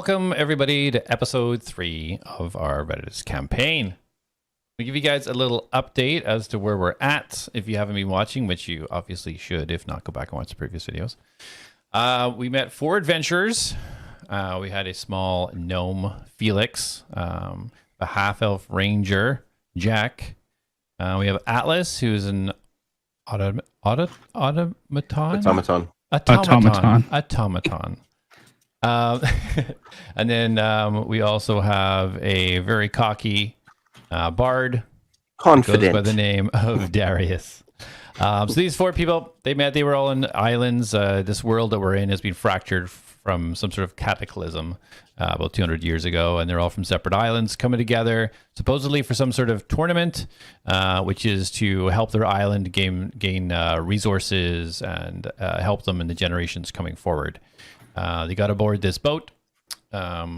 Welcome, everybody, to episode 3 of our Reditus campaign. We give you guys a little update as to where we're at. If you haven't been watching, which you obviously should, if not, go back and watch the previous videos. We met 4 adventurers. We had a small gnome, Felix, a half-elf ranger, Jak. We have A.T.L.A.S, who's an automaton. And then we also have a very cocky bard, confident, goes by the name of Darius. So these 4 people, they met. They were all in islands. This world that we're in has been fractured from some sort of cataclysm about 200 years ago, and they're all from separate islands coming together, supposedly for some sort of tournament, which is to help their island gain resources and help them in the generations coming forward. They got aboard this boat.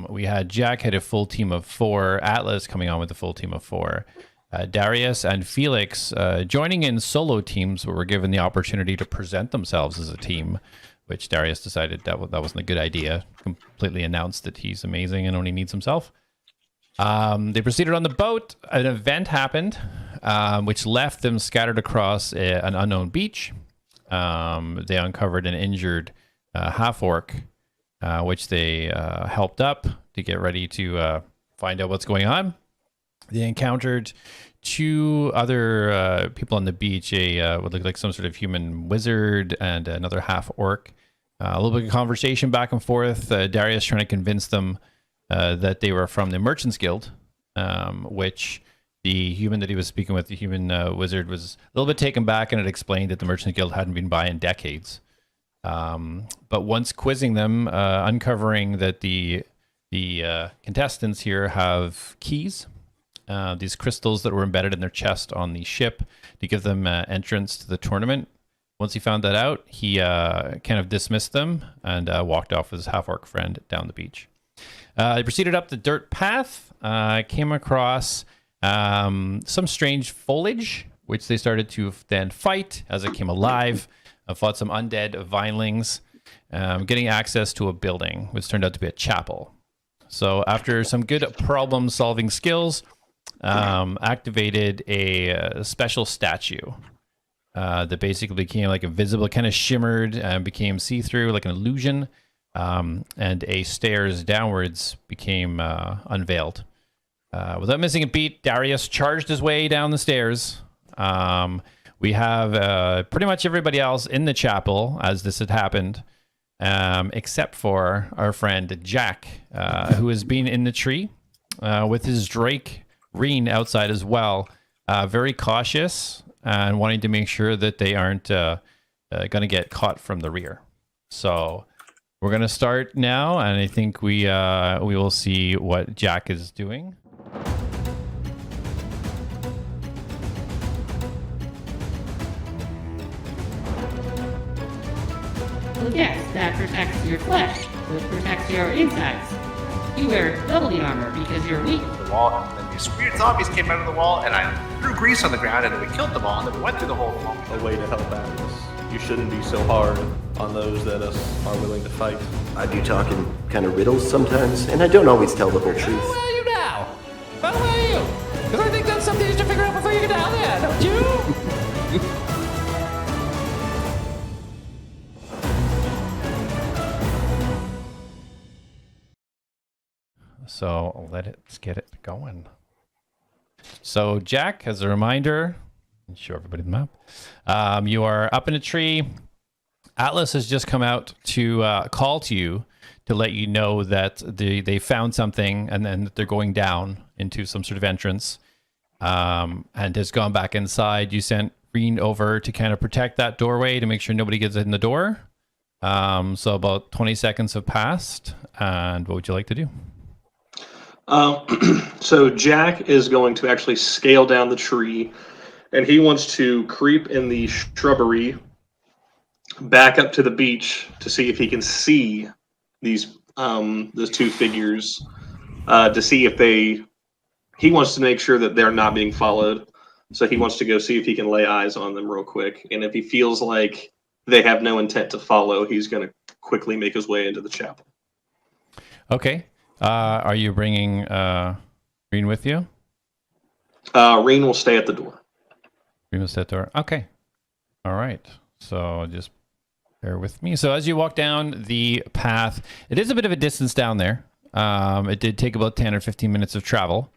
We had Jak had a full team of 4, A.T.L.A.S coming on with a full team of 4, Darius and Felix joining in solo teams, where were given the opportunity to present themselves as a team, which Darius decided that wasn't a good idea. Completely announced that he's amazing and only needs himself. They proceeded on the boat. An event happened, which left them scattered across an unknown beach. They uncovered an injured half-orc, which they helped up to get ready to find out what's going on. They encountered 2 other people on the beach, what looked like some sort of human wizard and another half-orc. A little bit of conversation back and forth. Darius trying to convince them that they were from the Merchants Guild, which the human that he was speaking with, the human wizard, was a little bit taken back and had explained that the Merchants Guild hadn't been by in decades. But once quizzing them, uncovering that the contestants here have keys, these crystals that were embedded in their chest on the ship to give them entrance to the tournament. Once he found that out, he kind of dismissed them and walked off with his half-orc friend down the beach. They proceeded up the dirt path, came across some strange foliage, which they started to then fight as it came alive. Fought some undead vinelings, getting access to a building, which turned out to be a chapel. So after some good problem-solving skills, activated a special statue that basically became like invisible, kind of shimmered and became see-through, like an illusion, and a stairs downwards became unveiled. Without missing a beat, Darius charged his way down the stairs. We have pretty much everybody else in the chapel as this had happened, except for our friend Jak, who has been in the tree with his Drake Reen outside as well, very cautious and wanting to make sure that they aren't going to get caught from the rear. So we're going to start now, and I think we will see what Jak is doing. Yes, that protects your flesh, which protects your insides. You wear double armor because you're weak. The wall, and then these weird zombies came out of the wall, and I threw grease on the ground, and then we killed them all, and then we went through the whole wall. A way to help out. You shouldn't be so hard on those that are willing to fight. I do talk in kind of riddles sometimes, and I don't always tell the whole truth. How are you now? How are you? Because I think that's something you should figure out before you get down there, don't you? So let's get it going. So Jak, as a reminder, show everybody the map. You are up in a tree. A.T.L.A.S has just come out to call to you to let you know that they found something, and then that they're going down into some sort of entrance, and has gone back inside. You sent Reen over to kind of protect that doorway to make sure nobody gets in the door. So about 20 seconds have passed, and what would you like to do? So Jak is going to actually scale down the tree, and he wants to creep in the shrubbery back up to the beach to see if he can see these those 2 figures, to see if he wants to make sure that they're not being followed. So he wants to go see if he can lay eyes on them real quick, and if he feels like they have no intent to follow, he's going to quickly make his way into the chapel. Okay. Are you bringing Green with you? Reen will stay at the door. Green will stay at the door. Okay. All right. So just bear with me. So as you walk down the path, it is a bit of a distance down there. It did take about 10 or 15 minutes of travel.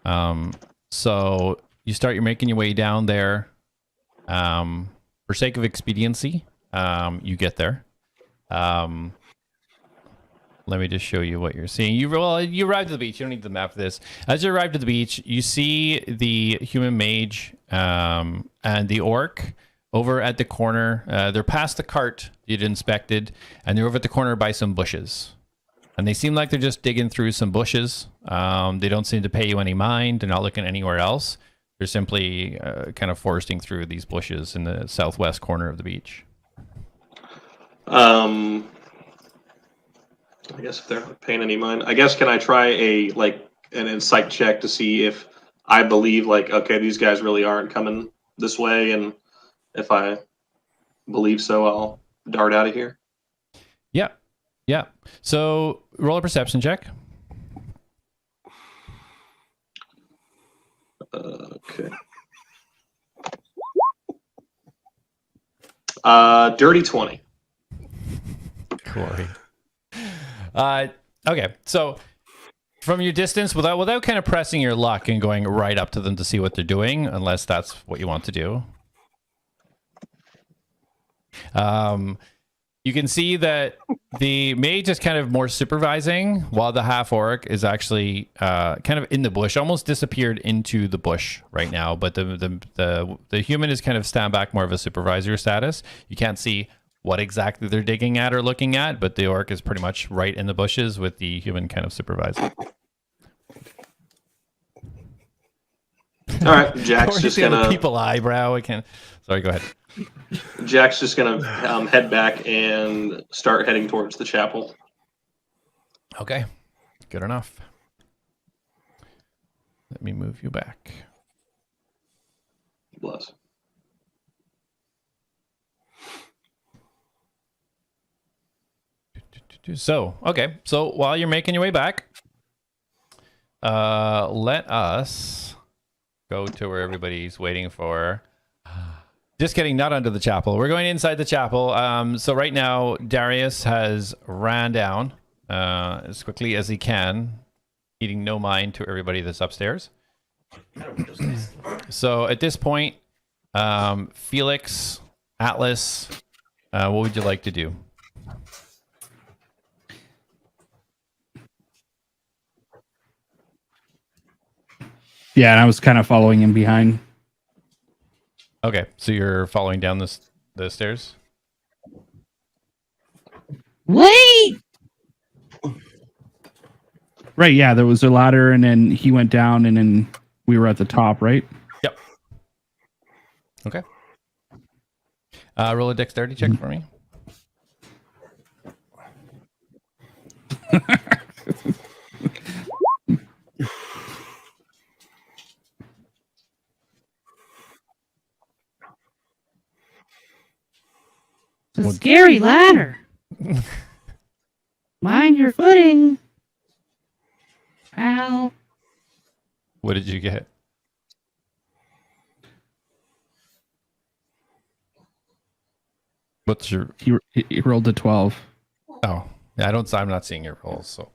So you're making your way down there. For sake of expediency, you get there. Let me just show you what you're seeing. You arrived at the beach. You don't need the map for this. As you arrived at the beach, you see the human mage and the orc over at the corner. They're past the cart you'd inspected, and they're over at the corner by some bushes. And they seem like they're just digging through some bushes. They don't seem to pay you any mind. They're not looking anywhere else. They're simply kind of foresting through these bushes in the southwest corner of the beach. I guess if they're not paying any mind, I guess can I try an insight check to see if I believe okay, these guys really aren't coming this way, and if I believe so, I'll dart out of here. Yeah. So roll a perception check. Okay. Dirty 20. Corey. Okay, so from your distance, without kind of pressing your luck and going right up to them to see what they're doing, unless that's what you want to do, you can see that the mage is kind of more supervising, while the half orc is actually kind of in the bush, almost disappeared into the bush right now. But the human is kind of stand back, more of a supervisor status. You can't see what exactly they're digging at or looking at, but the orc is pretty much right in the bushes with the human kind of supervising. All right, Jack's just gonna people eyebrow. Sorry, go ahead. Jack's just gonna head back and start heading towards the chapel. Okay, good enough. Let me move you back. Bless. So, okay. So while you're making your way back, let us go to where everybody's waiting for. Just kidding, not under the chapel. We're going inside the chapel. So right now, Darius has ran down as quickly as he can, heeding no mind to everybody that's upstairs. So at this point, Felix, A.T.L.A.S, what would you like to do? Yeah, and I was kind of following him behind. Okay, so you're following down the stairs? Wait! Right, yeah, there was a ladder, and then he went down, and then we were at the top, right? Yep. Okay. Roll a dexterity check for me. It's a scary ladder. Mind your footing. Ow. What did you get? What's your... He rolled a 12. Oh, yeah, I'm not seeing your rolls. So,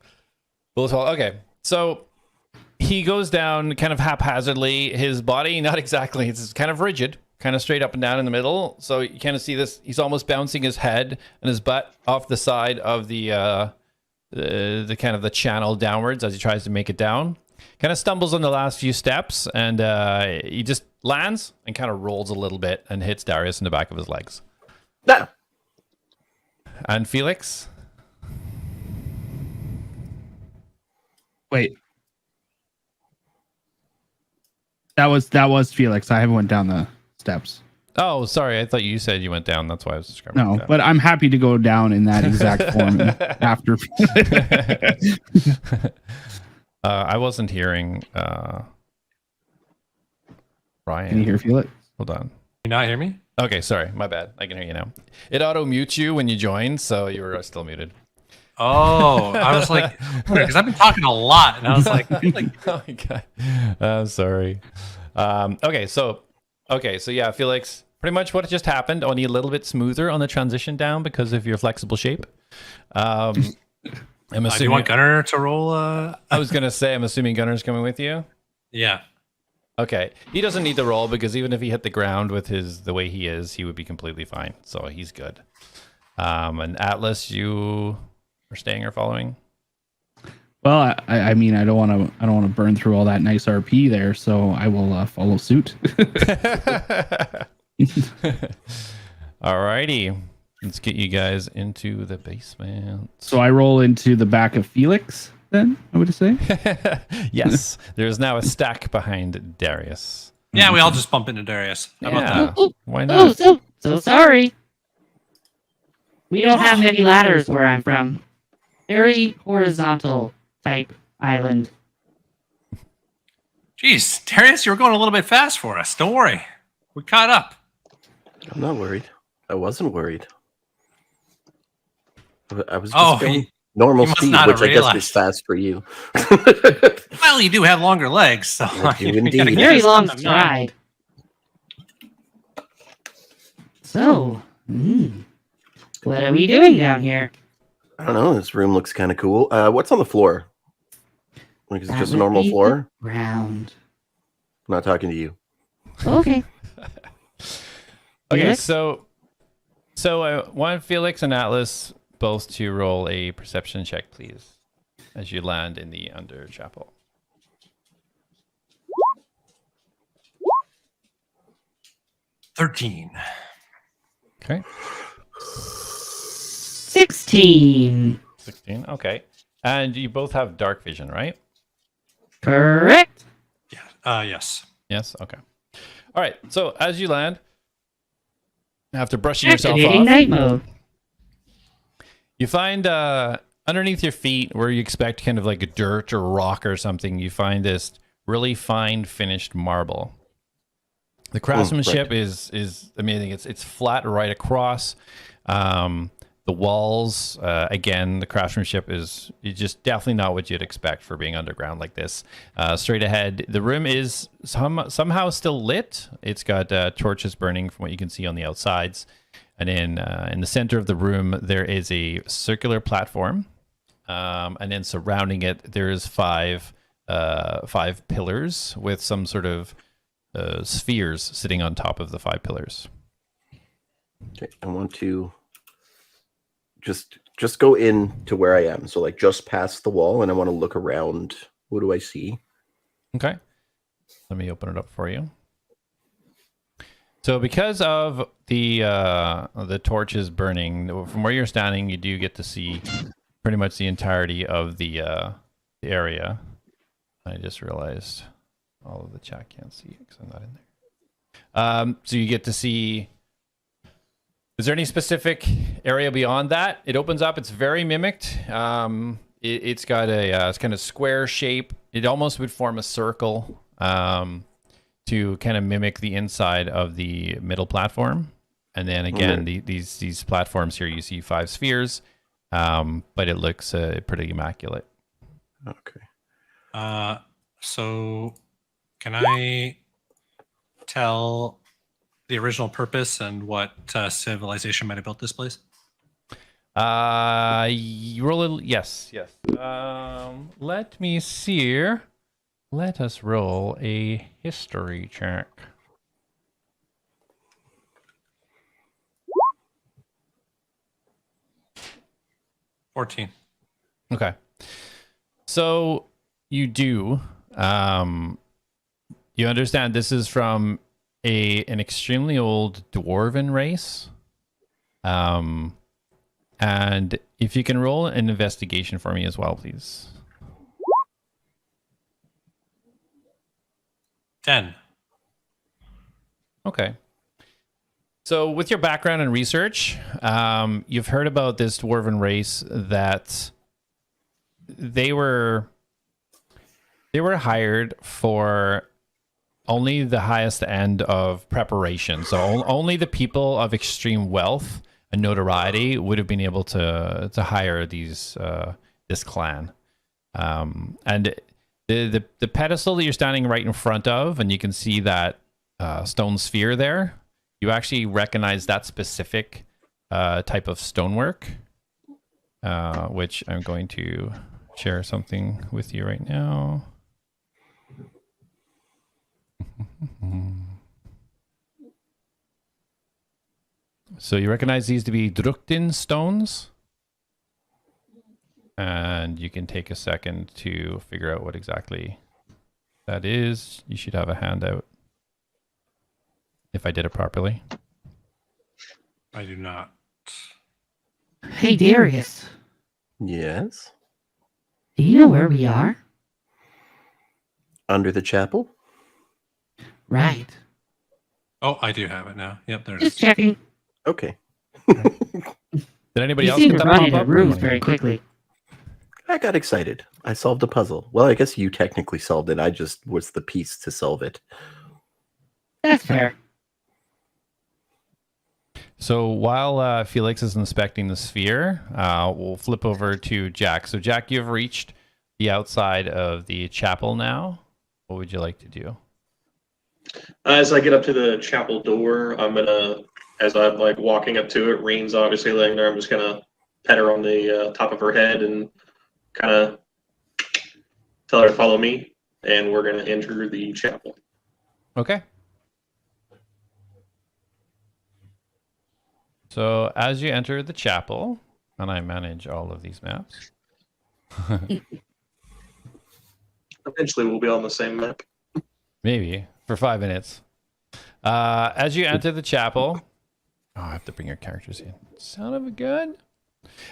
okay. So he goes down kind of haphazardly. His body, not exactly, it's kind of rigid, kind of straight up and down in the middle. So you kind of see this. He's almost bouncing his head and his butt off the side of the kind of the channel downwards as he tries to make it down. Kind of stumbles on the last few steps, and he just lands and kind of rolls a little bit and hits Darius in the back of his legs. No. And Felix? Wait. That was Felix. I haven't went down the steps. Oh, sorry. I thought you said you went down. That's why I was describing. No, but I'm happy to go down in that exact form after. I wasn't hearing Ryan. Can you hear Felix? Hold on. Can you not hear me? Okay, sorry. My bad. I can hear you now. It auto mutes you when you join, so you were still muted. Oh, I was like, because I've been talking a lot, and I was like, oh my god, I'm sorry. Okay, so yeah, Felix, pretty much what just happened, only a little bit smoother on the transition down because of your flexible shape. I'm do you assuming. want Gunnar to roll? I was gonna say, I'm assuming Gunnar's coming with you. Yeah. Okay, he doesn't need the roll because even if he hit the ground with the way he is, he would be completely fine. So he's good. And Atlas, you are staying or following? Well, I mean, I don't want to burn through all that nice RP there, so I will follow suit. Alrighty, let's get you guys into the basement. So I roll into the back of Felix, then I would say. Yes, there's now a stack behind Darius. Yeah, we all just bump into Darius. How about that? Why Oh, not? so sorry. We don't have many ladders where I'm from. Very horizontal type island. Jeez, Darius, you were going a little bit fast for us. Don't worry. We caught up. I'm not worried. I wasn't worried. I was just going normal you must speed, not which have I guess realized. is fast for you. Well, you do have longer legs, so I do you gotta indeed. keep Very this long in mind. stride. So, what are we doing down here? I don't know. This room looks kind of cool. What's on the floor? Like, is it That just a would normal be floor? the ground. I'm not talking to you. Okay. Okay, Felix? so I want Felix and Atlas both to roll a perception check, please, as you land in the under chapel. $13. Okay, 16. 16. Okay, and you both have dark vision, right? Correct. Yes. Yes. Okay. All right. So as you land, after brushing yourself Activating off, night mode. you find underneath your feet, where you expect kind of like a dirt or rock or something, you find this really fine finished marble. The craftsmanship is amazing. It's flat right across. The walls, again, the craftsmanship is just definitely not what you'd expect for being underground like this. Straight ahead, the room is somehow still lit. It's got torches burning from what you can see on the outsides. And then in the center of the room, there is a circular platform. And then surrounding it, there's five pillars with some sort of spheres sitting on top of the 5 pillars. Okay, I want to just go in to where I am. So like just past the wall, and I want to look around. What do I see? Okay. Let me open it up for you. So because of the torches burning, from where you're standing, you do get to see pretty much the entirety of the area. I just realized all of the chat can't see it because I'm not in there. So you get to see. Is there any specific area beyond that? It opens up. It's very mimicked. It's got a it's kind of square shape. It almost would form a circle to kind of mimic the inside of the middle platform. And then again, these platforms here, you see 5 spheres, but it looks pretty immaculate. Okay. So can I tell the original purpose and what civilization might have built this place? You roll yes. Let me see here. Let us roll a history check. $14. Okay. So you do. You understand this is from an extremely old dwarven race. And if you can roll an investigation for me as well, please. 10. Okay. So with your background and research, you've heard about this dwarven race that they were hired for only the highest end of preparation. So only the people of extreme wealth notoriety would have been able to hire these this clan. And the pedestal that you're standing right in front of, and you can see that stone sphere there. You actually recognize that specific type of stonework, which I'm going to share something with you right now. So you recognize these to be Druktin stones. And you can take a second to figure out what exactly that is. You should have a handout if I did it properly. I do not. Hey, Darius. Yes. Do you know where we are? Under the chapel? Right. Oh, I do have it now. Yep, there it Just is. checking. Okay. Did anybody You else seem get to that run pop into up? rooms very quickly. I got excited. I solved a puzzle. Well, I guess you technically solved it. I just was the piece to solve it. That's fair. So while Felix is inspecting the sphere, we'll flip over to Jak. So Jak, you've reached the outside of the chapel now. What would you like to do? As I get up to the chapel door, I'm gonna, as I'm like walking up to it, Reen's obviously laying there. I'm just gonna pet her on the top of her head and kind of tell her to follow me, and we're gonna enter the chapel. Okay. So as you enter the chapel, and I manage all of these maps. Eventually, we'll be on the same map. Maybe for 5 minutes. As you enter the chapel, I have to bring your characters in. Son of a gun.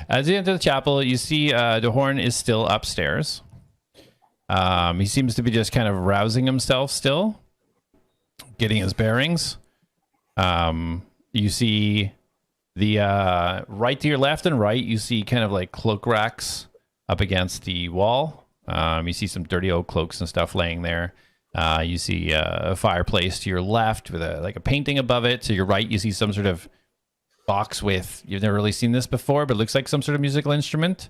As you enter the chapel, you see Dahorn is still upstairs. He seems to be just kind of rousing himself still, getting his bearings. You see the right to your left and right, you see kind of like cloak racks up against the wall. You see some dirty old cloaks and stuff laying there. You see a fireplace to your left with a painting above it. To your right, you see some sort of box with, you've never really seen this before, but it looks like some sort of musical instrument.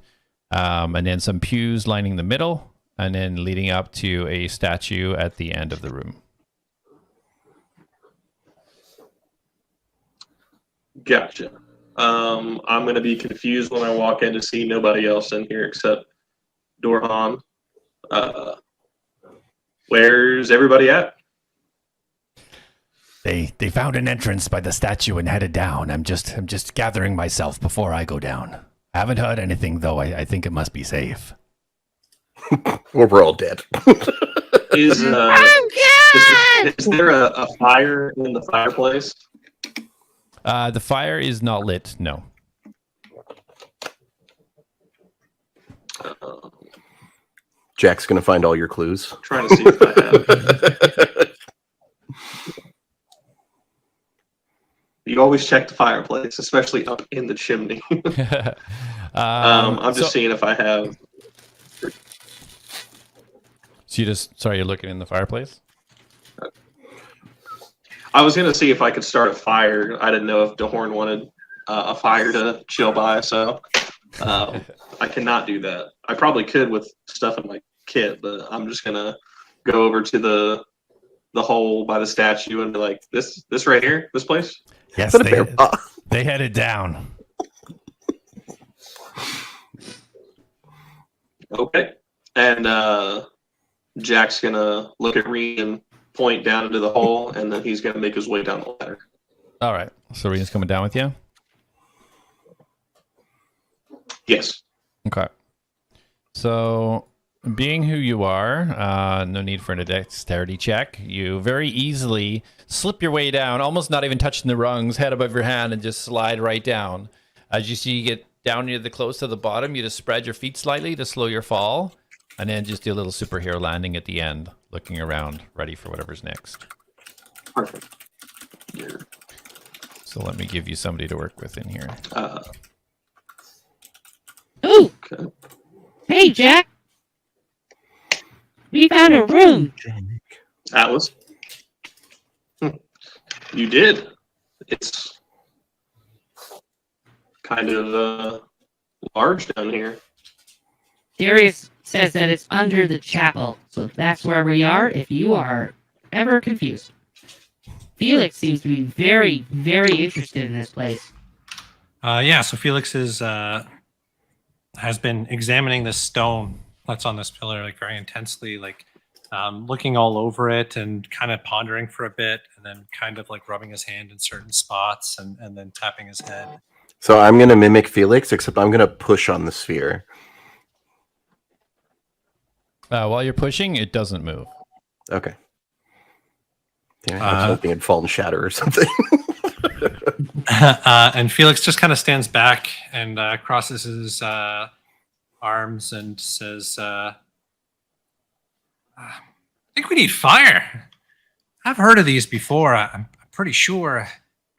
And then some pews lining the middle, and then leading up to a statue at the end of the room. Gotcha. I'm going to be confused when I walk in to see nobody else in here except Dorhan. Where's everybody at? They found an entrance by the statue and headed down. I'm just gathering myself before I go down. I haven't heard anything though. I think it must be safe. Or we're all dead. Is there a fire in the fireplace? The fire is not lit, no. Jack's going to find all your clues. Trying to see if I have. You always check the fireplace, especially up in the chimney. I'm just seeing if I have. So you're looking in the fireplace? I was going to see if I could start a fire. I didn't know if Dahorn wanted a fire to chill by, so I cannot do that. I probably could with stuff in my kit, but I'm just going to go over to the hole by the statue and be like, this right here, this place? Yes, they headed down. Okay. And Jack's going to look at Reen and point down into the hole, and then he's going to make his way down the ladder. All right. So Reen's coming down with you? Yes. Okay. So, being who you are, no need for a dexterity check. You very easily slip your way down, almost not even touching the rungs, head above your hand, and just slide right down. As you see, you get down near the close to the bottom, you just spread your feet slightly to slow your fall, and then just do a little superhero landing at the end, looking around, ready for whatever's next. Perfect. So let me give you somebody to work with in here. Ooh! Okay. Hey, Jak! We found a room! Atlas? You did. It's kind of large down here. Darius says that it's under the chapel, so that's where we are if you are ever confused. Felix seems to be very, very interested in this place. Yeah, so Felix is has been examining this stone that's on this pillar like very intensely, like looking all over it and kind of pondering for a bit, and then kind of like rubbing his hand in certain spots and then tapping his head. So I'm going to mimic Felix, except I'm going to push on the sphere. While you're pushing, it doesn't move. Okay. Damn it, I was hoping it'd fall and shatter or something. And Felix just kind of stands back and crosses his arms and says, I think we need fire. I've heard of these before. I'm pretty sure.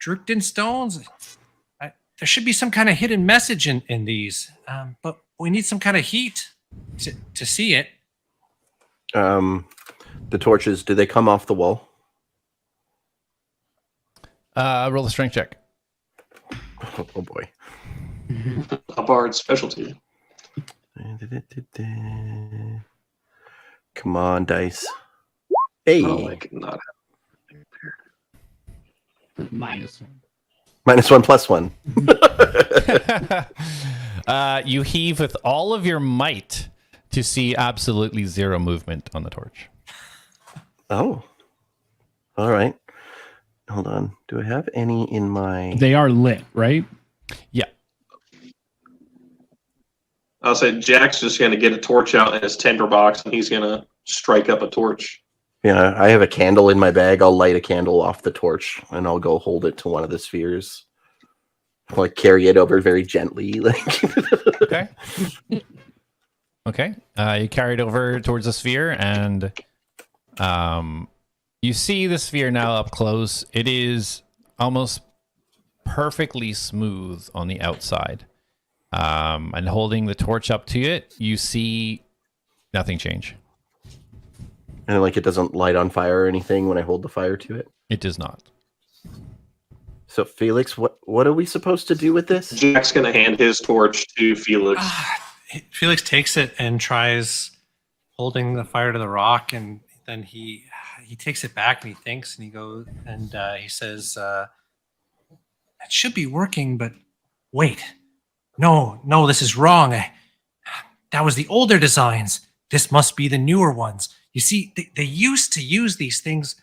Drukden stones? There should be some kind of hidden message in these, but we need some kind of heat to see it. The torches, do they come off the wall? Roll a strength check. Oh boy. A bard's specialty. Come on, dice. Hey. Oh, I could not have. -1. -1 +1. You heave with all of your might to see absolutely zero movement on the torch. Oh. All right. Hold on. Do I have any in my... They are lit, right? Yeah. I'll say Jack's just going to get a torch out in his tinderbox and he's going to strike up a torch. Yeah, I have a candle in my bag. I'll light a candle off the torch and I'll go hold it to one of the spheres. I'll, like, carry it over very gently. Like. Okay. Okay. You carry it over towards the sphere, and you see the sphere now up close. It is almost perfectly smooth on the outside. And holding the torch up to it, you see nothing change. And like it doesn't light on fire or anything when I hold the fire to it? It does not. So Felix, what are we supposed to do with this? Jack's going to hand his torch to Felix. Felix takes it and tries holding the fire to the rock, and then he takes it back and he thinks and he goes and he says, "It should be working, but wait, no, this is wrong. That was the older designs. This must be the newer ones. You see, they used to use these things,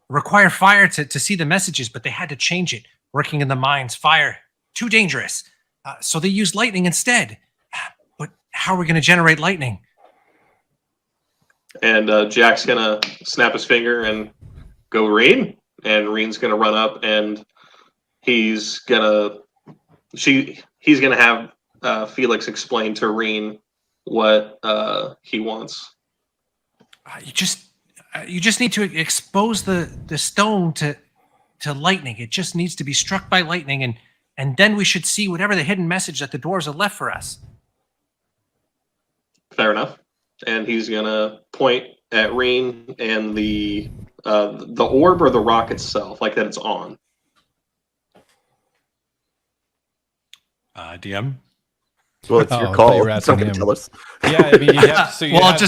require fire to see the messages, but they had to change it. Working in the mines, fire, too dangerous. So they used lightning instead. But how are we going to generate lightning?" And Jack's going to snap his finger and go Reen. And Reen's going to run up and he's going to have Felix explain to Reen what he wants. You just need to expose the stone to lightning. It just needs to be struck by lightning, and then we should see whatever the hidden message that the dwarves have left for us. Fair enough. And he's gonna point at Reen and the orb or the rock itself, like that it's on. DM. Well, it's your call. It's not going to tell us. Yeah, I mean, you have, so you Well, have,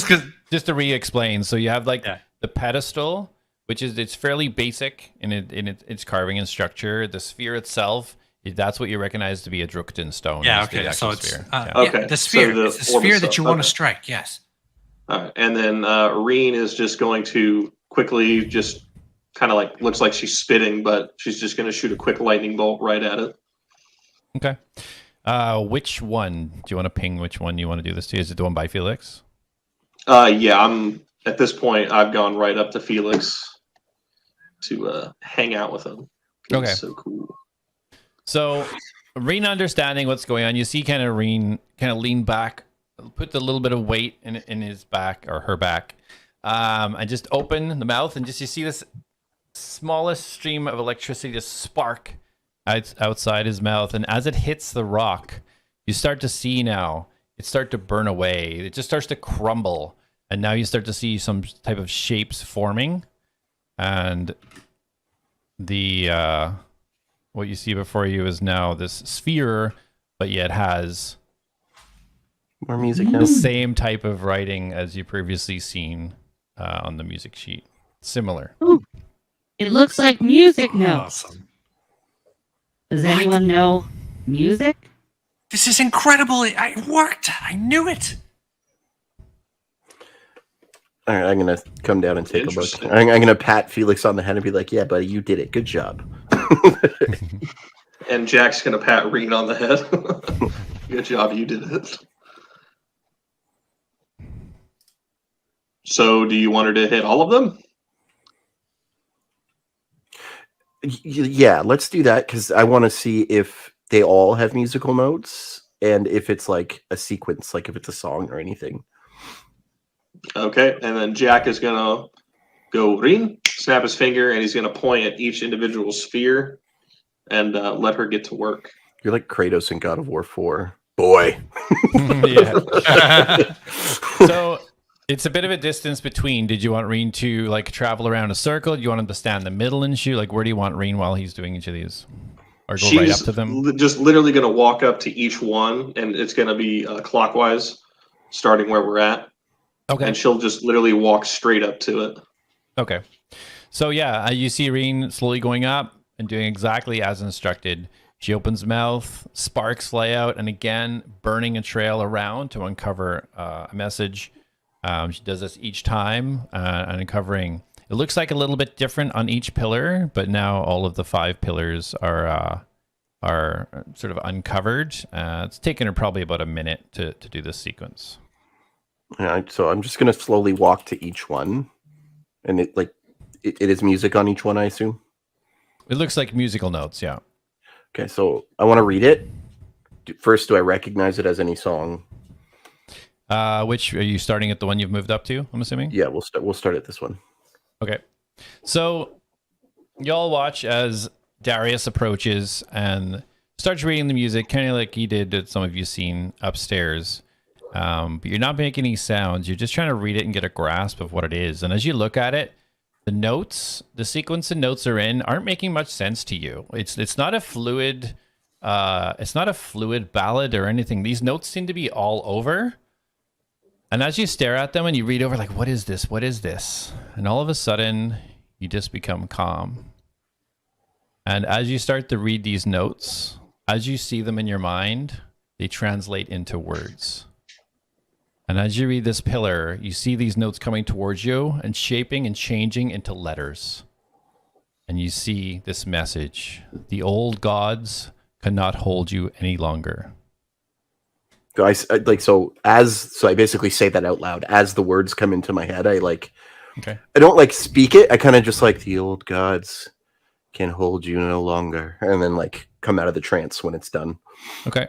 just to re-explain. So you have like the pedestal, which is it's fairly basic in its carving and structure. The sphere itself, that's what you recognize to be a Drukden stone. Yeah, is the okay. actual So it's sphere. okay. The sphere. So it's the sphere that you want to strike. Yes. And then Reen is just going to quickly just kind of like looks like she's spitting, but she's just going to shoot a quick lightning bolt right at it. Okay. Which one do you want to ping? Which one you want to do this to? Is it the one by Felix? Yeah, I'm at this point. I've gone right up to Felix to hang out with him. Okay. It's so cool. So, Reen understanding what's going on, you see kind of Reen kind of lean back, put a little bit of weight in his back or her back, and just open the mouth, and just you see this smallest stream of electricity just spark outside his mouth, and as it hits the rock, you start to see now it start to burn away. It just starts to crumble, and now you start to see some type of shapes forming, and the what you see before you is now this sphere but yet has More music now. the same type of writing as you previously seen on the music sheet. Similar. Ooh, it looks like music notes. Awesome. Does anyone know music? This is incredible. It worked. I knew it. All right, I'm gonna come down and take a look. Interesting. I'm gonna pat Felix on the head and be like, "Yeah, buddy, you did it. Good job." And Jack's gonna pat Reen on the head. Good job, you did it. So, do you want her to hit all of them? Yeah, let's do that because I want to see if they all have musical notes and if it's like a sequence, like if it's a song or anything. Okay, and then Jack is gonna go Reen, snap his finger, and he's gonna point at each individual sphere and let her get to work. You're like Kratos in God of War 4. Boy. Yeah. So it's a bit of a distance between. Did you want Reen to like travel around a circle? Do you want him to stand in the middle and shoot? Like, where do you want Reen while he's doing each of these? Or go right up to them? Just literally gonna walk up to each one, and it's gonna be clockwise, starting where we're at. Okay. And she'll just literally walk straight up to it. Okay. So yeah, you see Reen slowly going up and doing exactly as instructed. She opens mouth, sparks fly out, and again, burning a trail around to uncover a message. She does this each time, and uncovering. It looks like a little bit different on each pillar, but now all of the 5 pillars are sort of uncovered. It's taken her probably about a minute to do this sequence. Yeah, so I'm just gonna slowly walk to each one, and it is music on each one, I assume. It looks like musical notes, yeah. Okay, so I want to read it. First, do I recognize it as any song? Which are you starting at the one you've moved up to? I'm assuming. Yeah, we'll start at this one. Okay, so y'all watch as Darius approaches and starts reading the music, kind of like he did that some of you seen upstairs. But you're not making any sounds. You're just trying to read it and get a grasp of what it is. And as you look at it, the notes, the sequence of notes are in, aren't making much sense to you. It's not a fluid, ballad or anything. These notes seem to be all over. And as you stare at them and you read over, like, what is this? What is this? And all of a sudden, you just become calm. And as you start to read these notes, as you see them in your mind, they translate into words. And as you read this pillar, you see these notes coming towards you and shaping and changing into letters. And you see this message: the old gods cannot hold you any longer. Guys, I basically say that out loud as the words come into my head. I don't speak it. I kind of just the old gods can hold you no longer, and then come out of the trance when it's done. Okay.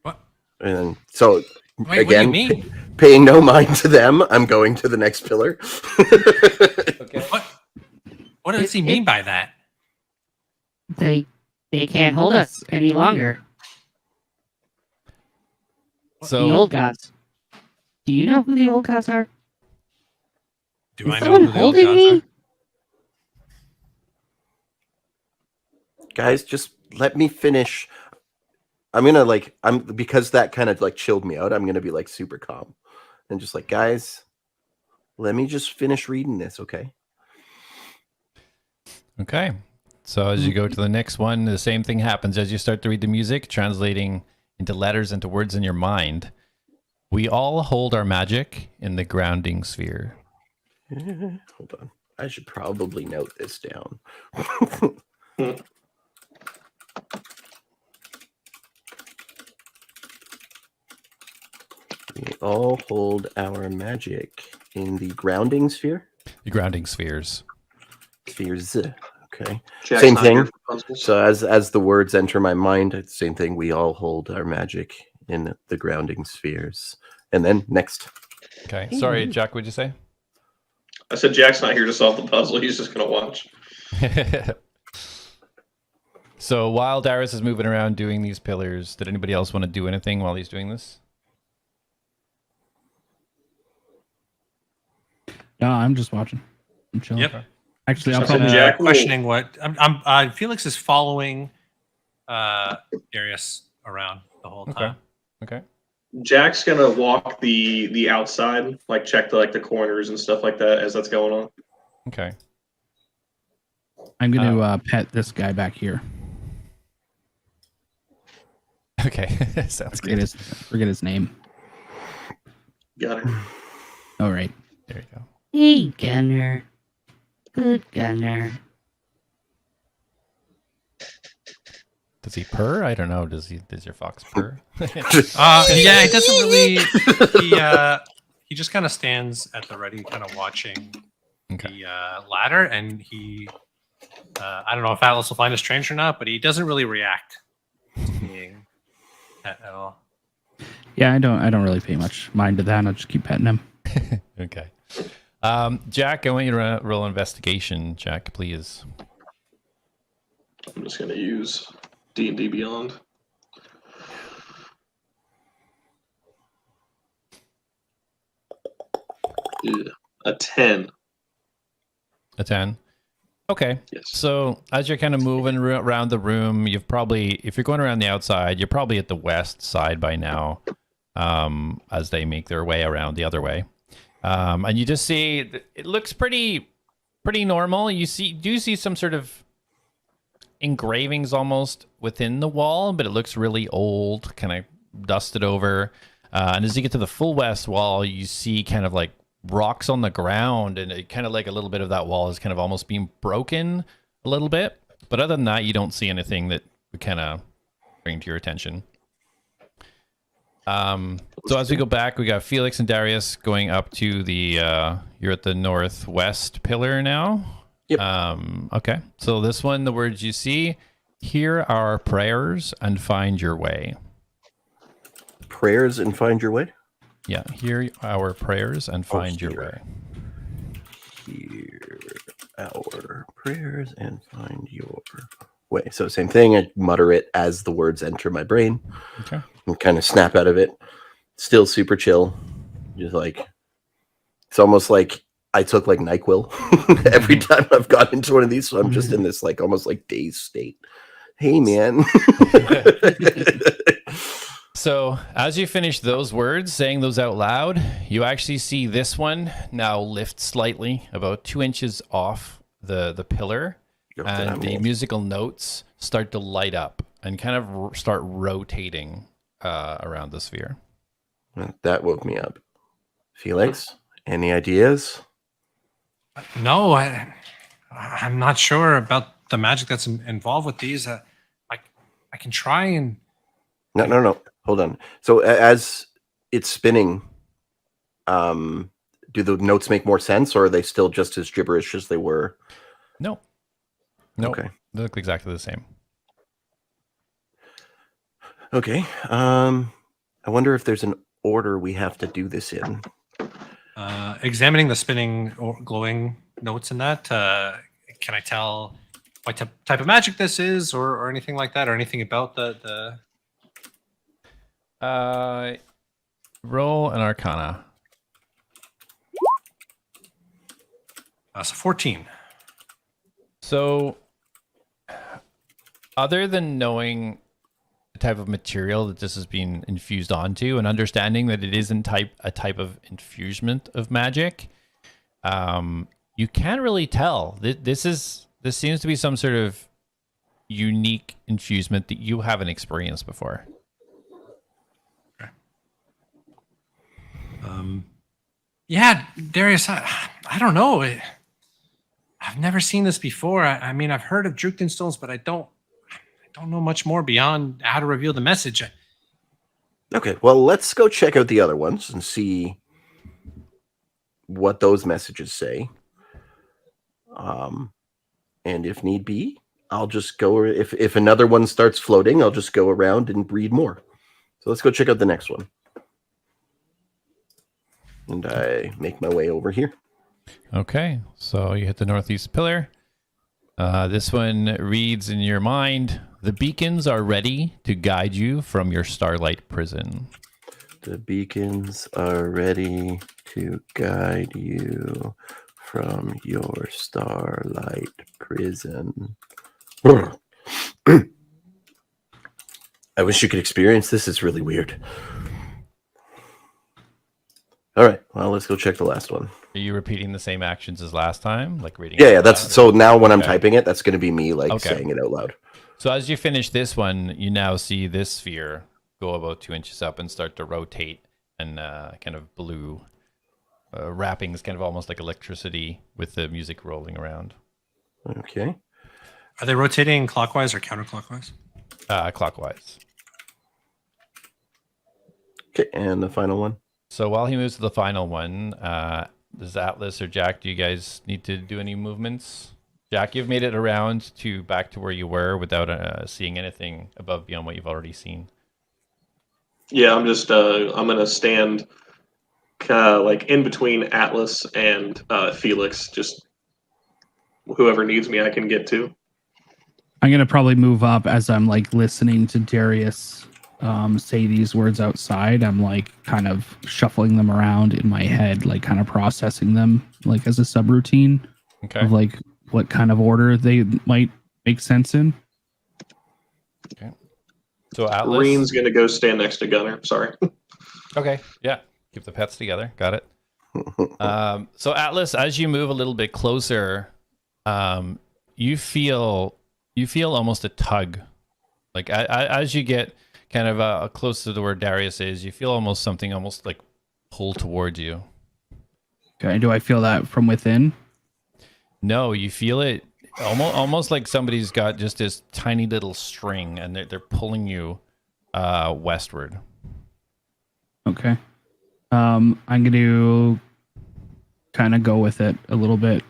What? And so Wait, again, what do you mean? Paying no mind to them, I'm going to the next pillar. Okay. What does he mean by that? They can't hold us any longer. So The old gods. Do you know who the old gods are? Do I Is know someone who the old holding gods me? are? Guys, just let me finish. I'm gonna because that kind of chilled me out. I'm gonna be super calm and just guys, let me just finish reading this, okay? Okay. So as you go to the next one, the same thing happens as you start to read the music, translating into letters, into words in your mind. We all hold our magic in the grounding sphere. Hold on. I should probably note this down. We all hold our magic in the grounding sphere? The grounding spheres. Spheres. Okay. Jack's Same not here thing. for puzzles. So as the words enter my mind, it's the same thing. We all hold our magic in the grounding spheres. And then next. Okay. Sorry, Jack, what'd you say? I said Jack's not here to solve the puzzle. He's just gonna watch. So while Darius is moving around doing these pillars, did anybody else want to do anything while he's doing this? No, I'm just watching. I'm chilling. Yep. Actually, I'll So probably. Jack will- Questioning what Felix is following Darius around the whole time. Okay. Jack's gonna walk the outside, like check the corners and stuff like that as that's going on. Okay. I'm going to pet this guy back here. Okay. Sounds good. Forget his name. Got it. All right. There you go. Hey, Gunner. Good Gunner. Does he purr? I don't know. Does your fox purr? Yeah, he doesn't really. He just kind of stands at the ready, kind of watching the ladder, and he. I don't know if Atlas will find it strange or not, but he doesn't really react to being pet at all. Yeah, I don't really pay much mind to that. I'll just keep petting him. Okay. Jack, I want you to roll investigation. Jack, please. I'm just gonna use D&D Beyond. Yeah, a 10. A 10. Okay. Yes. So as you're kind of moving around the room, you've probably, if you're going around the outside, you're probably at the west side by now, as they make their way around the other way. And you just see, it looks pretty normal. You do see some sort of engravings almost within the wall, but it looks really old, kind of dusted over. And as you get to the full west wall, you see kind of like rocks on the ground, and it kind of like a little bit of that wall is kind of almost being broken a little bit. But other than that, you don't see anything that would kind of bring to your attention. So as we go back, we got Felix and Darius going up to the, you're at the northwest pillar now. Yep. Okay. So this one, the words you see, hear our prayers and find your way. Prayers and find your way? Yeah. Hear our prayers and find your way. Hear our prayers and find your way. So same thing. I mutter it as the words enter my brain. Okay. And kind of snap out of it. Still super chill. Just like, it's almost like I took like NyQuil every time I've gotten into one of these. So I'm just in this like almost like dazed state. Hey, man. So as you finish those words, saying those out loud, you actually see this one now lift slightly, about 2 inches off the pillar, and the musical notes start to light up and kind of start rotating around the sphere. That woke me up. Felix, any ideas? No, I'm not sure about the magic that's involved with these. I can try and... No. Hold on. So as it's spinning, do the notes make more sense, or are they still just as gibberish as they were? No. Okay. They look exactly the same. Okay. I wonder if there's an order we have to do this in. Examining the spinning or glowing notes in that, can I tell what type of magic this is, or anything like that, or anything about the... Roll an Arcana. So 14. So, other than knowing the type of material that this is being infused onto, and understanding that it isn't a type of infusement of magic, you can't really tell. This seems to be some sort of unique infusement that you haven't experienced before. Yeah, Darius, I don't know. I've never seen this before. I mean, I've heard of Drukton stones, but I don't know much more beyond how to reveal the message. Okay, well, let's go check out the other ones and see what those messages say. And if need be, I'll just go, if another one starts floating, I'll just go around and breed more. So let's go check out the next one. And I make my way over here. Okay, so you hit the northeast pillar. This one reads in your mind, the beacons are ready to guide you from your starlight prison. The beacons are ready to guide you from your starlight prison. I wish you could experience this. It's really weird. All right. Well, let's go check the last one. Are you repeating the same actions as last time, like reading? Yeah. That's so. Now when I'm typing it, that's going to be me saying it out loud. So as you finish this one, you now see this sphere go about 2 inches up and start to rotate, and kind of blue wrappings, kind of almost like electricity, with the music rolling around. Okay. Are they rotating clockwise or counterclockwise? Clockwise. Okay, and the final one. So while he moves to the final one, does Atlas or Jak, do you guys need to do any movements? Jak, you've made it around to back to where you were without seeing anything above beyond what you've already seen. Yeah, I'm just I'm gonna stand like in between Atlas and Felix. Just whoever needs me, I can get to. I'm gonna probably move up as I'm like listening to Darius say these words outside. I'm like kind of shuffling them around in my head, like kind of processing them like as a subroutine of like what kind of order they might make sense in. Okay. So Atlas, Green's gonna go stand next to Gunner. Sorry. Okay. Yeah. Keep the pets together. Got it. So Atlas, as you move a little bit closer, you feel almost a tug, like as you get kind of close to where Darius is, you feel almost something almost like pull towards you. Okay. Do I feel that from within? No, you feel it almost like somebody's got just this tiny little string, and they're pulling you westward. Okay. I'm going to kind of go with it a little bit.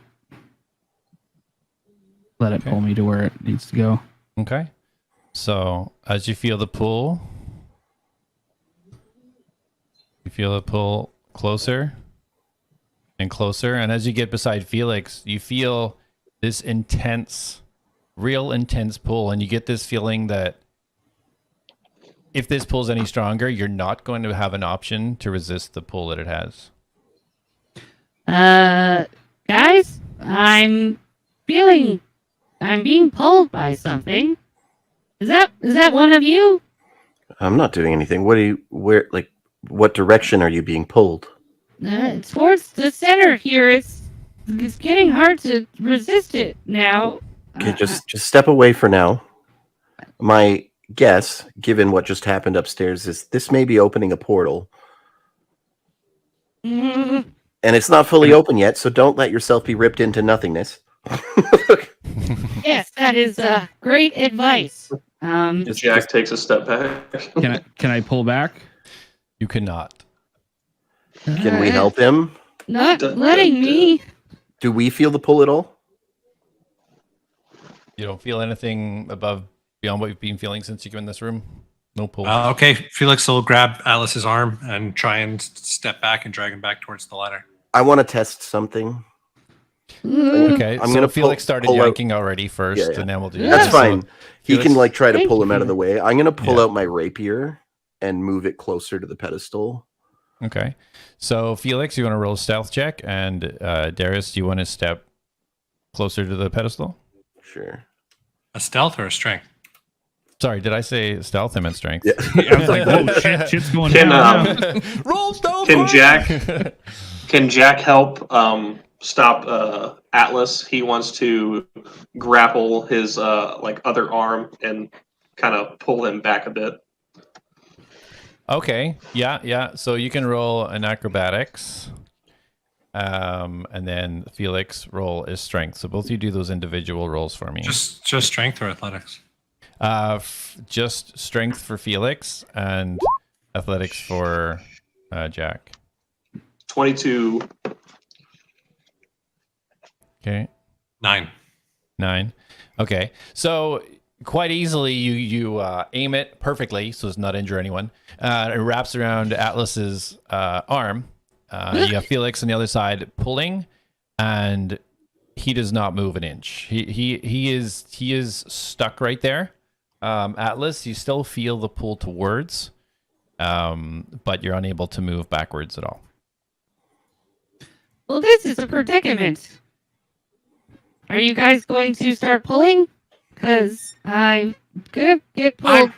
Let it pull me to where it needs to go. Okay. So as you feel the pull, you feel it pull closer and closer. And as you get beside Felix, you feel this intense, real intense pull. And you get this feeling that if this pulls any stronger, you're not going to have an option to resist the pull that it has. Guys, I'm being pulled by something. Is that one of you? I'm not doing anything. What direction are you being pulled? Towards the center here. It's getting hard to resist it now. Okay, just step away for now. My guess, given what just happened upstairs, is this may be opening a portal. And it's not fully open yet, so don't let yourself be ripped into nothingness. Yes, that is great advice. Jak takes a step back. Can I pull back? You cannot. Can we help him? Not letting me. Do we feel the pull at all? You don't feel anything beyond what you've been feeling since you've been in this room? No pull. Okay, Felix will grab Alice's arm and try and step back and drag him back towards the ladder. I want to test something. Okay, I'm so gonna Felix started yanking already first, and then we'll do that. That's fine. He Felix, can try to pull him out of the way. I'm going to pull out my rapier and move it closer to the pedestal. Okay. So Felix, you want to roll a stealth check, and Darius, do you want to step closer to the pedestal? Sure. A stealth or a strength? Sorry, did I say stealth? I meant strength. Yeah. I was like, oh shit's going down. Roll stealth. Can Jak help stop Atlas? He wants to grapple his other arm and kind of pull him back a bit. Okay. Yeah. So you can roll an acrobatics. And then Felix roll is strength. So both of you do those individual rolls for me. Just strength or athletics? Just strength for Felix and athletics for Jak. 22. Okay. 9. Okay. So quite easily you aim it perfectly so as not injure anyone. It wraps around Atlas's arm. You have Felix on the other side pulling, and he does not move an inch. He is stuck right there. Atlas, you still feel the pull towards, but you're unable to move backwards at all. Well, this is a predicament. Are you guys going to start pulling? Because I'm gonna get pulled.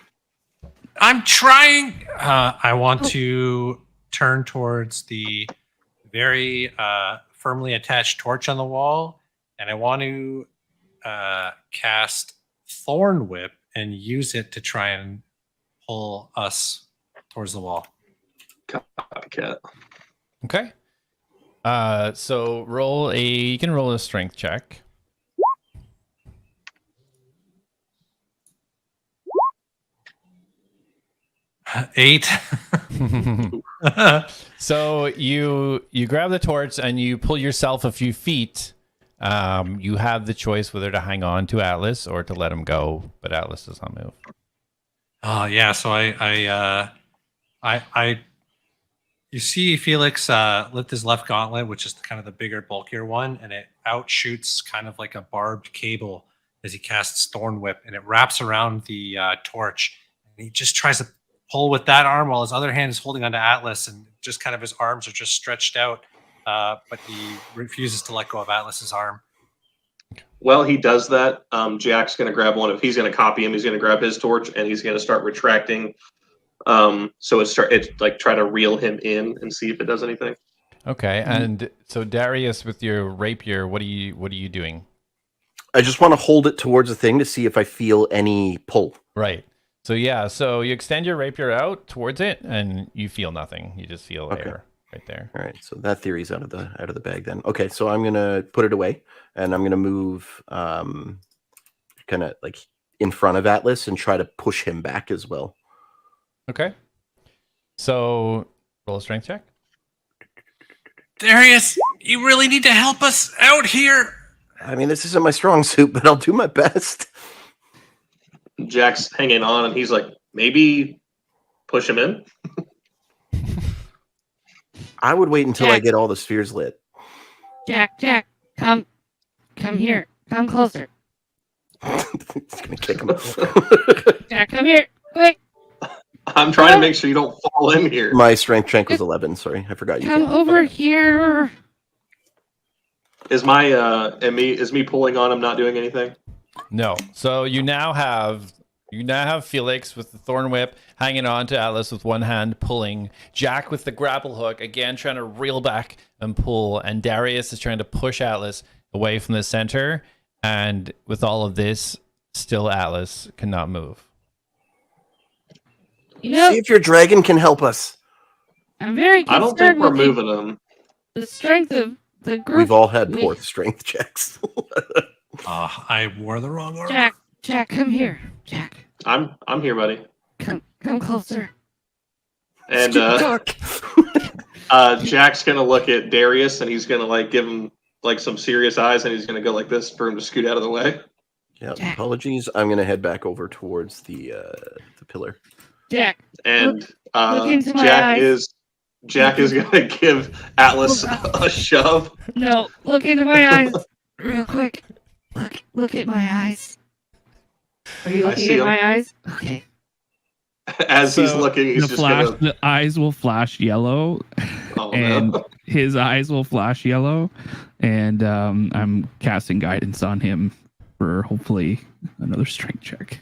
I'm trying. I want to turn towards the very firmly attached torch on the wall, and I want to cast Thorn Whip and use it to try and pull us towards the wall. Copycat. Okay. So you can roll a strength check. Eight. So you grab the torch and you pull yourself a few feet. You have the choice whether to hang on to Atlas or to let him go, but Atlas does not move. Oh yeah, so I you see Felix lift his left gauntlet, which is kind of the bigger, bulkier one, and it outshoots kind of like a barbed cable as he casts Thorn Whip, and it wraps around the torch. And he just tries to pull with that arm while his other hand is holding onto Atlas, and just kind of his arms are just stretched out, but he refuses to let go of Atlas's arm. While he does that, Jack's going to grab he's going to copy him. He's going to grab his torch and he's going to start retracting. So it's like try to reel him in and see if it does anything. Okay, and so Darius, with your rapier, what are you doing? I just want to hold it towards the thing to see if I feel any pull. Right. So yeah, so you extend your rapier out towards it, and you feel nothing. You just feel air right there. All right, so that theory's out of the bag then. Okay, so I'm gonna put it away, and I'm gonna move, kind of like in front of Atlas and try to push him back as well. Okay. So roll a strength check. Darius, you really need to help us out here. I mean, this isn't my strong suit, but I'll do my best. Jack's hanging on, and he's like, maybe push him in. I would wait until I get all the spheres lit. Jack, come here. Come closer. It's gonna kick him. Jack, come here. Quick. I'm trying to make sure you don't fall in here. My strength check was 11. Sorry, I forgot you. Come over here. Is me pulling on him not doing anything? No. So you now have Felix with the Thorn Whip hanging on to Atlas with one hand pulling, Jack with the grapple hook again trying to reel back and pull, and Darius is trying to push Atlas away from the center. And with all of this, still Atlas cannot move. You know, See if your dragon can help us. I'm very concerned. I don't think we're with moving him. the strength of the group. We've all had poor strength checks. I wore the wrong arm. Jack, come here. Jack, I'm here, buddy. come closer. And Jack's gonna look at Darius, and he's gonna like give him like some serious eyes, and he's gonna go like this for him to scoot out of the way. Yeah, apologies. I'm gonna head back over towards the pillar. Jack. And look into my eyes. Jack is gonna give Atlas a shove. No, look into my eyes, real quick. Look at my eyes. Are you looking at my eyes? Okay. As he's looking, he's just gonna... The eyes will flash yellow, and his eyes will flash yellow, and I'm casting guidance on him for hopefully another strength check.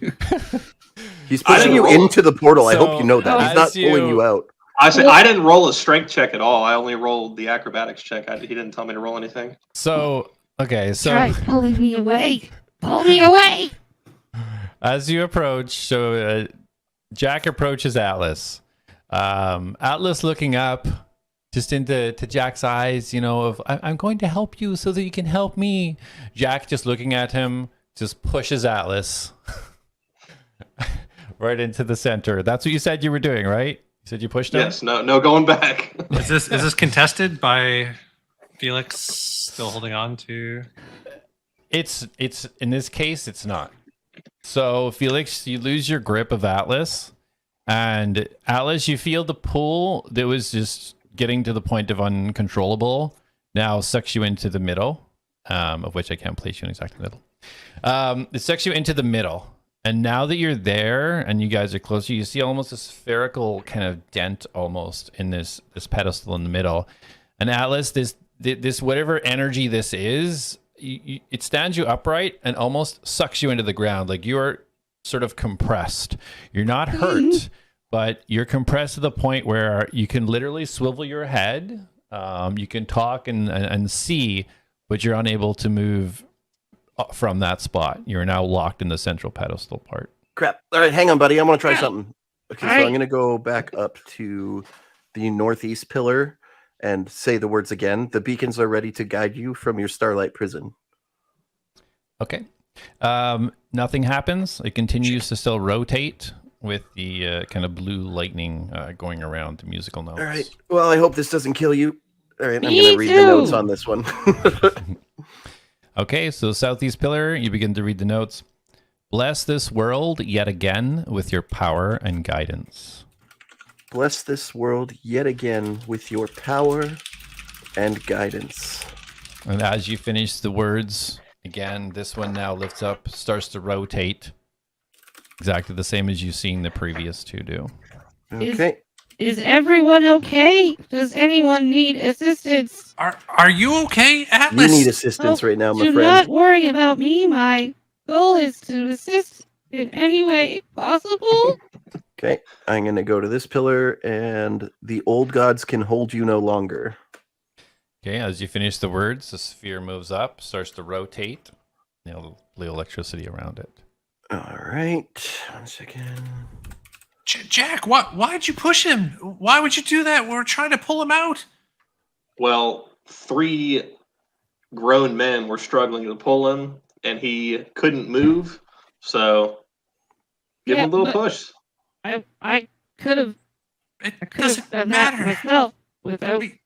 He's pushing you into the portal. I hope you know that. He's not pulling you out. I said I didn't roll a strength check at all. I only rolled the acrobatics check. He didn't tell me to roll anything. So try pulling me away. Pull me away. As you approach, Jack approaches Atlas. Atlas looking up just into Jack's eyes, of I'm going to help you so that you can help me. Jack just looking at him, just pushes Atlas right into the center. That's what you said you were doing, right? You said you pushed him? Yes, no going back. Is this contested by Felix still holding on to? It's in this case, it's not. So Felix, you lose your grip of Atlas, and Atlas, you feel the pull that was just getting to the point of uncontrollable now sucks you into the middle, of which I can't place you in exactly the middle. It sucks you into the middle. And now that you're there and you guys are closer, you see almost a spherical kind of dent almost in this pedestal in the middle. And Atlas, this whatever energy this is, it stands you upright and almost sucks you into the ground. Like you're sort of compressed. You're not hurt, but you're compressed to the point where you can literally swivel your head. You can talk and see, but you're unable to move from that spot. You're now locked in the central pedestal part. Crap. All right, hang on, buddy. I want to try something. Okay, so Alright. I'm going to go back up to the northeast pillar and say the words again. The beacons are ready to guide you from your starlight prison. Okay. Nothing happens. It continues to still rotate with the kind of blue lightning going around the musical notes. All right. Well, I hope this doesn't kill you. All right, I'm Me going to read the too. notes on this one. Okay, so southeast pillar, you begin to read the notes. Bless this world yet again with your power and guidance. Bless this world yet again with your power and guidance. And as you finish the words, again, this one now lifts up, starts to rotate. Exactly the same as you've seen the previous two do. Okay. Is everyone okay? Does anyone need assistance? Are you okay, You Atlas? need assistance right now, my Do friend. not worry about me. My goal is to assist in any way possible. Okay, I'm going to go to this pillar, and the old gods can hold you no longer. Okay, as you finish the words, the sphere moves up, starts to rotate. There'll be electricity around it. All right, 1 second. Jack, why'd you push him? Why would you do that? We're trying to pull him out. Well, 3 grown men were struggling to pull him, and he couldn't move. So, give him a little but push. I could have It done doesn't that matter. myself without We,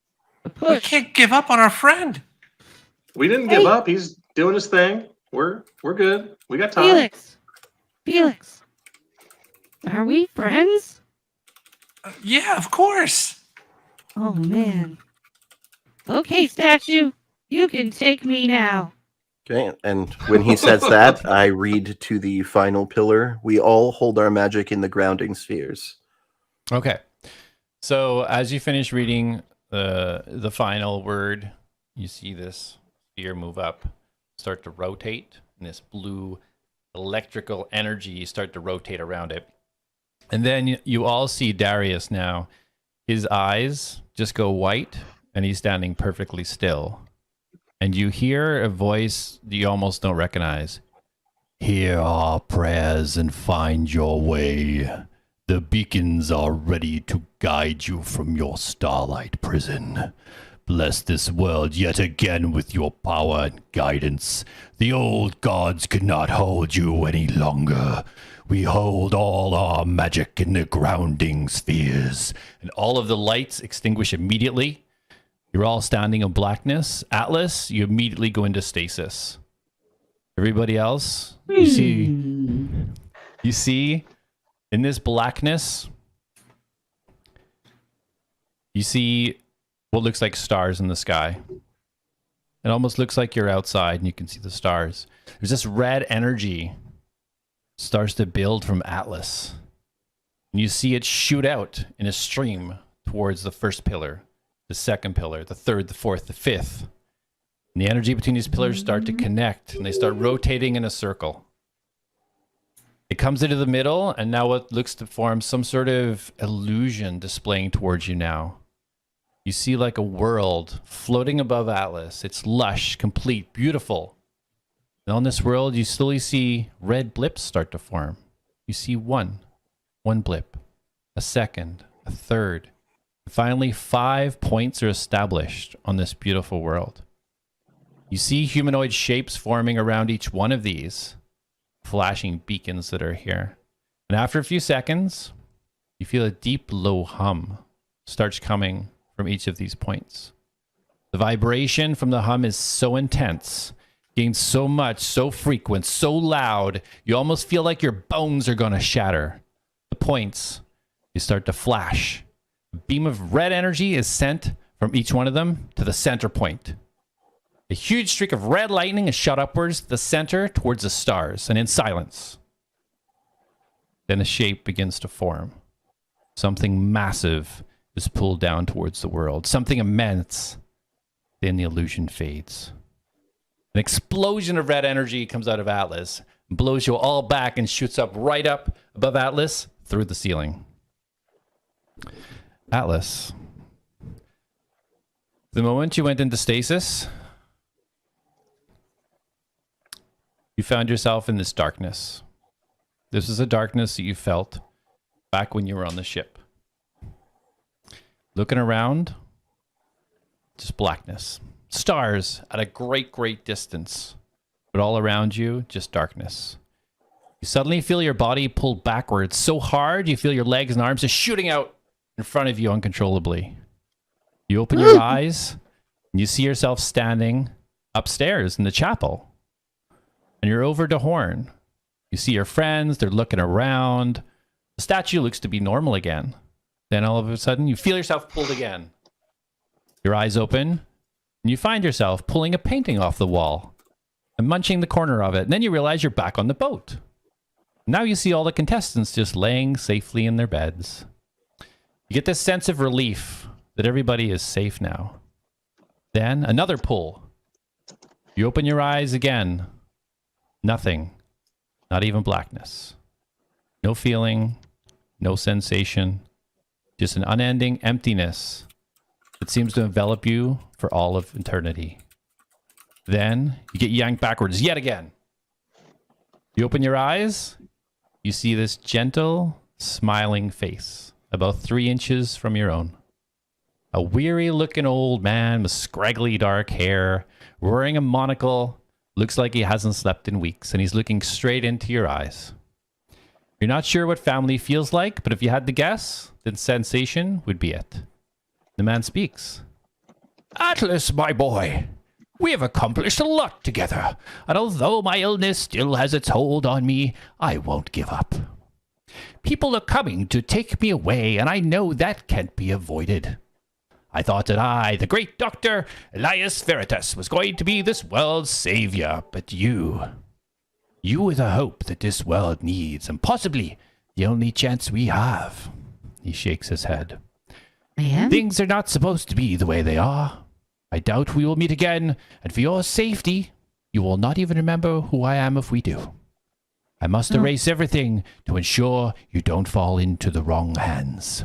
the we push. can't give up on our friend. We didn't give up. He's doing his thing. We're good. We got time. Felix, are we friends? Yeah, of course. Oh man. Okay, statue, you can take me now. Okay, and when he says that, I read to the final pillar. We all hold our magic in the grounding spheres. Okay. So as you finish reading the final word, you see this sphere move up, start to rotate, and this blue electrical energy start to rotate around it. And then you all see Darius now. His eyes just go white, and he's standing perfectly still. And you hear a voice that you almost don't recognize. Hear our prayers and find your way. The beacons are ready to guide you from your starlight prison. Bless this world yet again with your power and guidance. The old gods cannot hold you any longer. We hold all our magic in the grounding spheres. And all of the lights extinguish immediately. You're all standing in blackness. Atlas, you immediately go into stasis. Everybody else, you see in this blackness, you see what looks like stars in the sky. It almost looks like you're outside and you can see the stars. There's this red energy starts to build from Atlas. And you see it shoot out in a stream towards the first pillar, the second pillar, the third, the fourth, the fifth. And the energy between these pillars start to connect and they start rotating in a circle. It comes into the middle, and now it looks to form some sort of illusion displaying towards you now. You see like a world floating above Atlas. It's lush, complete, beautiful. And on this world, you slowly see red blips start to form. You see one blip, a second, a third. Finally, 5 points are established on this beautiful world. You see humanoid shapes forming around each one of these flashing beacons that are here. And after a few seconds, you feel a deep low hum starts coming from each of these points. The vibration from the hum is so intense, gains so much, so frequent, so loud, you almost feel like your bones are going to shatter. The points, you start to flash. A beam of red energy is sent from each one of them to the center point. A huge streak of red lightning is shot upwards to the center towards the stars, and in silence, then a shape begins to form. Something massive is pulled down towards the world, something immense. Then the illusion fades. An explosion of red energy comes out of Atlas, blows you all back and shoots up right up above Atlas through the ceiling. Atlas, the moment you went into stasis, you found yourself in this darkness. This is a darkness that you felt back when you were on the ship. Looking around, just blackness. Stars at a great, great distance. But all around you, just darkness. You suddenly feel your body pulled backwards so hard, you feel your legs and arms just shooting out in front of you uncontrollably. You open your eyes, and you see yourself standing upstairs in the chapel. And you're over to Horn. You see your friends, they're looking around. The statue looks to be normal again. Then all of a sudden, you feel yourself pulled again. Your eyes open, and you find yourself pulling a painting off the wall and munching the corner of it. And then you realize you're back on the boat. Now you see all the contestants just laying safely in their beds. You get this sense of relief that everybody is safe now. Then another pull. You open your eyes again. Nothing. Not even blackness. No feeling. No sensation. Just an unending emptiness that seems to envelop you for all of eternity. Then you get yanked backwards yet again. You open your eyes. You see this gentle, smiling face about 3 inches from your own. A weary-looking old man with scraggly dark hair, wearing a monocle, looks like he hasn't slept in weeks, and he's looking straight into your eyes. You're not sure what family feels like, but if you had to guess, then sensation would be it. The man speaks. Atlas, my boy, we have accomplished a lot together, and although my illness still has its hold on me, I won't give up. People are coming to take me away, and I know that can't be avoided. I thought that I, the great Dr. Elias Veritas, was going to be this world's savior, but you are the hope that this world needs, and possibly the only chance we have. He shakes his head. Man? Things are not supposed to be the way they are. I doubt we will meet again, and for your safety, you will not even remember who I am if we do. I must erase everything to ensure you don't fall into the wrong hands.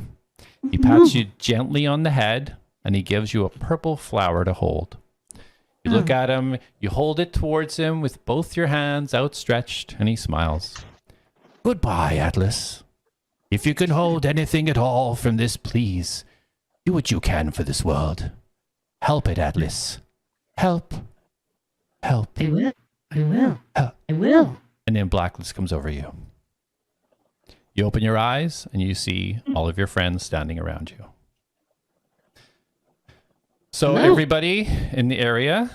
He pats you gently on the head, and he gives you a purple flower to hold. You look at him, you hold it towards him with both your hands outstretched, and he smiles. Goodbye, Atlas. If you can hold anything at all from this, please, do what you can for this world. Help it, Atlas. Help. Help. I will. I will. Help. I will. And then blackness comes over you. You open your eyes, and you see all of your friends standing around you. So Hello. everybody in the area,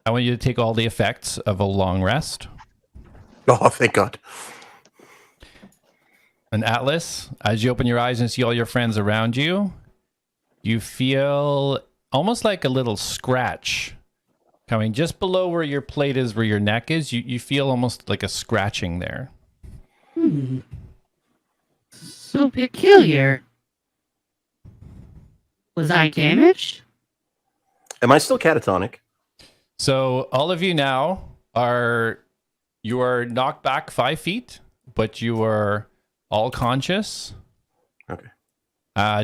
I want you to take all the effects of a long rest. Oh, thank God. And Atlas, as you open your eyes and see all your friends around you, you feel almost like a little scratch coming just below where your plate is, where your neck is. You feel almost like a scratching there. So peculiar. Was I damaged? Am I still catatonic? So all of you now you are knocked back 5 feet, but you are all conscious. Okay.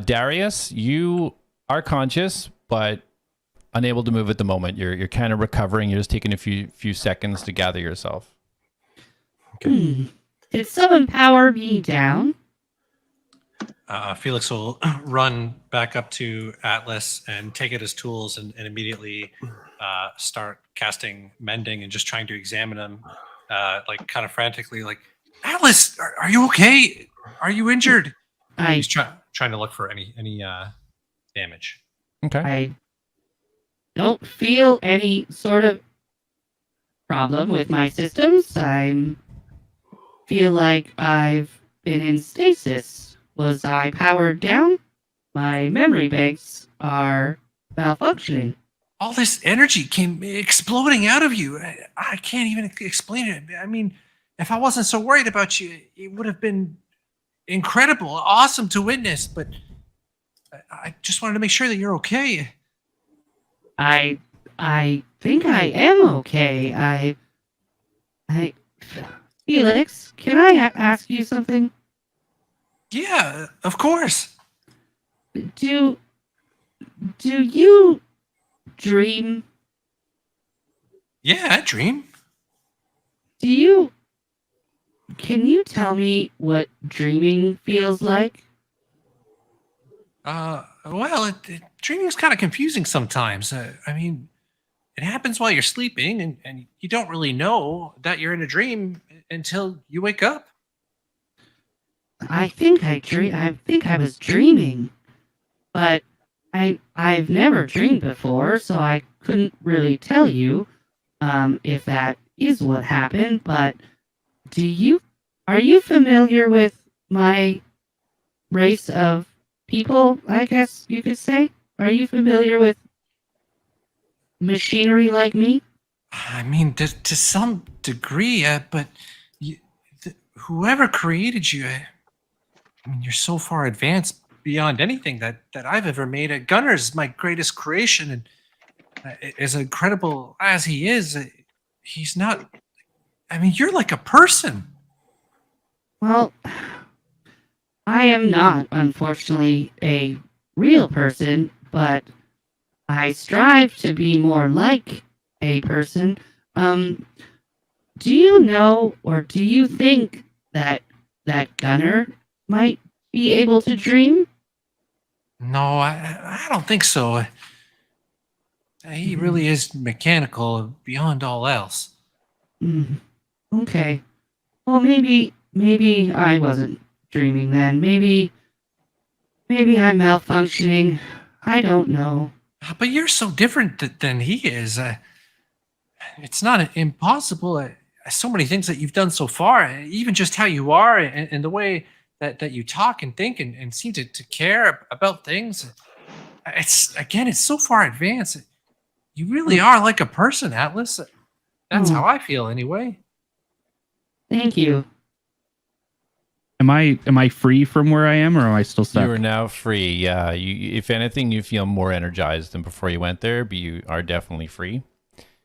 Darius, you are conscious, but unable to move at the moment. You're kind of recovering. You're just taking a few seconds to gather yourself. Okay. Did someone power me down? Felix will run back up to Atlas and take out his tools and immediately start casting mending and just trying to examine him, like kind of frantically, like, Atlas, are you okay? Are you injured? He's trying to look for any damage. Okay. I don't feel any sort of problem with my systems. I feel like I've been in stasis. Was I powered down? My memory banks are malfunctioning. All this energy came exploding out of you. I can't even explain it. I mean, if I wasn't so worried about you, it would have been incredible, awesome to witness. But I just wanted to make sure that you're okay. I think I am okay. I Felix, can I ask you something? Yeah, of course. Do you dream? Yeah, I dream. Can you tell me what dreaming feels like? Well, dreaming is kind of confusing sometimes. I mean, it happens while you're sleeping, and you don't really know that you're in a dream until you wake up. I think I was dreaming, but I've never dreamed before, so I couldn't really tell you if that is what happened. But are you familiar with my race of people? I guess you could say. Are you familiar with machinery like me? I mean, to some degree, but whoever created you, I mean, you're so far advanced beyond anything that I've ever made. Gunner's my greatest creation, and as incredible as he is, he's not. I mean, you're like a person. Well, I am not, unfortunately, a real person, but I strive to be more like a person. Do you know, or do you think that Gunner might be able to dream? No, I don't think so. He really is mechanical beyond all else. Okay. Well, maybe I wasn't dreaming then. Maybe I'm malfunctioning. I don't know. But you're so different than he is. It's not impossible. So many things that you've done so far, even just how you are and the way that you talk and think and seem to care about things. It's so far advanced. You really are like a person, Atlas. That's how I feel anyway. Thank you. Am I free from where I am, or am I still stuck? You are now free. Yeah. If anything, you feel more energized than before you went there, but you are definitely free.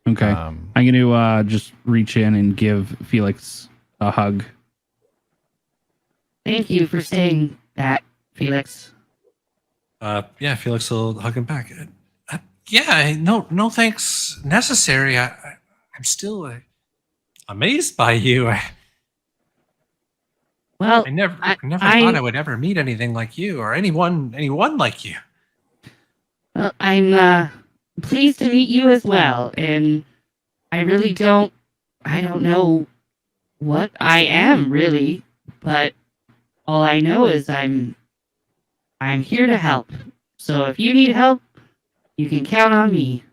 Okay. I'm going to just reach in and give Felix a hug. Thank you for saying that, Felix. Yeah, Felix will hug him back. Yeah, no thanks necessary. I'm still amazed by you. Well, I never thought I would ever meet anything like you or anyone like you. Well, I'm pleased to meet you as well, and I don't know what I am really, but all I know is I'm here to help. So if you need help, you can count on me.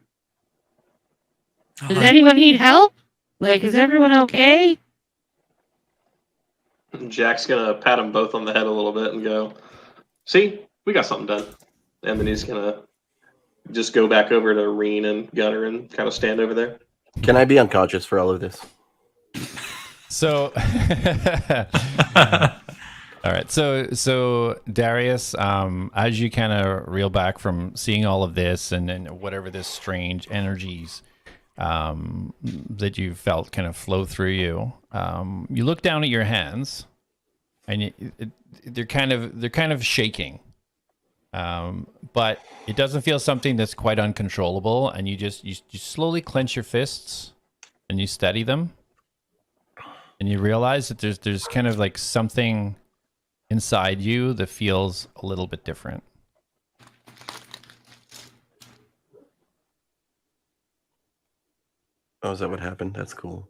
Does anyone need help? Like, is everyone okay? Jack's gonna pat them both on the head a little bit and go, "See, we got something done." And then he's gonna just go back over to Reen and Gunner and kind of stand over there. Can I be unconscious for all of this? So, all right. So Darius, as you kind of reel back from seeing all of this and whatever this strange energies that you felt kind of flow through you, you look down at your hands, and they're kind of shaking, but it doesn't feel something that's quite uncontrollable. And you slowly clench your fists, and you steady them, and you realize that there's kind of like something inside you that feels a little bit different. Oh, is that what happened? That's cool.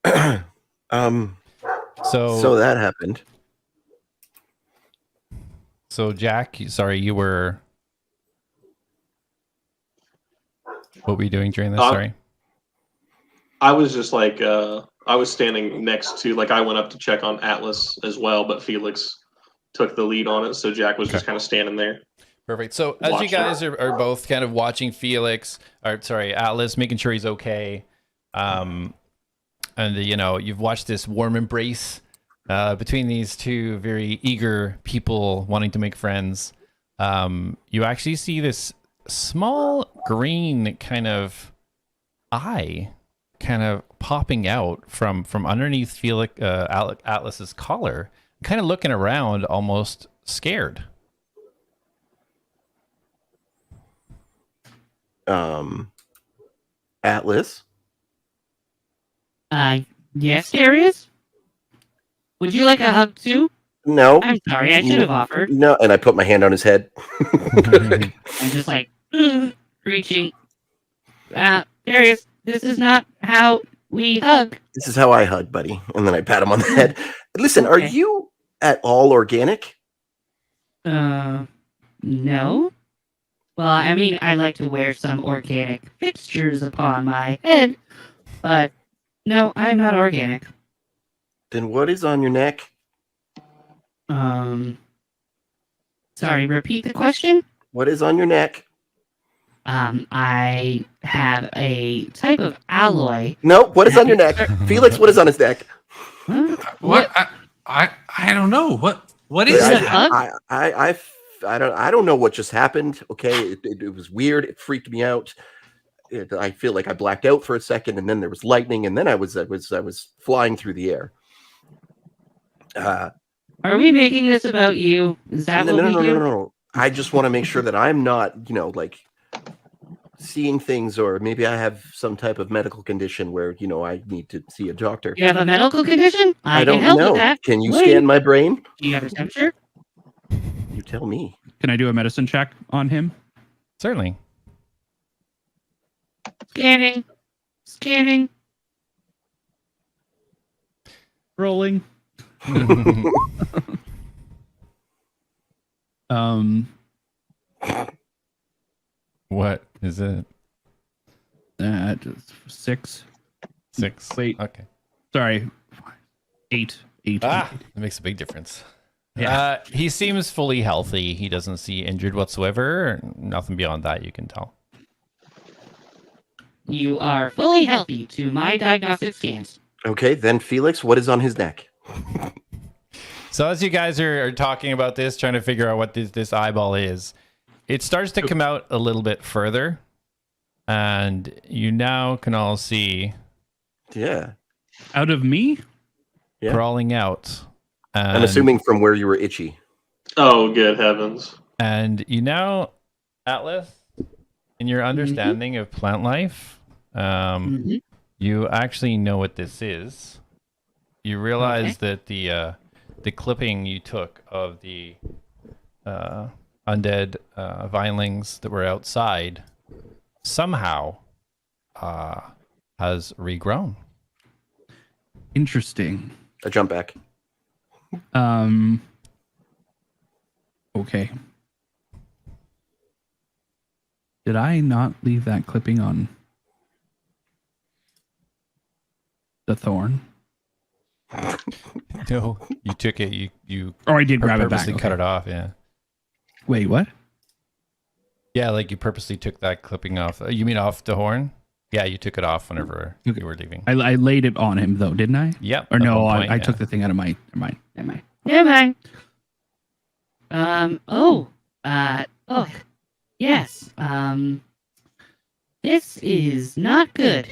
So that happened. So Jak, sorry, you were. What were you doing during this? Sorry. I was just like, I was standing next to, like, I went up to check on A.T.L.A.S as well, but Felix took the lead on it, so Jak was just kind of standing there. Perfect. So as you guys are both kind of watching Felix, or sorry, A.T.L.A.S, making sure he's okay, and you've watched this warm embrace between these two very eager people wanting to make friends. You actually see this small green kind of eye kind of popping out from underneath Felix Atlas's collar, kind of looking around, almost scared. Atlas. Yes, Darius? Would you like a hug too? No. I'm sorry, I should have offered. No, and I put my hand on his head. I'm just like, reaching. Darius, this is not how we hug. This is how I hug, buddy. And then I pat him on the head. Listen, are you at all organic? No. Well, I mean, I like to wear some organic fixtures upon my head, but no, I'm not organic. Then what is on your neck? Sorry, repeat the question? What is on your neck? I have a type of alloy. No, what is on your neck? Felix, what is on his neck? What? I don't know. What is that? I don't know what just happened. Okay, it was weird. It freaked me out. I feel like I blacked out for a second, and then there was lightning, and then I was flying through the air. Are we making this about you? Is that what we do? No. I just want to make sure that I'm not, like seeing things, or maybe I have some type of medical condition where, I need to see a doctor. You have a medical condition? I don't can help know. with that. Can you scan my brain? Do you have a temperature? You tell me. Can I do a medicine check on him? Certainly. Scanning. Rolling. What is it? 6. 6. Wait. Okay. Sorry. 8. That makes a big difference. Yeah. He seems fully healthy. He doesn't see injured whatsoever. Nothing beyond that you can tell. You are fully healthy to my diagnostic scans. Okay, then Felix, what is on his neck? So as you guys are talking about this, trying to figure out what this eyeball is, it starts to come out a little bit further, and you now can all see. Yeah. Out of me? Yeah. Crawling out. I'm assuming from where you were itchy. Oh, good heavens. And you now, Atlas, in your understanding of plant life, you actually know what this is. You realize that the clipping you took of the undead vinelings that were outside somehow has regrown. Interesting. I jump back. Okay. Did I not leave that clipping on the thorn? No, you took it. You I did grab it back. Purposely cut it off. Yeah. Wait, what? Yeah, like you purposely took that clipping off. You mean off the horn? Yeah, you took it off whenever you were leaving. I laid it on him though, didn't I? Yep. Or no, I took the thing out of my. Never mind. Yes. This is not good.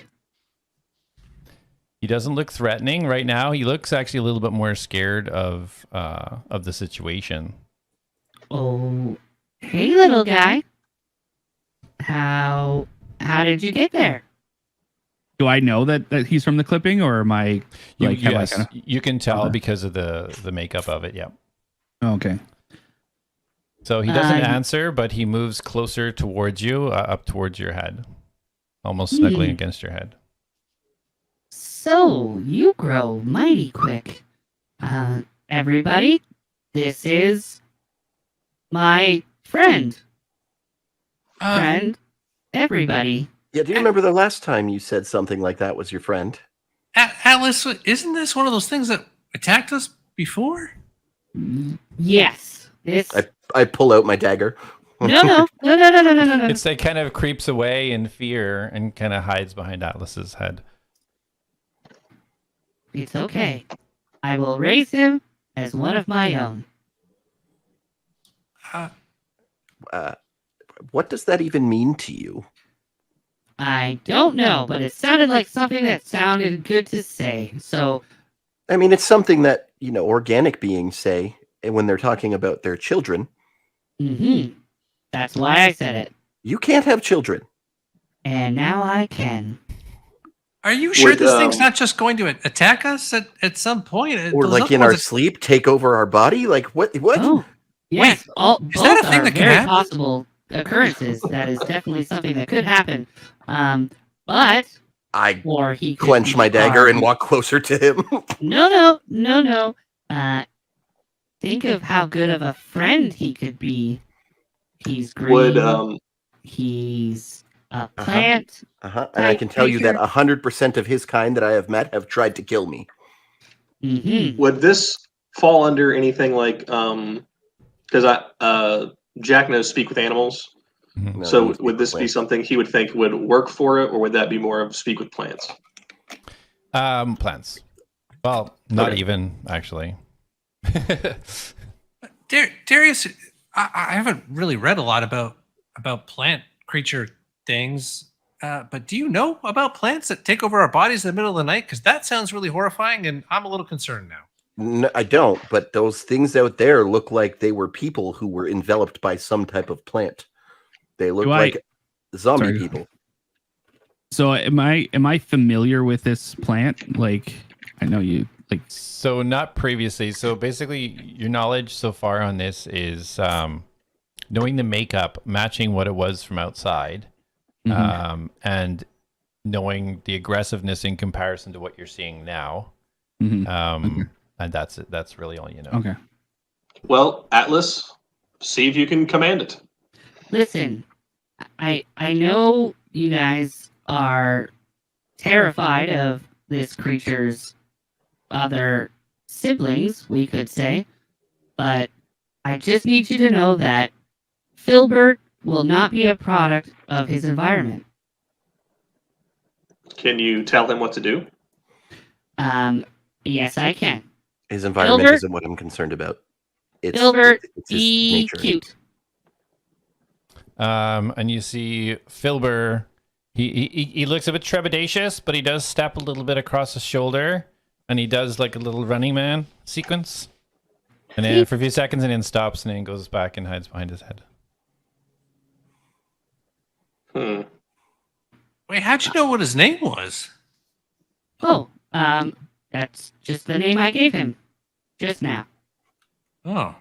He doesn't look threatening right now. He looks actually a little bit more scared of the situation. Oh, hey, little guy. How did you get there? Do I know that he's from the clipping, or am I? Like, you can tell because of the makeup of it. Yeah. Okay. So he doesn't answer, but he moves closer towards you, up towards your head, almost snuggling against your head. So you grow mighty quick. Everybody, this is my friend. Everybody. Yeah, do you remember the last time you said something like that was your friend? Atlas, isn't this one of those things that attacked us before? Yes. I pull out my dagger. No. It's like kind of creeps away in fear and kind of hides behind Atlas's head. It's okay. I will raise him as one of my own. What does that even mean to you? I don't know, but it sounded like something that sounded good to say. So, I mean, it's something that, organic beings say when they're talking about their children. That's why I said it. You can't have children. And now I can. Are you sure this thing's not just going to attack us at some point? Or like in our sleep, take over our body? Like what? Oh, yes. Is that a thing that can happen? Possible occurrences. That is definitely something that could happen. But I clench my dagger and walk closer to him. No. Think of how good of a friend he could be. He's green. He's a plant. And I can tell you that 100% of his kind that I have met have tried to kill me. Would this fall under anything like because Jak knows speak with animals? No, so would this be something he would think would work for it, or would that be more of speak with plants? Plants. Well, not even actually. Darius, I haven't really read a lot about plant creature things, but do you know about plants that take over our bodies in the middle of the night? Because that sounds really horrifying, and I'm a little concerned now. No, I don't, but those things out there look like they were people who were enveloped by some type of plant. They look like zombie people. So am I familiar with this plant? Like, I know you like. So not previously. So basically, your knowledge so far on this is knowing the makeup, matching what it was from outside, and knowing the aggressiveness in comparison to what you're seeing now. And that's really all you know. Okay. Well, Atlas, see if you can command it. Listen, I know you guys are terrified of this creature's other siblings, we could say, but I just need you to know that Filbert will not be a product of his environment. Can you tell him what to do? Yes, I can. His environment Filbert, isn't what I'm concerned about. Filbert, it's his be nature. cute. And you see Filbert, he looks a bit trepidatious, but he does step a little bit across his shoulder, and he does like a little Running Man sequence. And then for a few seconds, and then stops, and then goes back and hides behind his head. Wait, how'd you know what his name was? Oh, that's just the name I gave him just now. Oh.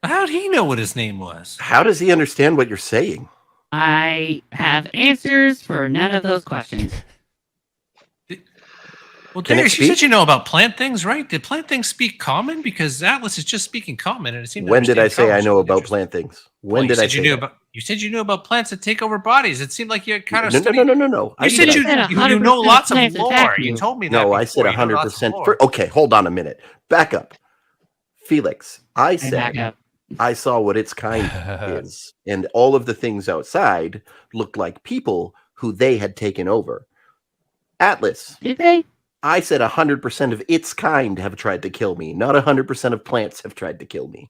How'd he know what his name was? How does he understand what you're saying? I have answers for none of those questions. Well, Darius, you said you know about plant things, right? Did plant things speak common? Because Atlas is just speaking common, and it seemed. When did I say I know about plant things? When did I say that? You said you knew about plants that take over bodies. It seemed like you had kind of No. You said you know lots of lore. You told me that. No, I said 100%. Okay, hold on a minute. Back up. Felix, I said I saw what its kind is, and all of the things outside looked like people who they had taken over. Atlas. Did they? I said 100% of its kind have tried to kill me. Not 100% of plants have tried to kill me.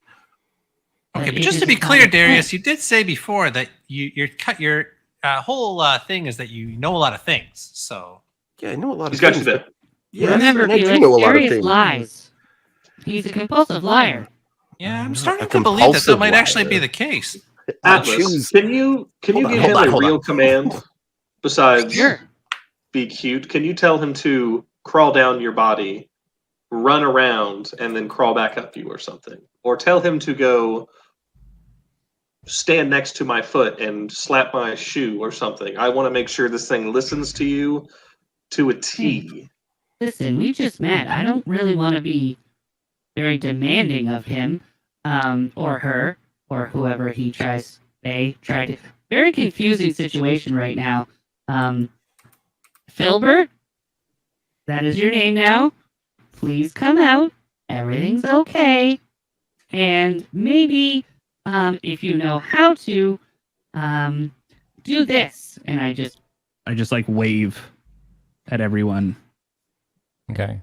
Okay, but just to be clear, Darius, you did say before that your whole thing is that you know a lot of things. So yeah, I know a lot of things. He's got you. Yeah, remember, Darius lies. He's a compulsive liar. Yeah, I'm starting to believe that might actually be the case. Atlas, can you give him a real command besides be cute? Can you tell him to crawl down your body, run around, and then crawl back up you or something? Or tell him to go stand next to my foot and slap my shoe or something. I want to make sure this thing listens to you to a T. Listen, we just met. I don't really want to be very demanding of him, or her, or whoever he tries. They try to. Very confusing situation right now. Filbert, that is your name now. Please come out. Everything's okay. And maybe, if you know how to, do this. And I just like wave at everyone. Okay.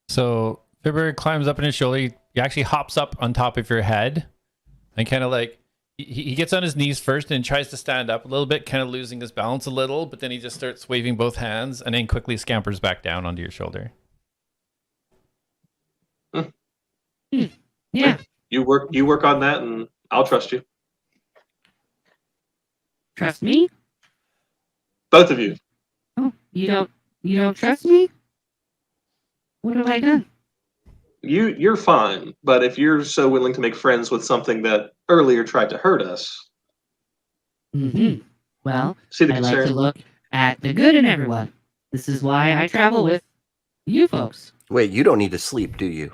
So Fibber climbs up in his shoulder. He actually hops up on top of your head and kind of like, he gets on his knees first and tries to stand up a little bit, kind of losing his balance a little, but then he just starts waving both hands and then quickly scampers back down onto your shoulder. Yeah. You work on that, and I'll trust you. Trust me? Both of you. Oh, you don't trust me? What have I done? You're fine, but if you're so willing to make friends with something that earlier tried to hurt us, Well, see the I like concern? to look at the good in everyone. This is why I travel with you folks. Wait, you don't need to sleep, do you?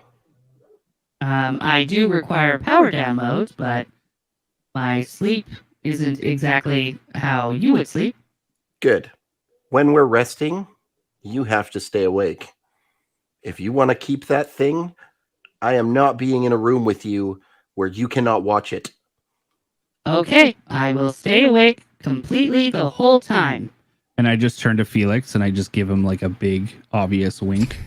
I do require power downloads, but my sleep isn't exactly how you would sleep. Good. When we're resting, you have to stay awake. If you want to keep that thing, I am not being in a room with you where you cannot watch it. Okay, I will stay awake completely the whole time. And I just turn to Felix and I just give him like a big, obvious wink.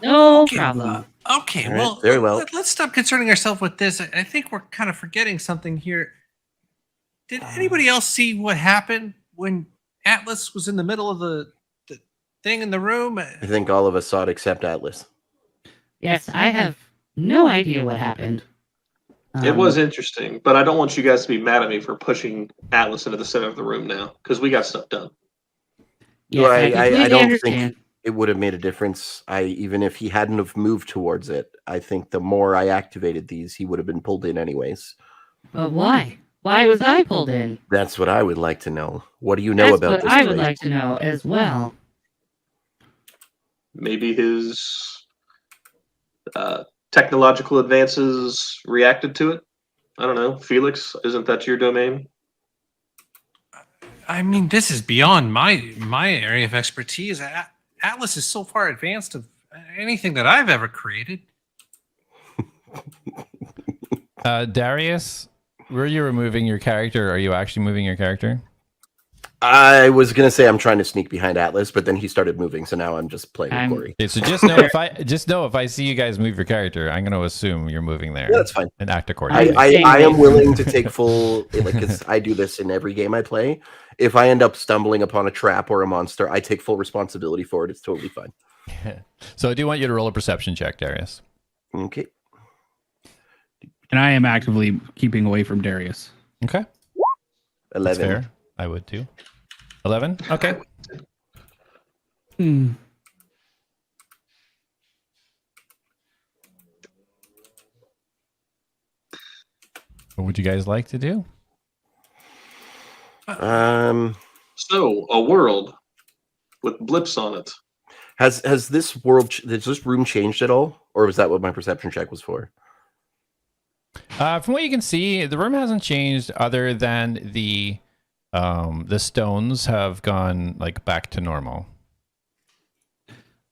No okay, problem. Okay, All right, well, very well. let's stop concerning ourselves with this. I think we're kind of forgetting something here. Did anybody else see what happened when Atlas was in the middle of the thing in the room? I think all of us saw it except Atlas. Yes, I have no idea what happened. It was interesting, but I don't want you guys to be mad at me for pushing Atlas into the center of the room now, because we got stuff done. Yes, Well, I I completely don't understand. think it would have made a difference. Even if he hadn't have moved towards it, I think the more I activated these, he would have been pulled in anyways. But why? Why was I pulled in? That's what I would like to know. What do you know That's about what this I would place? like to know as well. Maybe his technological advances reacted to it. I don't know. Felix, isn't that your domain? I mean, this is beyond my area of expertise. Atlas is so far advanced of anything that I've ever created. Darius, were you removing your character? Are you actually moving your character? I was gonna say I'm trying to sneak behind Atlas, but then he started moving, so now I'm just playing with Corey. Okay, so just know if I see you guys move your character, I'm going to assume you're moving there. Yeah, that's fine. And act accordingly. I am willing to take full, because I do this in every game I play. If I end up stumbling upon a trap or a monster, I take full responsibility for it. It's totally fine. So I do want you to roll a perception check, Darius. Okay. And I am actively keeping away from Darius. Okay. 11. That's fair. I would too. 11? Okay. What would you guys like to do? So, a world with blips on it. Has this room changed at all, or was that what my perception check was for? From what you can see, the room hasn't changed, other than the stones have gone like back to normal.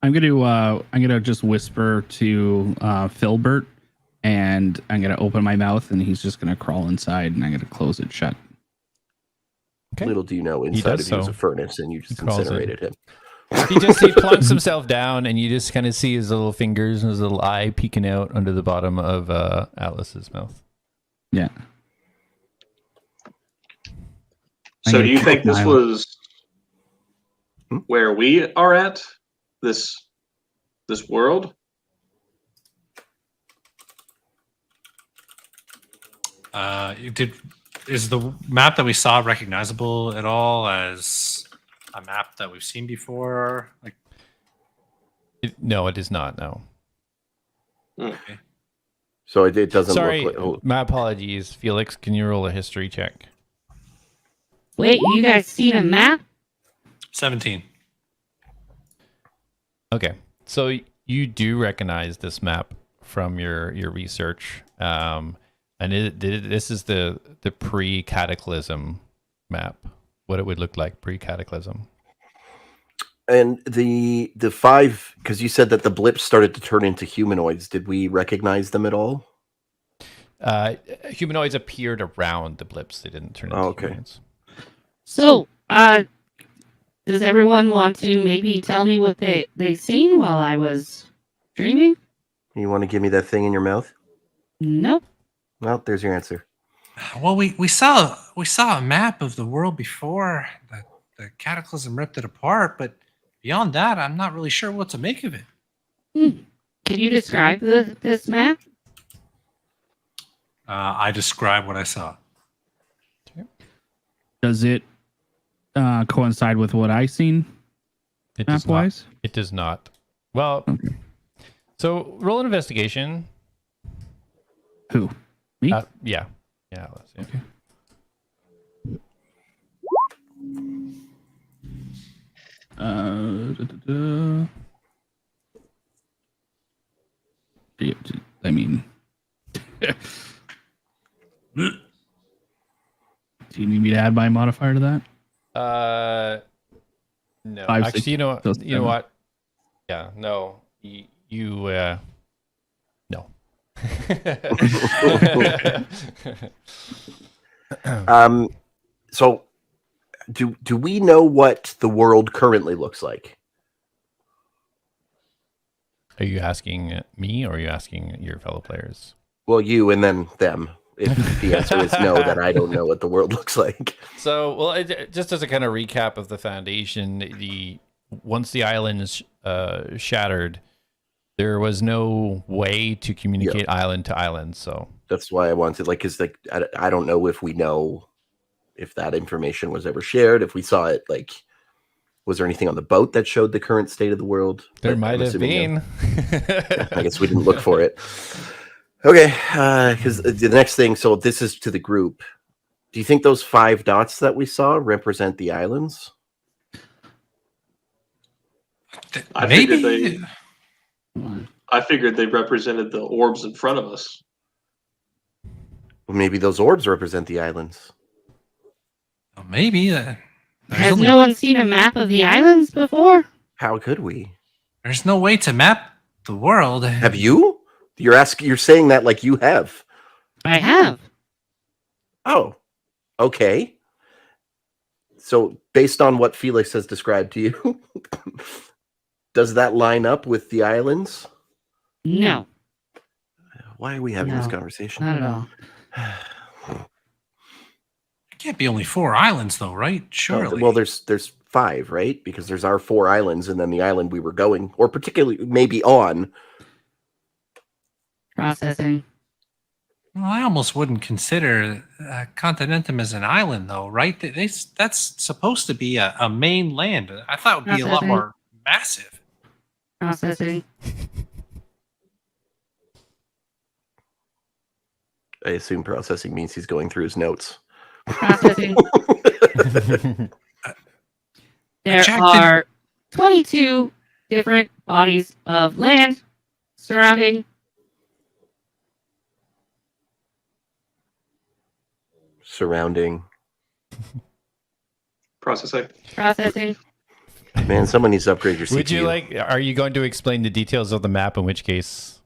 I'm gonna just whisper to Filbert, and I'm gonna open my mouth, and he's just gonna crawl inside, and I'm gonna close it shut. Okay. Little do you know, inside of you is a furnace, and you just incinerated him. He plunks himself down, and you just kind of see his little fingers and his little eye peeking out under the bottom of Atlas's mouth. Yeah. So do you think this was where we are at? This world? Is the map that we saw recognizable at all as a map that we've seen before? Like, no, it is not. No. Okay. So it doesn't Sorry, look like... my apologies. Felix, can you roll a history check? Wait, you guys seen a map? 17. Okay, so you do recognize this map from your research, and this is the pre-cataclysm map. What it would look like pre-cataclysm. And the five, because you said that the blips started to turn into humanoids. Did we recognize them at all? Humanoids appeared around the blips. They didn't turn into humanoids. So, does everyone want to maybe tell me what they seen while I was dreaming? You want to give me that thing in your mouth? Nope. Well, there's your answer. Well, we saw a map of the world before the cataclysm ripped it apart, but beyond that, I'm not really sure what to make of it. Can you describe this map? I describe what I saw. Does it coincide with what I seen? It does not. Map-wise? It does not. Well, so roll an investigation. Who? Me? Yeah. Yeah. Let's see. Okay. I mean, do you need me to add my modifier to that? No. 5, Actually, 6, you know 7. what? Yeah. No. No. So do we know what the world currently looks like? Are you asking me or are you asking your fellow players? Well, you and then them. If the answer is no, then I don't know what the world looks like. So, well, just as a kind of recap of the foundation, once the islands shattered, there was no way to communicate island to island. So that's why I wanted, because I don't know if we know if that information was ever shared. If we saw it, was there anything on the boat that showed the current state of the world? There might have been. No. I guess we didn't look for it. Okay, because the next thing, so this is to the group. Do you think those 5 dots that we saw represent the islands? I figured they represented the orbs in front of us. Well, maybe those orbs represent the islands. Well, maybe. Has no one seen a map of the islands before? How could we? There's no way to map the world. Have you? You're saying that like you have. I have. Oh, okay. So based on what Felix has described to you, does that line up with the islands? No. Why are we having this conversation? Not at all. It can't be only 4 islands, though, right? Surely. Well, there's 5, right? Because there's our 4 islands, and then the island we were going, or particularly maybe on. Processing. Well, I almost wouldn't consider Continentum as an island, though, right? That's supposed to be a main land. I thought it would be a lot more massive. Processing. I assume processing means he's going through his notes. Processing. There are 22 different bodies of land surrounding. Processing. Man, someone needs to upgrade your CPU. Would you are you going to explain the details of the map, in which case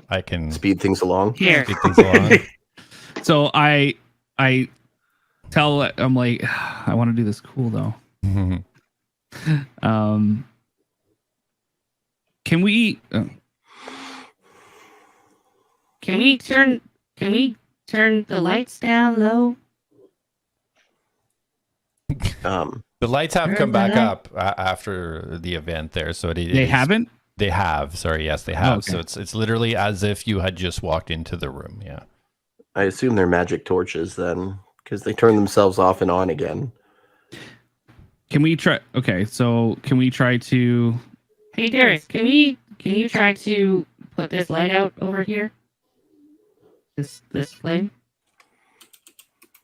I can speed things along? Here. Speed things along. So I tell, I'm like, I want to do this cool though. Can we turn the lights down low? The lights have come back up after the event there, so they haven't. They have. Sorry, yes, they have. Oh, okay. So it's literally as if you had just walked into the room. Yeah. I assume they're magic torches then, because they turn themselves off and on again. Can we try? Okay, so can we try to? Hey Darius, can you try to put this light out over here? This flame.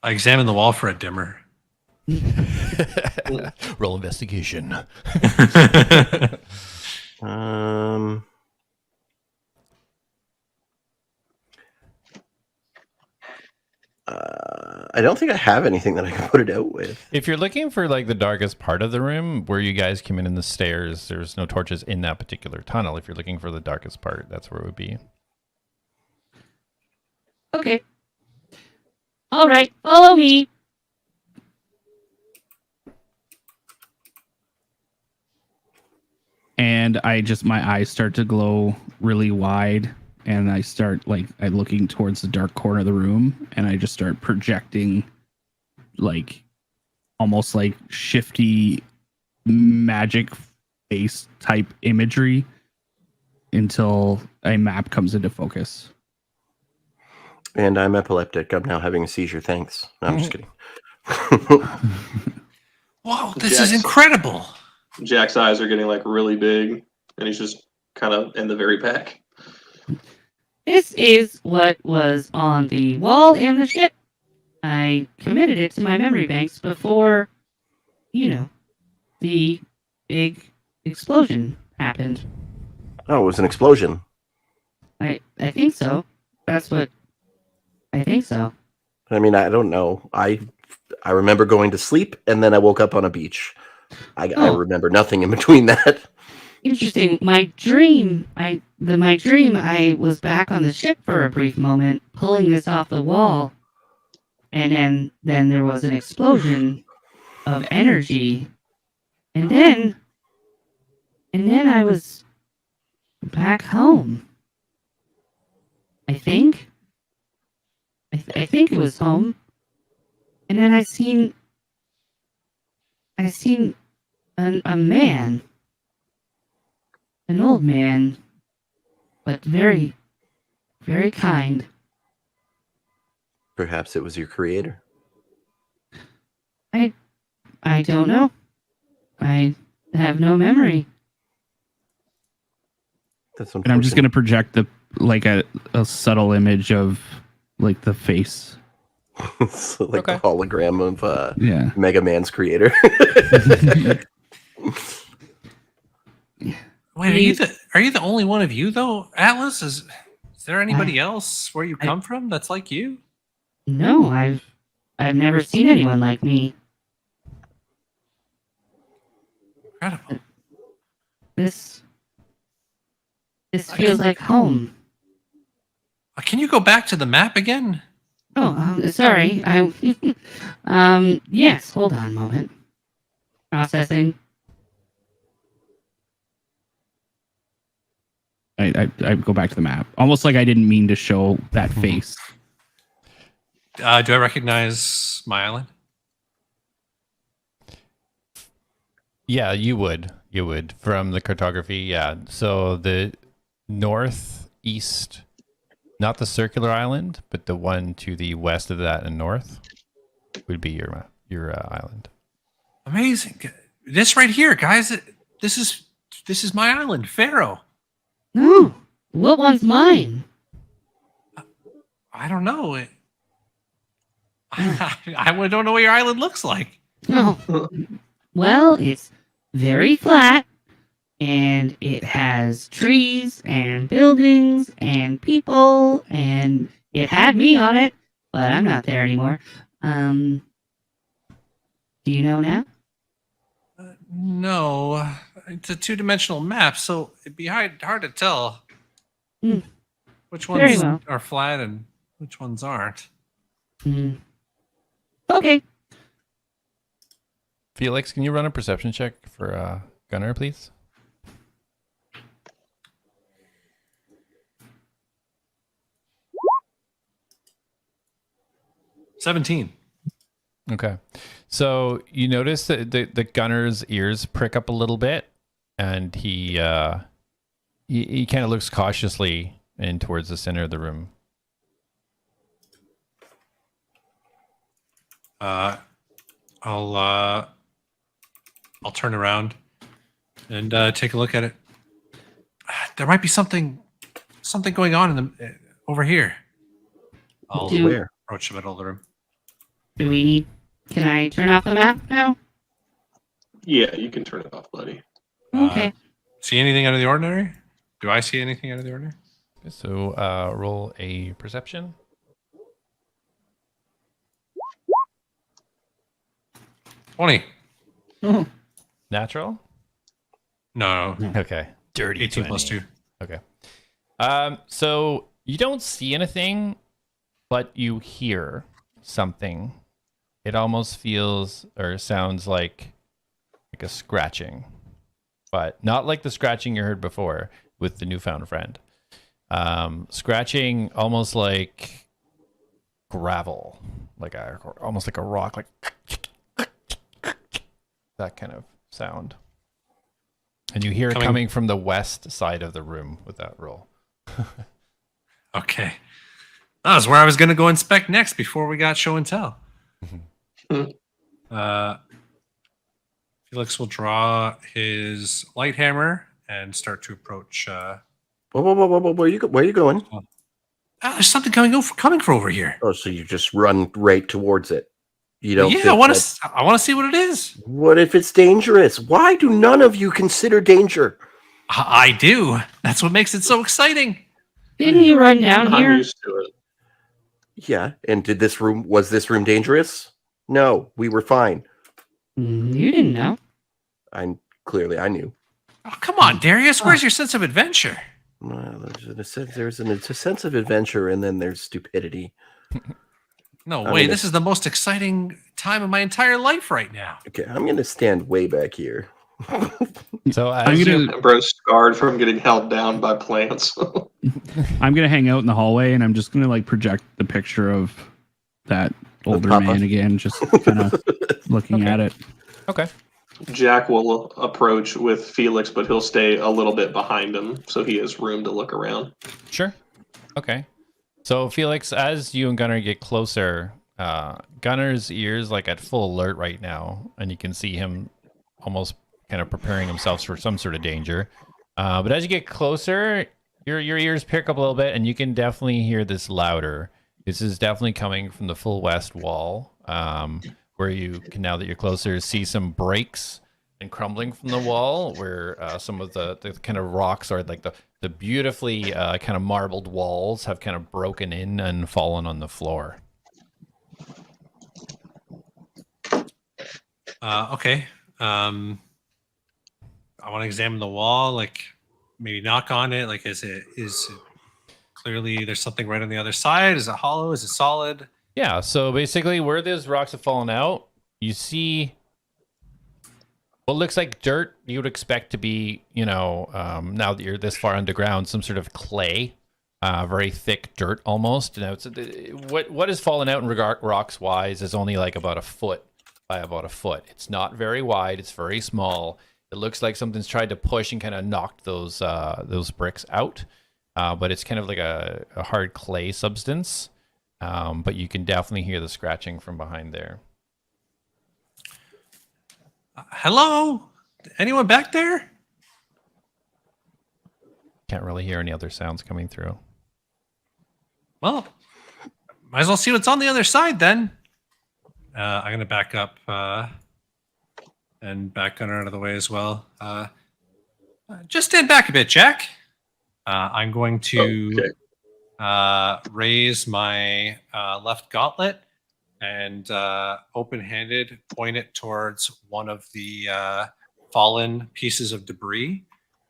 I examine the wall for a dimmer. Roll investigation. I don't think I have anything that I can put it out with. If you're looking for the darkest part of the room where you guys came in the stairs, there's no torches in that particular tunnel. If you're looking for the darkest part, that's where it would be. Okay. All right, follow me. And my eyes start to glow really wide, and I start like I'm looking towards the dark corner of the room, and I just start projecting like almost like shifty magic face type imagery until a map comes into focus. And I'm epileptic. I'm now having a seizure. Thanks. No, I'm just kidding. Wow, this is incredible. Jack's eyes are getting like really big, and he's just kind of in the very back. This is what was on the wall in the ship. I committed it to my memory banks before, the big explosion happened. Oh, it was an explosion. I think so. That's what I think so. I mean, I don't know. I remember going to sleep, and then I woke up on a beach. I remember nothing in between that. Interesting. My dream, I was back on the ship for a brief moment, pulling this off the wall, and then there was an explosion of energy, and then I was back home. I think it was home, and then I seen a man. An old man, but very, very kind. Perhaps it was your creator. I don't know. I have no memory. That's And I'm just going to project a subtle image of like the face. So, like the hologram of Yeah. Mega Man's creator. Wait, are you the only one of you though, Atlas? Is there anybody else where you come from that's like you? No, I've never seen anyone like me. Incredible. This feels like home. Can you go back to the map again? Oh, sorry. Yes. Hold on a moment. Processing. I go back to the map, almost like I didn't mean to show that face. Do I recognize my island? Yeah, you would. You would from the cartography. Yeah. So the northeast, not the circular island, but the one to the west of that and north would be your island. Amazing. This right here, guys. This is my island, Pharaoh. No. What one's mine? I don't know. I don't know what your island looks like. Oh. Well, it's very flat, and it has trees and buildings and people, and it had me on it, but I'm not there anymore. Do you know now? No, it's a two-dimensional map, so it'd be hard to tell which ones are flat and which ones aren't. Okay. Felix, can you run a perception check for Gunnar, please? $17. Okay. So you notice that the gunner's ears prick up a little bit, and he kind of looks cautiously in towards the center of the room. I'll turn around and take a look at it. There might be something going on in the over here. I'll approach the middle of the room. Can I turn off the map now? Yeah, you can turn it off, buddy. Okay. See anything out of the ordinary? Do I see anything out of the ordinary? So roll a perception. $20. Natural? No. Okay. Dirty 18 20. plus 2. Okay. So you don't see anything, but you hear something. It almost feels or sounds like a scratching, but not like the scratching you heard before with the newfound friend. scratching almost like gravel, almost like a rock, like that kind of sound. And you hear it coming from the west side of the room with that roll. Okay. That was where I was going to go inspect next before we got show and tell. Felix will draw his light hammer and start to approach. Whoa, where are you going? There's something coming from over here. Oh, so you just run right towards it. You don't. Yeah, I want to see what it is. What if it's dangerous? Why do none of you consider danger? I do. That's what makes it so exciting. Didn't you run down here? I'm used to it. Yeah, and was this room dangerous? No, we were fine. You didn't know. I knew. Oh, come on, Darius. Where's your sense of adventure? Well, there's a sense of adventure, and then there's stupidity. No way. This is the most exciting time of my entire life right now. Okay, I'm going to stand way back here. So Bro's scarred from getting held down by plants. I'm gonna hang out in the hallway, and I'm just gonna like project the picture of that older man again, just kind of looking at it. Okay. Jak will approach with Felix, but he'll stay a little bit behind him, so he has room to look around. Sure. Okay. So Felix, as you and Gunnar get closer, Gunnar's ears like at full alert right now, and you can see him almost kind of preparing himself for some sort of danger. But as you get closer, your ears pick up a little bit, and you can definitely hear this louder. This is definitely coming from the full west wall, where you can, now that you're closer, see some breaks and crumbling from the wall, where some of the kind of rocks are like the beautifully kind of marbled walls have kind of broken in and fallen on the floor. Okay. I want to examine the wall, like maybe knock on it. Like, is it clearly there's something right on the other side? Is it hollow? Is it solid? Yeah. So basically, where those rocks have fallen out, you see what looks like dirt. You would expect to be, now that you're this far underground, some sort of clay, very thick dirt almost. Now, what has fallen out in rocks wise is only like about a foot by about a foot. It's not very wide. It's very small. It looks like something's tried to push and kind of knocked those bricks out, but it's kind of like a hard clay substance. But you can definitely hear the scratching from behind there. Hello? Anyone back there? Can't really hear any other sounds coming through. Well, might as well see what's on the other side then. I'm going to back up and back Gunnar out of the way as well. Just stand back a bit, Jak. I'm going to raise my left gauntlet and open-handed point it towards one of the fallen pieces of debris.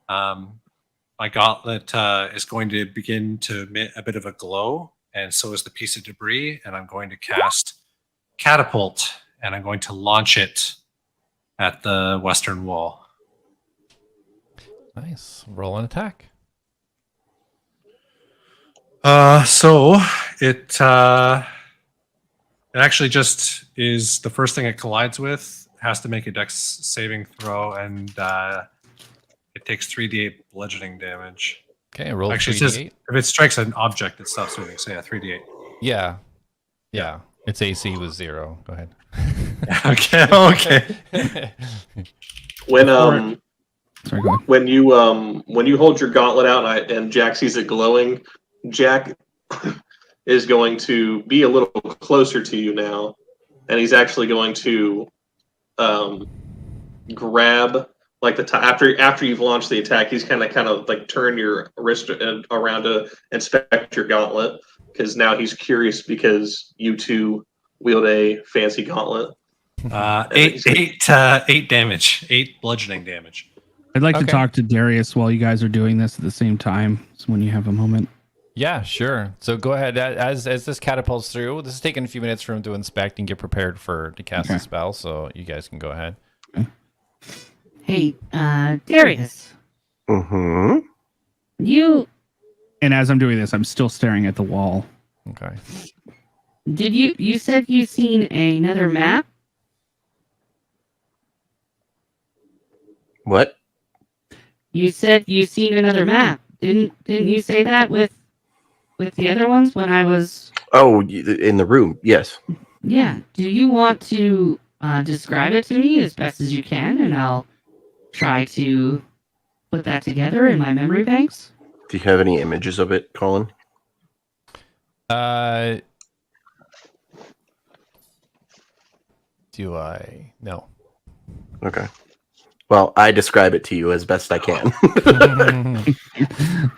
My gauntlet is going to begin to emit a bit of a glow, and so is the piece of debris, and I'm going to cast Catapult, and I'm going to launch it at the western wall. Nice. Roll an attack. So it actually just is the first thing it collides with. Has to make a dex saving throw, and it takes 3d8 bludgeoning damage. Okay, roll actually 3d8. Says if it strikes an object, it stops moving. So yeah, 3d8. Yeah. Its AC was 0. Go ahead. Okay. When Sorry, go ahead. when you hold your gauntlet out and Jak sees it glowing, Jak is going to be a little closer to you now, and he's actually going to grab like the after you've launched the attack. He's kind of like turn your wrist around to inspect your gauntlet, because now he's curious because you two wield a fancy gauntlet. 8 damage, 8 bludgeoning damage. I'd like to talk to Darius while you guys are doing this at the same time. So when you have a moment. Yeah, sure. So go ahead. As this catapults through, this is taking a few minutes for him to inspect and get prepared to cast the spell. So you guys can go ahead. Okay. Hey, Darius. Mm-hmm. You And as I'm doing this, I'm still staring at the wall. Okay. Did you said you seen another map? What? You said you seen another map. Didn't you say that with the other ones when I was? Oh, in the room. Yes. Yeah. Do you want to describe it to me as best as you can, and I'll try to put that together in my memory banks? Do you have any images of it, Colin? Do I? No. Okay. Well, I describe it to you as best I can.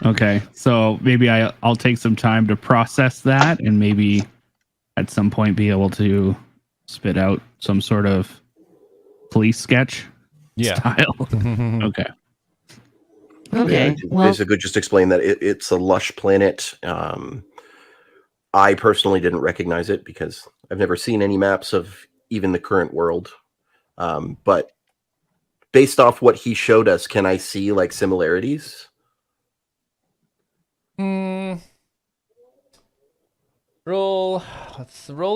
Okay, so maybe I'll take some time to process that, and maybe at some point be able to spit out some sort of police sketch style. Okay. Okay. Yeah, Well, basically, just explain that it's a lush planet. I personally didn't recognize it because I've never seen any maps of even the current world. But based off what he showed us, can I see like similarities? Let's roll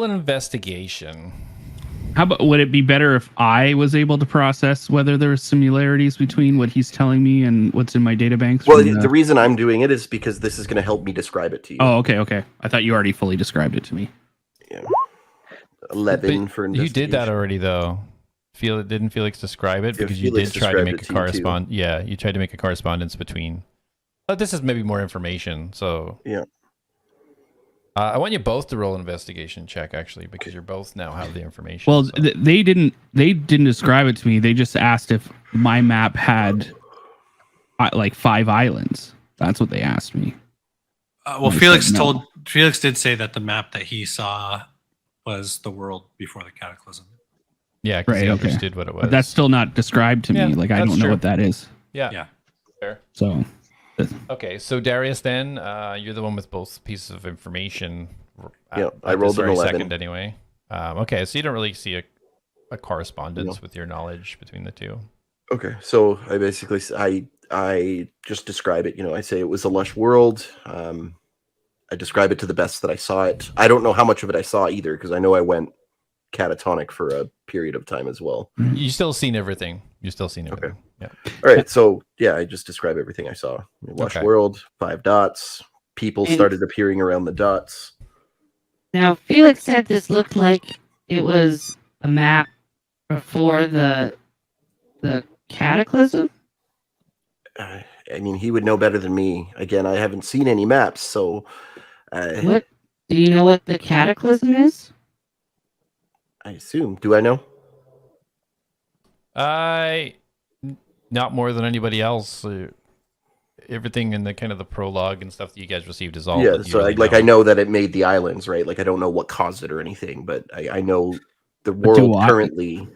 an investigation. How about, would it be better if I was able to process whether there are similarities between what he's telling me and what's in my databanks? Well, the reason I'm doing it is because this is going to help me describe it to you. Oh, okay. I thought you already fully described it to me. Yeah. 11 for investigation. You did that already, though. Didn't Felix describe it? Because you Felix did try to described make it a to you, too. correspond. Yeah, you tried to make a correspondence between. But this is maybe more information. So yeah. I want you both to roll an investigation check, actually, because you both now have the information. Well, so. they didn't describe it to me. They just asked if my map had like 5 islands. That's what they asked me. Well, Felix did say that the map that he saw was the world before the cataclysm. Yeah, because he understood what it was. But that's still not described to me. Like, I don't know what that is. Yeah. Fair. So. Okay, so Darius, then you're the one with both pieces of information. Yeah, I rolled an 11. Second anyway. Okay, so you don't really see a correspondence with your knowledge between the two. Okay, so I basically I just describe it. I say it was a lush world. I describe it to the best that I saw it. I don't know how much of it I saw either, because I know I went catatonic for a period of time as well. You still seen everything. Okay. Yeah. All right. So yeah, I just describe everything I saw. Lush world, 5 dots. People started appearing around the dots. Now, Felix said this looked like it was a map before the cataclysm. I mean, he would know better than me. Again, I haven't seen any maps, so. What? Do you know what the cataclysm is? I assume. Do I know? Not more than anybody else. Everything in the kind of the prologue and stuff that you guys received is all. Yeah, so I know that it made the islands, right? Like I don't know what caused it or anything, but I know the world currently.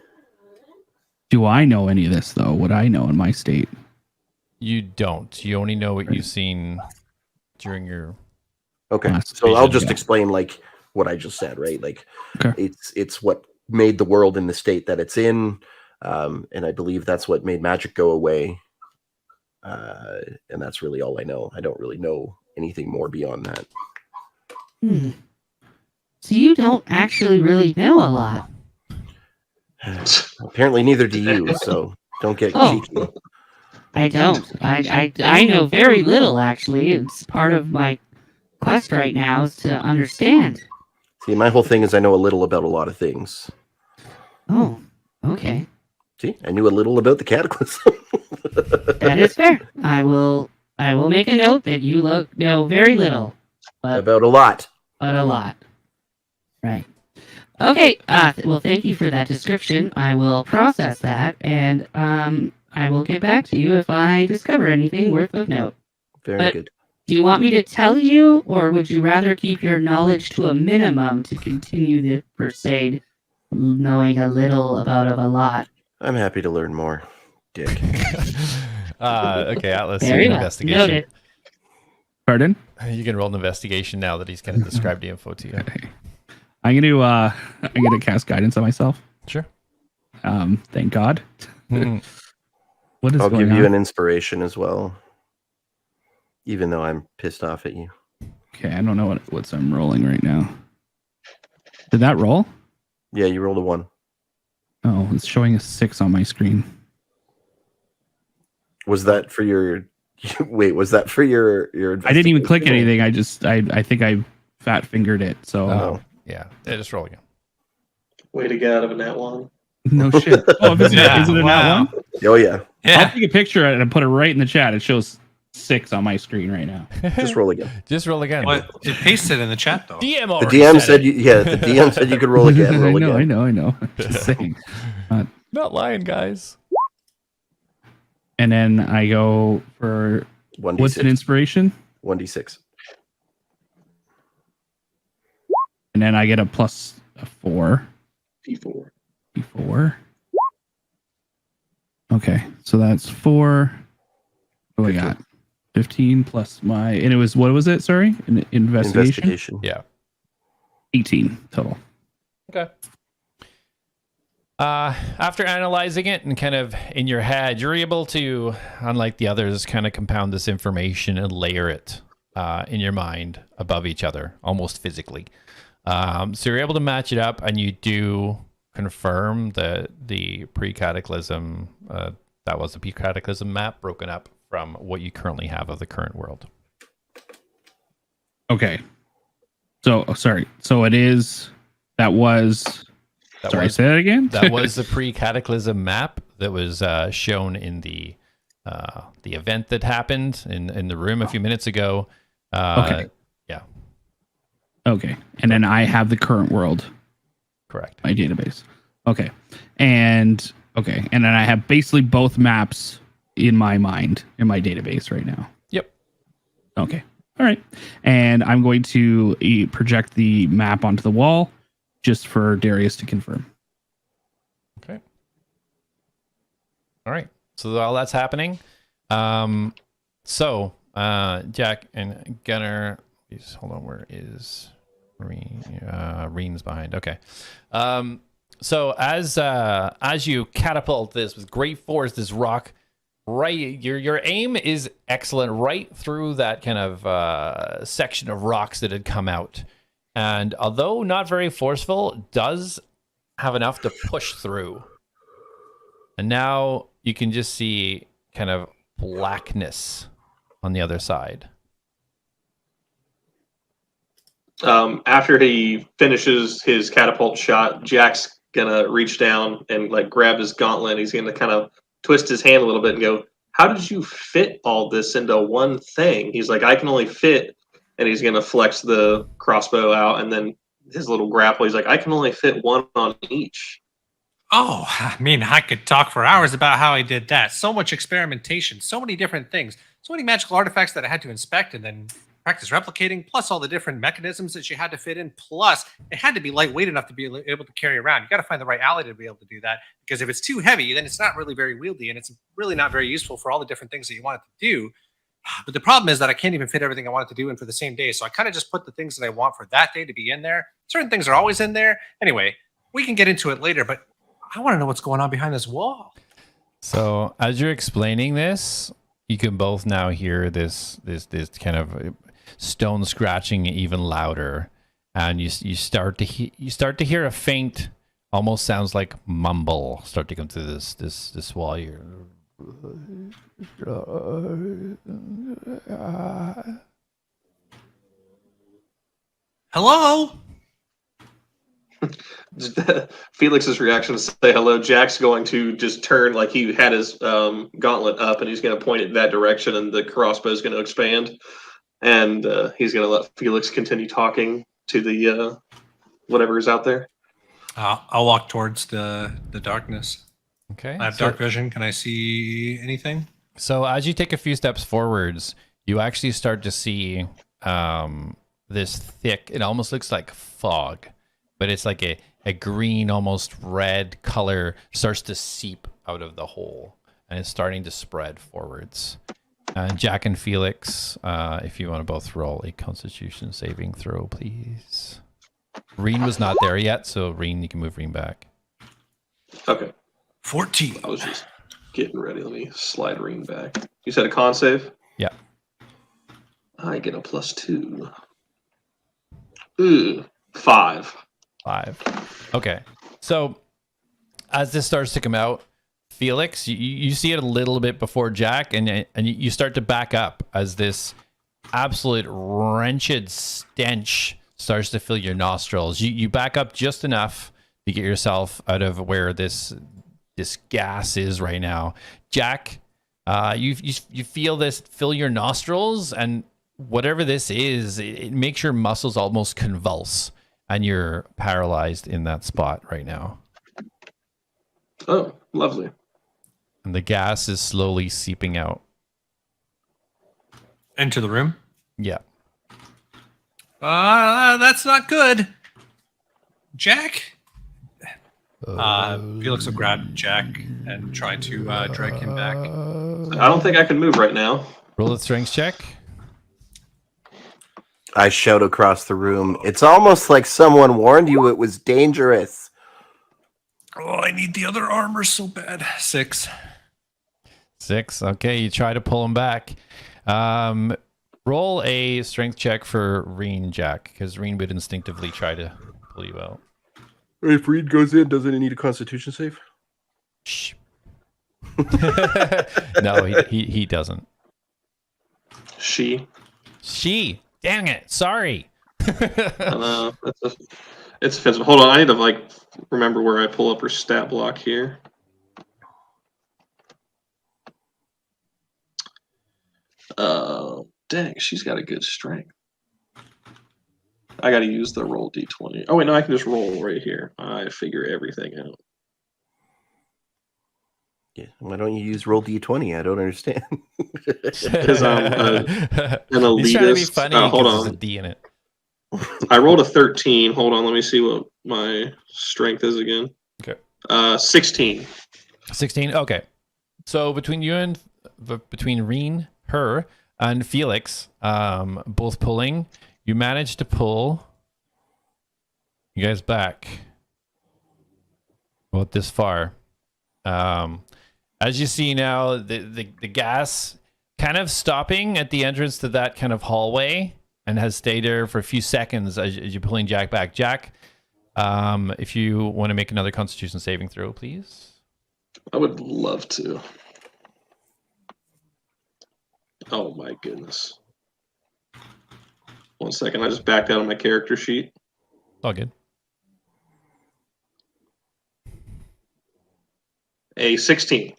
Do I know any of this though? What I know in my state? You don't. You only know what you've seen during your. Okay, so I'll just explain like what I just said, right? Like it's what made the world in the state that it's in. And I believe that's what made magic go away. And that's really all I know. I don't really know anything more beyond that. So you don't actually really know a lot. Apparently neither do you, so don't get cheeky. I don't. I know very little, actually. It's part of my quest right now is to understand. See, my whole thing is I know a little about a lot of things. Oh, okay. See, I knew a little about the cataclysm. That is fair. I will make a note that you know very little. About a lot. But a lot. Right. Okay, well, thank you for that description. I will process that, and I will get back to you if I discover anything worth of note. Very good. Do you want me to tell you, or would you rather keep your knowledge to a minimum to continue the crusade, knowing a little about a lot? I'm happy to learn more, Dick. Okay, Atlas, Very an well. investigation. Noted. Pardon? You can roll an investigation now that he's kind of described the info to you. Okay. I'm gonna cast guidance on myself. Sure. Thank God. What is I'll going give you on? an inspiration as well. Even though I'm pissed off at you. Okay, I don't know what's I'm rolling right now. Did that roll? Yeah, you rolled a 1. Oh, it's showing a 6 on my screen. Was that for your... Wait, was that for your I didn't even click investigation? anything. I think I fat fingered it. So Oh, yeah. Just roll again. Way to get out of a nat one. no shit. Oh, is it a nat one? Oh, yeah. I'll take a picture of it and put it right in the chat. It shows 6 on my screen right now. Just roll again. Just roll again. Well, it pasted in the chat though. DM The already DM said said the DM said you could roll again. Roll again. I know. Just saying. Not lying, guys. And then I go for 1d6. what's an inspiration? 1d6. And then I get a plus a 4. P4. D4. Okay, so that's 4. What do I got? 15 plus my, and it was, what was it? Sorry, an investigation. Yeah. 18 total. Okay. After analyzing it and kind of in your head, you're able to, unlike the others, kind of compound this information and layer it in your mind above each other, almost physically. So you're able to match it up, and you do confirm that the pre-cataclysm, that was the pre-cataclysm map broken up from what you currently have of the current world. Okay. So, sorry. So it is, that was, sorry, say that again? That was the pre-cataclysm map that was shown in the event that happened in the room a few minutes ago. Okay. Yeah. Okay. And then I have the current world. Correct. My database. Okay. And then I have basically both maps in my mind, in my database right now. Yep. Okay. All right. And I'm going to project the map onto the wall just for Darius to confirm. Okay. All right. So all that's happening. Jak and Gunnar, please hold on. Where is Reen's behind? Okay. So as you catapult this with great force, this rock, right, your aim is excellent, right through that kind of section of rocks that had come out, and although not very forceful, does have enough to push through. And now you can just see kind of blackness on the other side. After he finishes his catapult shot, Jack's gonna reach down and like grab his gauntlet. He's gonna kind of twist his hand a little bit and go, "How did you fit all this into one thing?" He's like, "I can only fit," and he's gonna flex the crossbow out, and then his little grapple. He's like, "I can only fit one on each." Oh, I mean, I could talk for hours about how I did that. So much experimentation, so many different things, so many magical artifacts that I had to inspect and then practice replicating, plus all the different mechanisms that you had to fit in, plus it had to be lightweight enough to be able to carry around. You got to find the right ally to be able to do that, because if it's too heavy, then it's not really very wieldy, and it's really not very useful for all the different things that you want it to do. But the problem is that I can't even fit everything I want it to do in for the same day, so I kind of just put the things that I want for that day to be in there. Certain things are always in there. Anyway, we can get into it later, but I want to know what's going on behind this wall. So as you're explaining this, you can both now hear this kind of stone scratching even louder, and you start to hear a faint, almost sounds like mumble start to come through this wall. Hello. Felix's reaction is to say hello. Jack's going to just turn, like he had his gauntlet up, and he's going to point it in that direction, and the crossbow is going to expand, and he's going to let Felix continue talking to the whatever is out there. I'll walk towards the darkness. Okay. I have dark vision. Can I see anything? So as you take a few steps forwards, you actually start to see this thick, it almost looks like fog, but it's like a green, almost red color starts to seep out of the hole, and it's starting to spread forwards. Jak and Felix, if you want to both roll a Constitution saving throw, please. Reen was not there yet, so Reen, you can move Reen back. Okay. 14. I was just getting ready. Let me slide Reen back. You said a con save? Yeah. I get a +2. Ooh, 5. 5. Okay. So as this starts to come out, Felix, you see it a little bit before Jak, and you start to back up as this absolute wretched stench starts to fill your nostrils. You back up just enough to get yourself out of where this gas is right now. Jak, you feel this fill your nostrils, and whatever this is, it makes your muscles almost convulse, and you're paralyzed in that spot right now. Oh, lovely. And the gas is slowly seeping out. Enter the room. Yeah. That's not good. Jak? Felix will grab Jak and try to drag him back. I don't think I can move right now. Roll a strength check. I shout across the room. It's almost like someone warned you it was dangerous. Oh, I need the other armor so bad. 6. 6. Okay, you try to pull him back. Roll a strength check for Reen, Jak, because Reen would instinctively try to pull you out. If Reed goes in, doesn't he need a Constitution save? Shh. No, he doesn't. She. Dang it. Sorry. It's offensive. Hold on, I need to remember where I pull up her stat block here. Dang, she's got a good strength. I got to use the roll d20. Oh wait, no, I can just roll right here. I figure everything out. Yeah, why don't you use roll d20? I don't understand. Because I'm an elitist. He's trying to be funny. Hold There's a on. D in it. I rolled a 13. Hold on, let me see what my strength is again. Okay. 16. 16. Okay. So between Reen, her, and Felix, both pulling, you managed to pull you guys back about this far. As you see now, the gas kind of stopping at the entrance to that kind of hallway and has stayed there for a few seconds as you're pulling Jak back. Jak, if you want to make another Constitution saving throw, please. I would love to. Oh my goodness. 1 second, I just backed out of my character sheet. All good. A 16.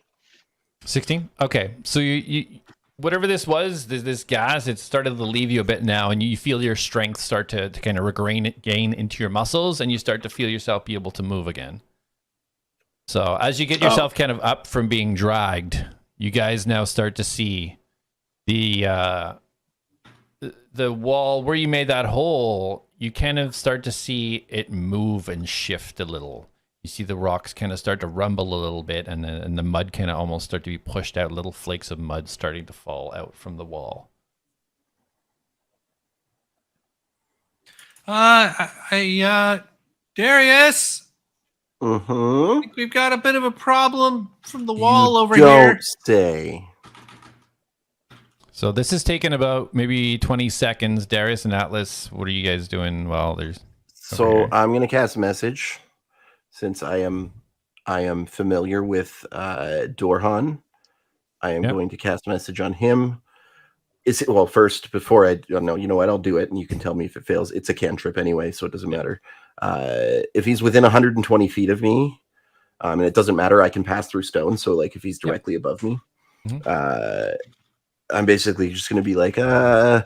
16? Okay. So you whatever this was, this gas, it started to leave you a bit now, and you feel your strength start to kind of gain into your muscles, and you start to feel yourself be able to move again. So as you get yourself kind of up from being dragged, you guys now start to see the wall where you made that hole. You kind of start to see it move and shift a little. You see the rocks kind of start to rumble a little bit, and the mud kind of almost start to be pushed out. Little flakes of mud starting to fall out from the wall. Darius, Mm-hmm. I think we've got a bit of a problem from the wall over Don't here. say. So this has taken about maybe 20 seconds. Darius and A.T.L.A.S, what are you guys doing while there's... So I'm going to cast message, since I am familiar with Dorhan. I am going to cast message on him. First, before I no, you know what, I'll do it, and you can tell me if it fails. It's a cantrip anyway, so it doesn't matter. If he's within 120 feet of me, and it doesn't matter, I can pass through stone. So if he's directly above me, I'm basically just going to be like, and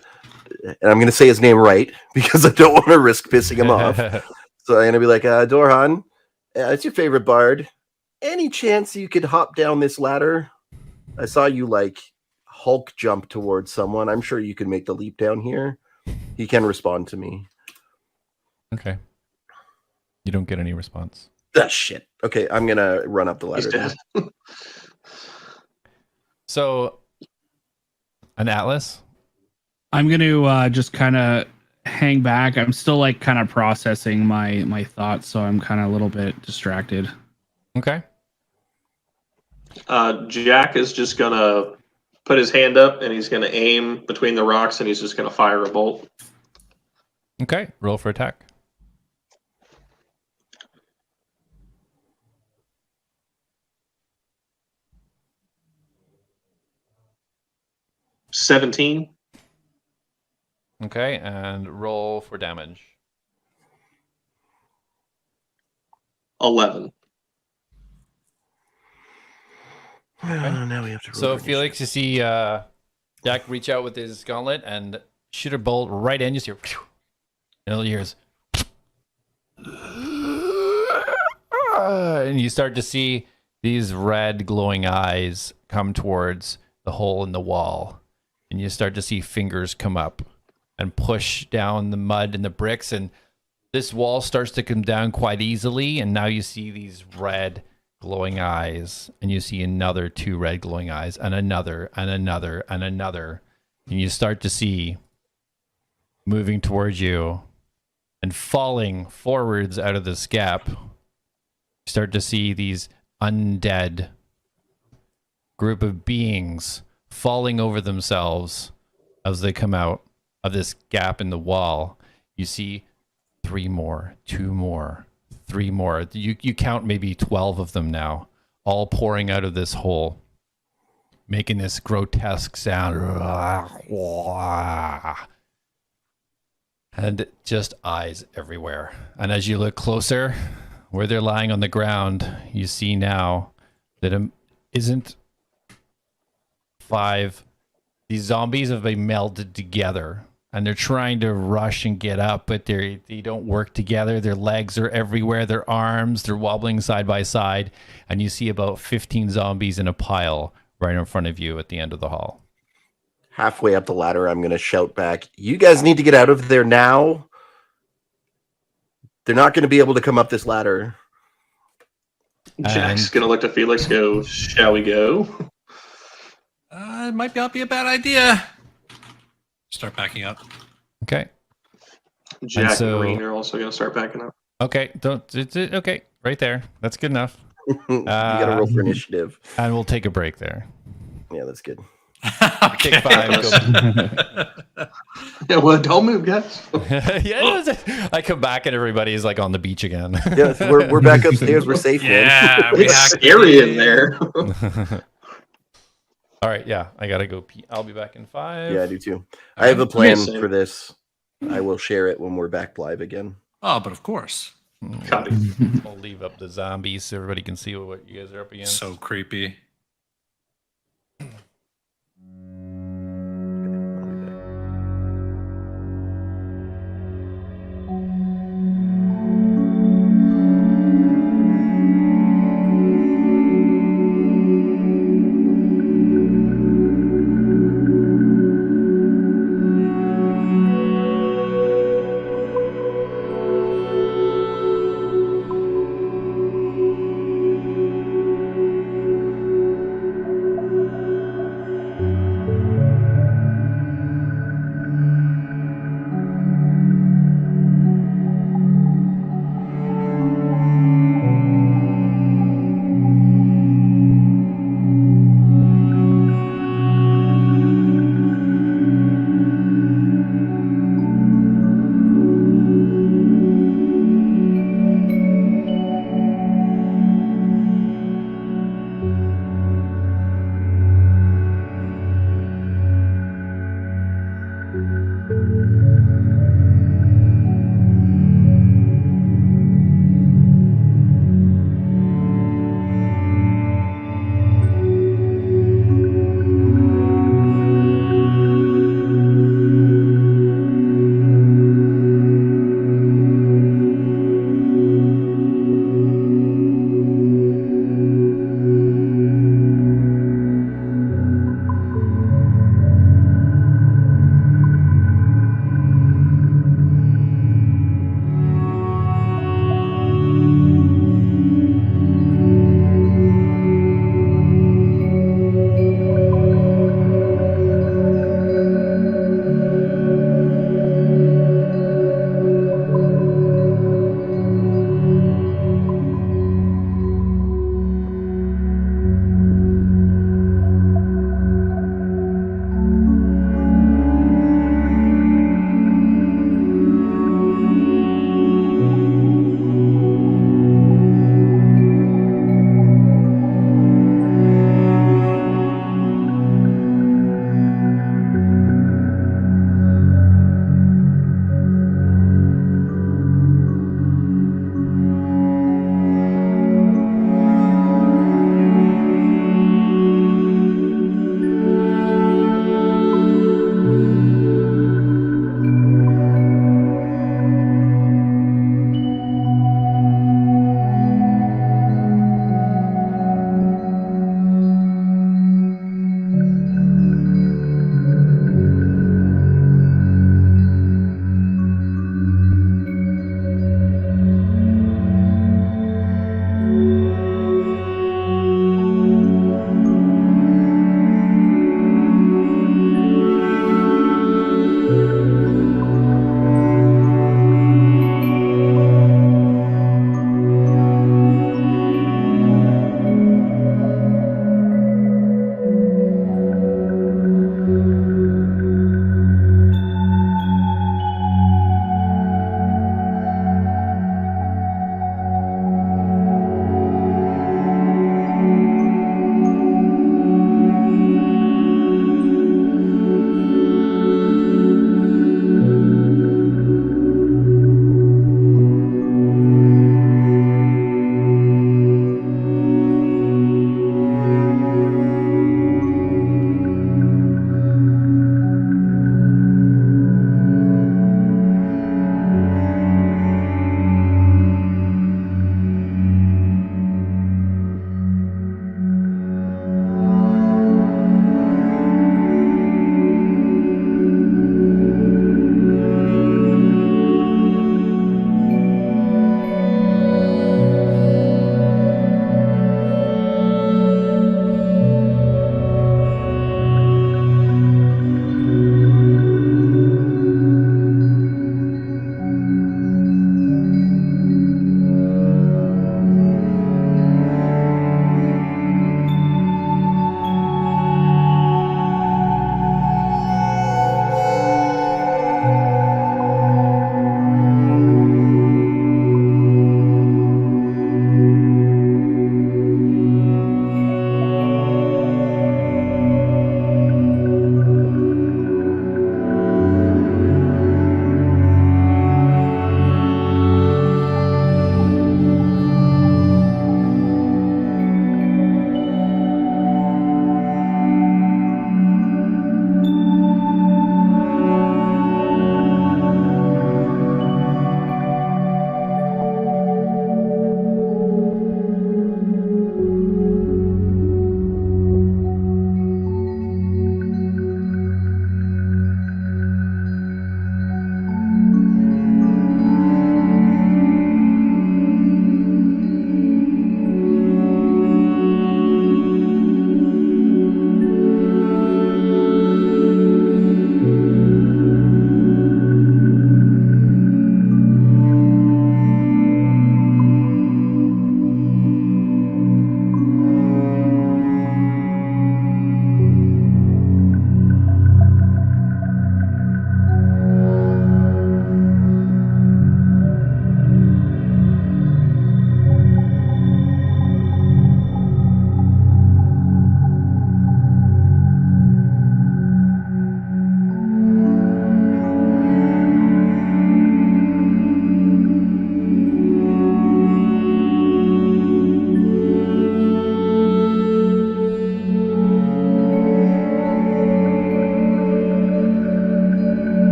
I'm going to say his name right because I don't want to risk pissing him off. So I'm going to be like, Dorhan, it's your favorite bard. Any chance you could hop down this ladder? I saw you Hulk jump towards someone. I'm sure you can make the leap down here. He can respond to me. Okay. You don't get any response. Shit. Okay, I'm going to run up the ladder. So... And A.T.L.A.S? I'm going to just kind of hang back. I'm still kind of processing my thoughts, so I'm kind of a little bit distracted. Okay. Jak is just gonna put his hand up and he's going to aim between the rocks and he's just going to fire a bolt. Okay, roll for attack. $17. Okay, and roll for damage. 11. Now we have to roll So for Felix, you see Jak reach out with his gauntlet and shoot a bolt right in. You see, in all ears, and you start to see these red glowing eyes come towards the hole in the wall, and you start to see fingers come up and push down the mud and the bricks, and this wall starts to come down quite easily, and now you see these red glowing eyes, and you see another 2 red glowing eyes, and another, and another, and another, and you start to see moving towards you and falling forwards out of this gap. You start to see these undead group of beings falling over themselves as they come out of this gap in the wall. You see 3 more, 2 more, 3 more. You count maybe 12 of them now, all pouring out of this hole, making this grotesque sound. And just eyes everywhere. And as you look closer, where they're lying on the ground, you see now that it isn't 5. These zombies have been melded together, and they're trying to rush and get up, but they don't work together. Their legs are everywhere, their arms, they're wobbling side by side, and you see about 15 zombies in a pile right in front of you at the end of the hall. Halfway up the ladder, I'm going to shout back, you guys need to get out of there now. They're not going to be able to come up this ladder. Jack's going to look to Felix, go, shall we go? It might not be a bad idea. Start backing up. Okay. Jack and Marine are also going to start backing up. Okay. Okay. Right there. That's good enough. You got to roll for initiative. And we'll take a break there. Yeah, that's good. Take 5. Yeah, well, don't move, guys. Yeah, I come back and everybody's like on the beach again. Yeah, we're back upstairs. We're safe, Yeah, man. It's scary in there. All right, yeah, I gotta go pee. I'll be back in 5. Yeah, I do too. I have a plan Same. for this. I will share it when we're back live again. Oh, but of course. Copy. I'll leave up the zombies so everybody can see what you guys are up against. So creepy.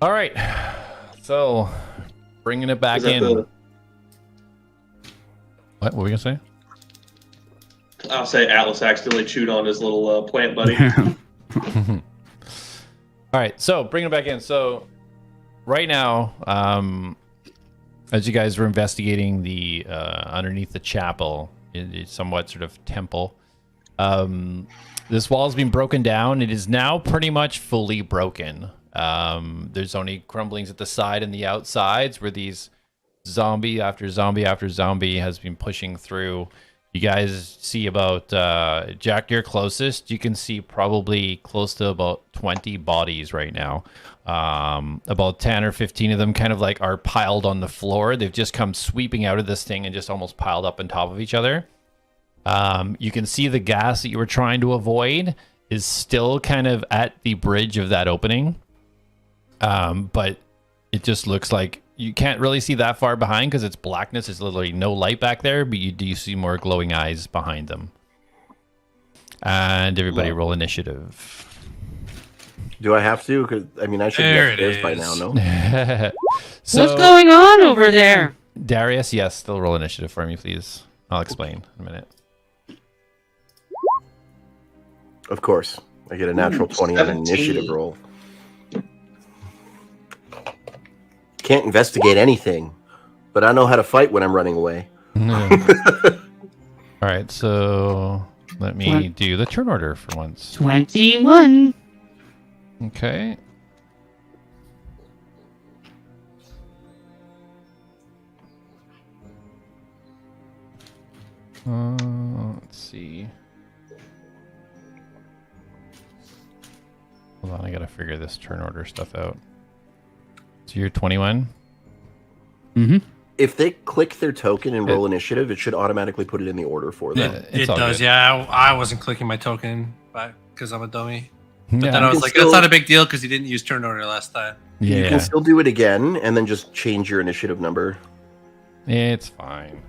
All right. So, bringing it back Is that in. the- What were we gonna say? I'll say Atlas accidentally chewed on his little plant buddy. All right, so bringing it back in. So right now, as you guys were investigating the underneath the chapel, it's somewhat sort of temple. This wall has been broken down. It is now pretty much fully broken. There's only crumblings at the side and the outsides where these zombie after zombie after zombie has been pushing through. You guys see about, Jak, you're closest. You can see probably close to about 20 bodies right now. About 10 or 15 of them kind of like are piled on the floor. They've just come sweeping out of this thing and just almost piled up on top of each other. You can see the gas that you were trying to avoid is still kind of at the bridge of that opening. But it just looks like you can't really see that far behind because it's blackness. There's literally no light back there, but you do see more glowing eyes behind them. And everybody roll initiative. Do I have to? Because I mean, I should There be it upstairs by is. now. No. So, What's going on over there? Darius, yes, still roll initiative for me, please. I'll explain in a minute. Of course, I get a natural 20 on an 17. initiative roll. Can't investigate anything, but I know how to fight when I'm running away. All right, so let me do the turn order for once. 21. Okay. Let's see. Hold on, I gotta figure this turn order stuff out. So you're 21? Mm-hmm. If they click their token and roll initiative, it should automatically put it in the order for them. It all does, good. yeah. I wasn't clicking my token because I'm a dummy. But Yeah. then I was can like, still- that's not a big deal because you didn't use turn order last time. Yeah, You can still do it again and then just change your initiative number. it's fine.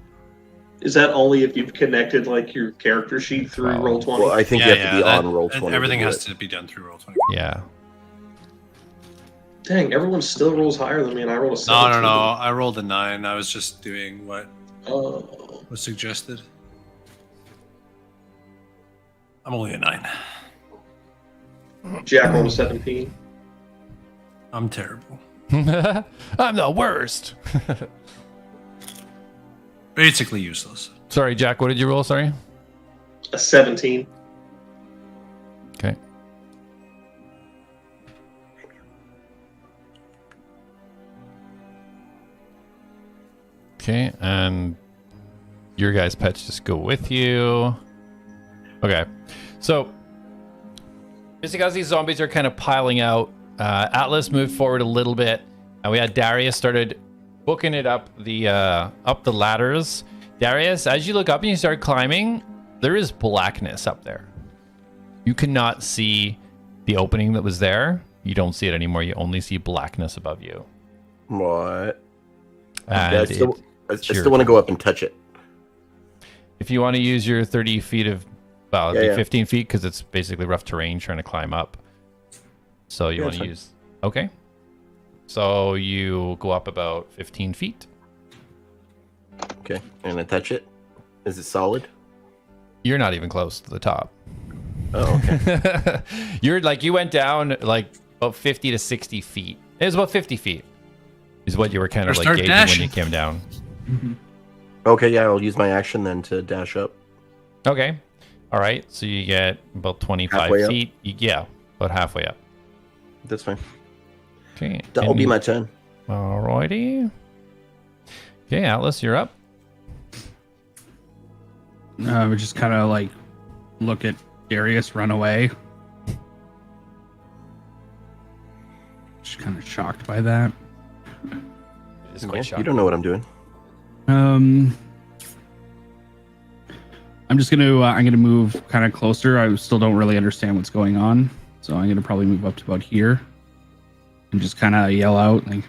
Is that only if you've connected like your character sheet through Well, Roll20? Well, I think you have to be on roll 20. Everything to do has it. to be done through roll 20. Yeah. Dang, everyone still rolls higher than me, and I rolled a No, 17. I rolled a 9. I was just doing what Oh. was suggested. I'm only a 9. Jak rolled a 17. I'm terrible. I'm the worst. Basically useless. Sorry, Jak, what did you roll? Sorry. A 17. Okay. Okay, and your guys' pets just go with you. Okay, so basically as these zombies are kind of piling out, Atlas moved forward a little bit, and we had Darius started booking it up the ladders. Darius, as you look up and you start climbing, there is blackness up there. You cannot see the opening that was there. You don't see it anymore. You only see blackness above you. What? And Yeah, I sure. still want to go up and touch it. if you want to use your 30 feet of, well, it'd Yeah, be yeah. 15 feet because it's basically rough terrain trying to climb up. So you Yeah, want that's to fine. use, okay. So you go up about 15 feet. Okay, and I touch it. Is it solid? You're not even close to the top. Oh, okay. You're like, you went down like about 50 to 60 feet. It was about 50 feet is what you were kind of Or like start gauging when dashing. you came down. Okay, yeah, I'll use my action then to dash up. Okay. All right. So you get about 25 Halfway up? feet. Yeah, about halfway up. That's fine. Okay. That'll and be you- my turn. Alrighty. Okay, Atlas, you're up. We just kind of like look at Darius run away. Just kind of shocked by that. It's Yeah, quite you shocking. don't know what I'm doing. I'm just I'm gonna move kind of closer. I still don't really understand what's going on, so I'm gonna probably move up to about here and just kind of yell out like,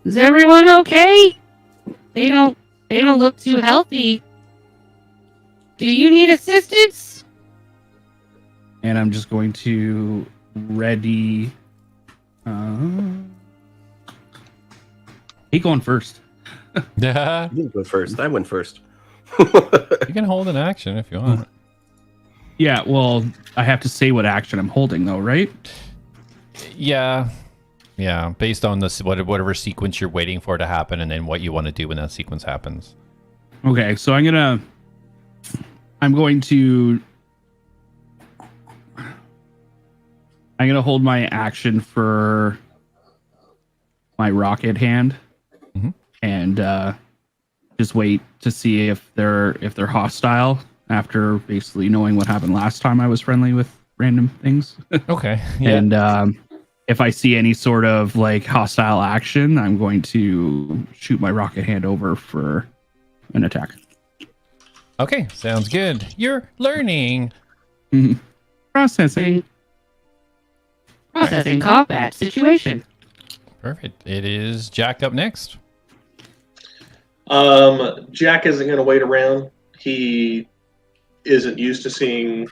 Is everyone okay? They don't look too healthy. Do you need assistance? and I'm just going to ready. He going first. Yeah. You didn't go first. I went first. You can hold an action if you want. Yeah, well, I have to say what action I'm holding, though, right? Yeah. Yeah. Based on this, whatever sequence you're waiting for to happen, and then what you want to do when that sequence happens. Okay, so I'm going to hold my action for my rocket hand, and just wait to see if they're hostile after basically knowing what happened last time I was friendly with random things. Okay. Yeah. And if I see any sort of like hostile action, I'm going to shoot my rocket hand over for an attack. Okay. Sounds good. You're learning. Processing. Processing combat situation. Perfect. It is Jak up next. Jak isn't going to wait around. He isn't used to seeing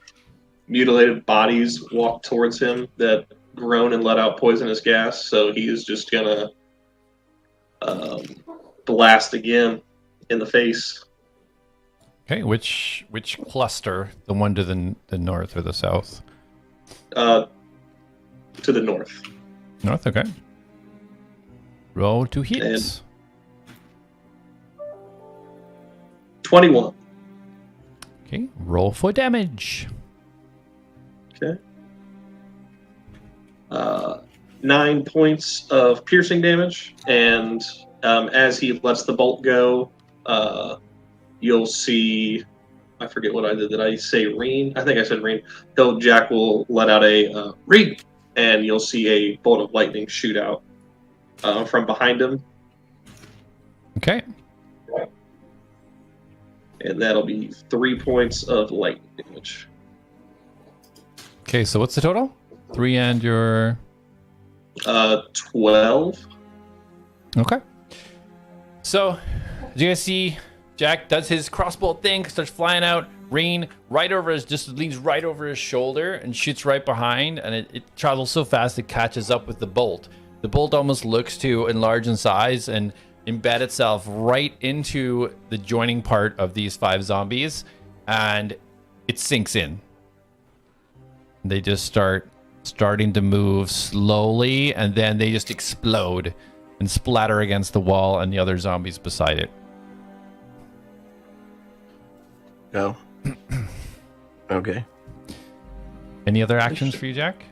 mutilated bodies walk towards him that groan and let out poisonous gas, so he is just going to blast again in the face. Okay. Which cluster? The one to the north or the south? To the north. North. Okay. Roll to hit. And 21. Okay. Roll for damage. Okay. 9 points of piercing damage, and as he lets the bolt go, you'll see. I forget what I did. Did I say Reen? I think I said Reen. Jak will let out a Reen, and you'll see a bolt of lightning shoot out from behind him. Okay. And that'll be 3 points of lightning damage. Okay. So what's the total? 3 and your 12. Okay. So, as you guys see, Jak does his crossbow thing, starts flying out. Rain right over leans right over his shoulder and shoots right behind, and it travels so fast it catches up with the bolt. The bolt almost looks to enlarge in size and embed itself right into the joining part of these 5 zombies, and it sinks in. They just starting to move slowly, and then they just explode and splatter against the wall and the other zombies beside it. No. Okay. Any other actions for you, Jak?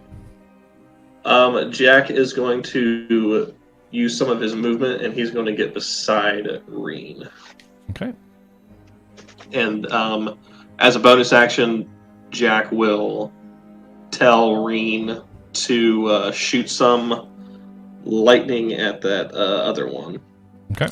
Jak is going to use some of his movement, and he's going to get beside Reen. Okay. And as a bonus action, Jak will tell Reen to shoot some lightning at that other one. Okay.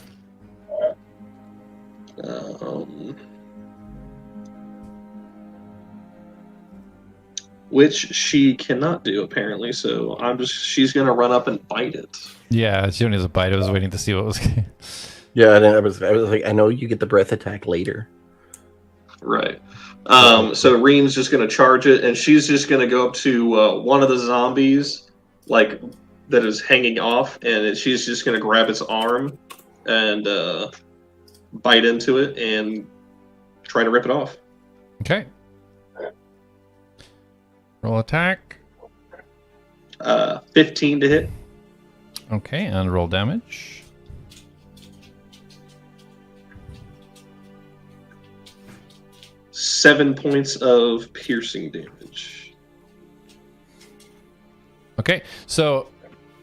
Which she cannot do apparently, so she's gonna run up and bite it. Yeah, she only has a bite. I was waiting to see what was. Yeah, and I was like, I know you get the breath attack later. Right. So Reen's just gonna charge it, and she's just gonna go up to one of the zombies, like that is hanging off, and she's just gonna grab its arm and bite into it and try to rip it off. Okay. Roll attack. 15 to hit. Okay, and roll damage. Seven points of piercing damage. Okay, so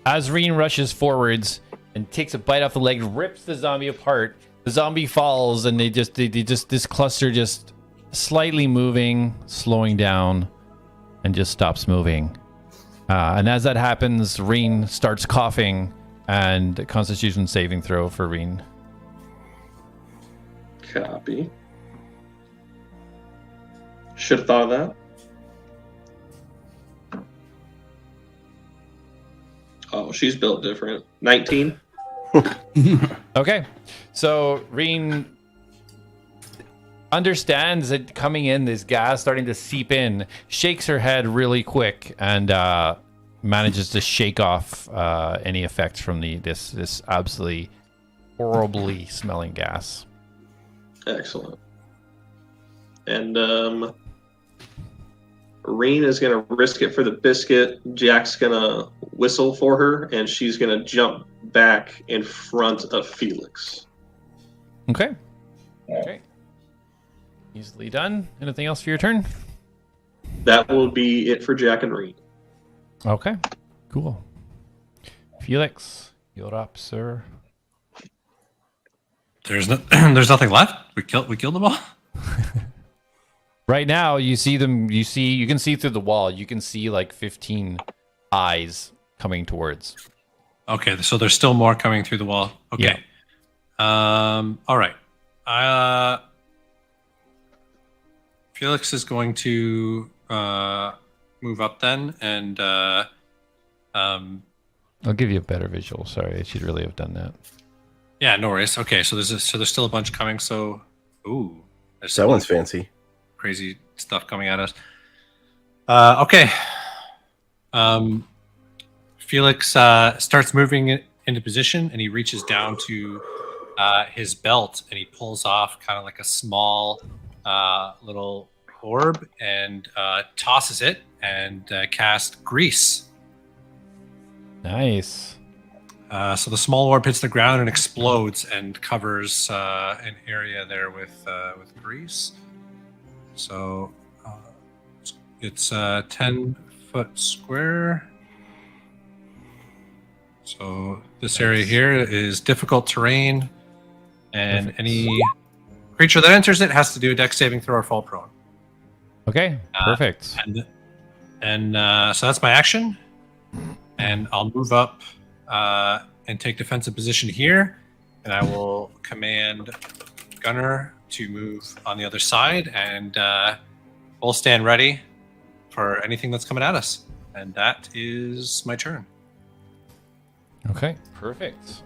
as Reen rushes forwards and takes a bite off the leg, rips the zombie apart. The zombie falls, and they just this cluster just slightly moving, slowing down, and just stops moving. And as that happens, Reen starts coughing, and a Constitution saving throw for Reen. Copy. Should have thought of that. Oh, she's built different. 19. Okay, so Reen understands that coming in, this gas starting to seep in, shakes her head really quick, and manages to shake off any effects from this absolutely horribly smelling gas. Excellent. And Reen is going to risk it for the biscuit. Jak's going to whistle for her, and she's going to jump back in front of Felix. Okay. Okay. Easily done. Anything else for your turn? That will be it for Jak and Reen. Okay. Cool. Felix, you're up, sir. There's nothing left. We killed them all. Right now, you see them. You can see through the wall. You can see like 15 eyes coming towards. Okay, so there's still more coming through the wall. Okay. Yeah. All right. Felix is going to move up then, and I'll give you a better visual. Sorry, I should really have done that. Yeah, no worries. Okay, so there's still a bunch coming. So, ooh, that one's fancy. Crazy stuff coming at us. Okay. Felix starts moving into position, and he reaches down to his belt, and he pulls off kind of like a small little orb, and tosses it, and casts grease. Nice. So the small orb hits the ground and explodes and covers an area there with grease. So it's 10-foot square. So this area here is difficult terrain, and any creature that enters it has to do a dex saving throw or fall prone. Okay, perfect. And so that's my action, and I'll move up and take defensive position here, and I will command Gunner to move on the other side, and we'll stand ready for anything that's coming at us. And that is my turn. Okay, perfect.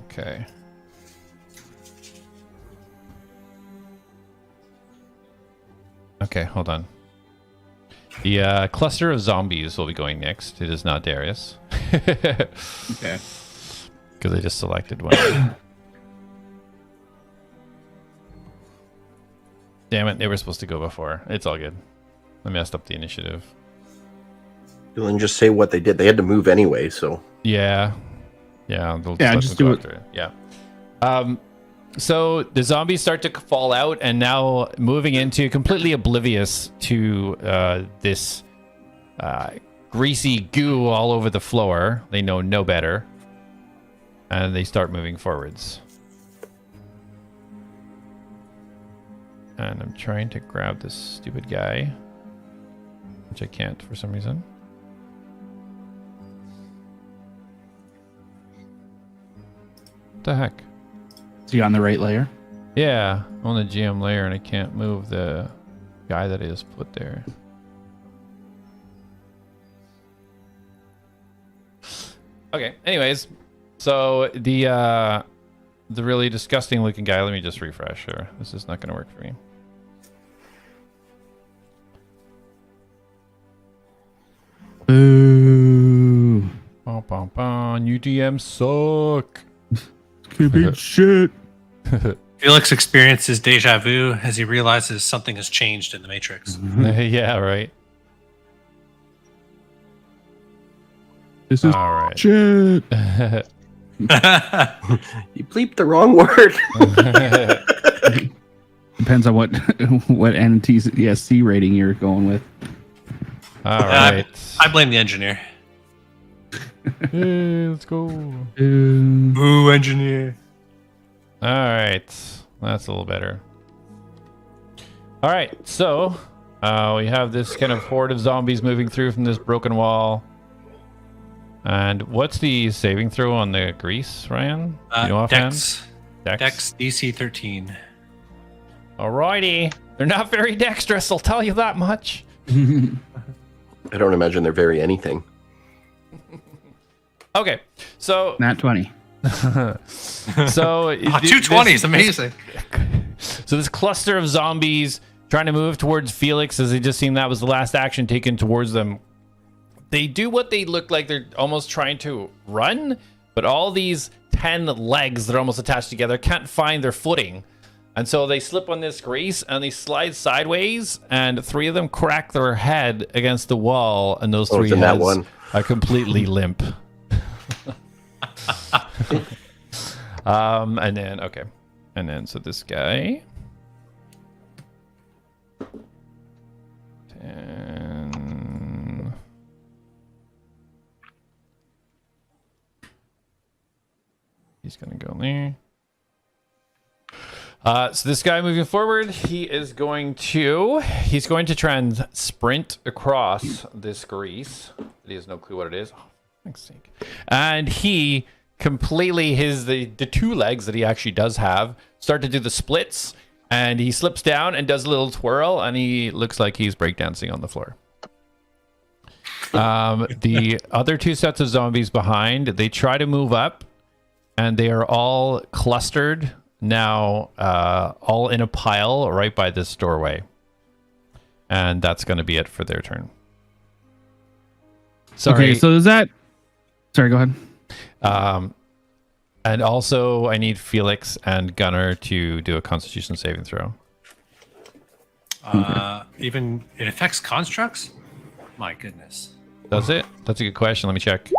Okay. Okay, hold on. The cluster of zombies will be going next. It is not Darius. Okay. Because I just selected one. Damn it, they were supposed to go before. It's all good. I messed up the initiative. And just say what they did. They had to move anyway, so. Yeah. Yeah, just do it. Yeah. So the zombies start to fall out, and now moving into completely oblivious to this greasy goo all over the floor. They know no better. And they start moving forwards. And I'm trying to grab this stupid guy, which I can't for some reason. What the heck? Is he on the right layer? Yeah, I'm on the GM layer, and I can't move the guy that I just put there. Okay, anyways, so the really disgusting looking guy, let me just refresh here. This is not going to work for me. Boo. Bum, bum, bum. UDM suck. Stupid shit. Felix experiences deja vu as he realizes something has changed in the Matrix. Yeah, right. This is all right. Shit. You bleeped the wrong word. Depends on what NTSC rating you're going with. All right. I blame the engineer. Hey, let's go. Boo, engineer. All right. That's a little better. All right. So we have this kind of horde of zombies moving through from this broken wall. And what's the saving throw on the grease, Ryan? You know offhand? Dex DC 13. Alrighty. They're not very dexterous, I'll tell you that much. I don't imagine they're very anything. Okay, so... Nat 20. So... 220 is amazing. So this cluster of zombies trying to move towards Felix, as they just seemed that was the last action taken towards them. They do what they look like they're almost trying to run, But all these 10 legs that are almost attached together can't find their footing. And so they slip on this grease and they slide sideways, and 3 of them crack their head against the wall, and those 3 heads are completely limp. And then, okay. And then, so this guy. And he's going to go there. So this guy moving forward, he's going to try and sprint across this grease. He has no clue what it is. Oh, thanks sake. And he completely, the 2 legs that he actually does have start to do the splits, and he slips down and does a little twirl, and he looks like he's breakdancing on the floor. The other 2 sets of zombies behind, they try to move up, and they are all clustered now, all in a pile right by this doorway. And that's going to be it for their turn. Sorry. Okay, so is that... Sorry, go ahead. And also, I need Felix and Gunnar to do a Constitution saving throw. Even it affects constructs? My goodness. Does it? That's a good question. Let me check.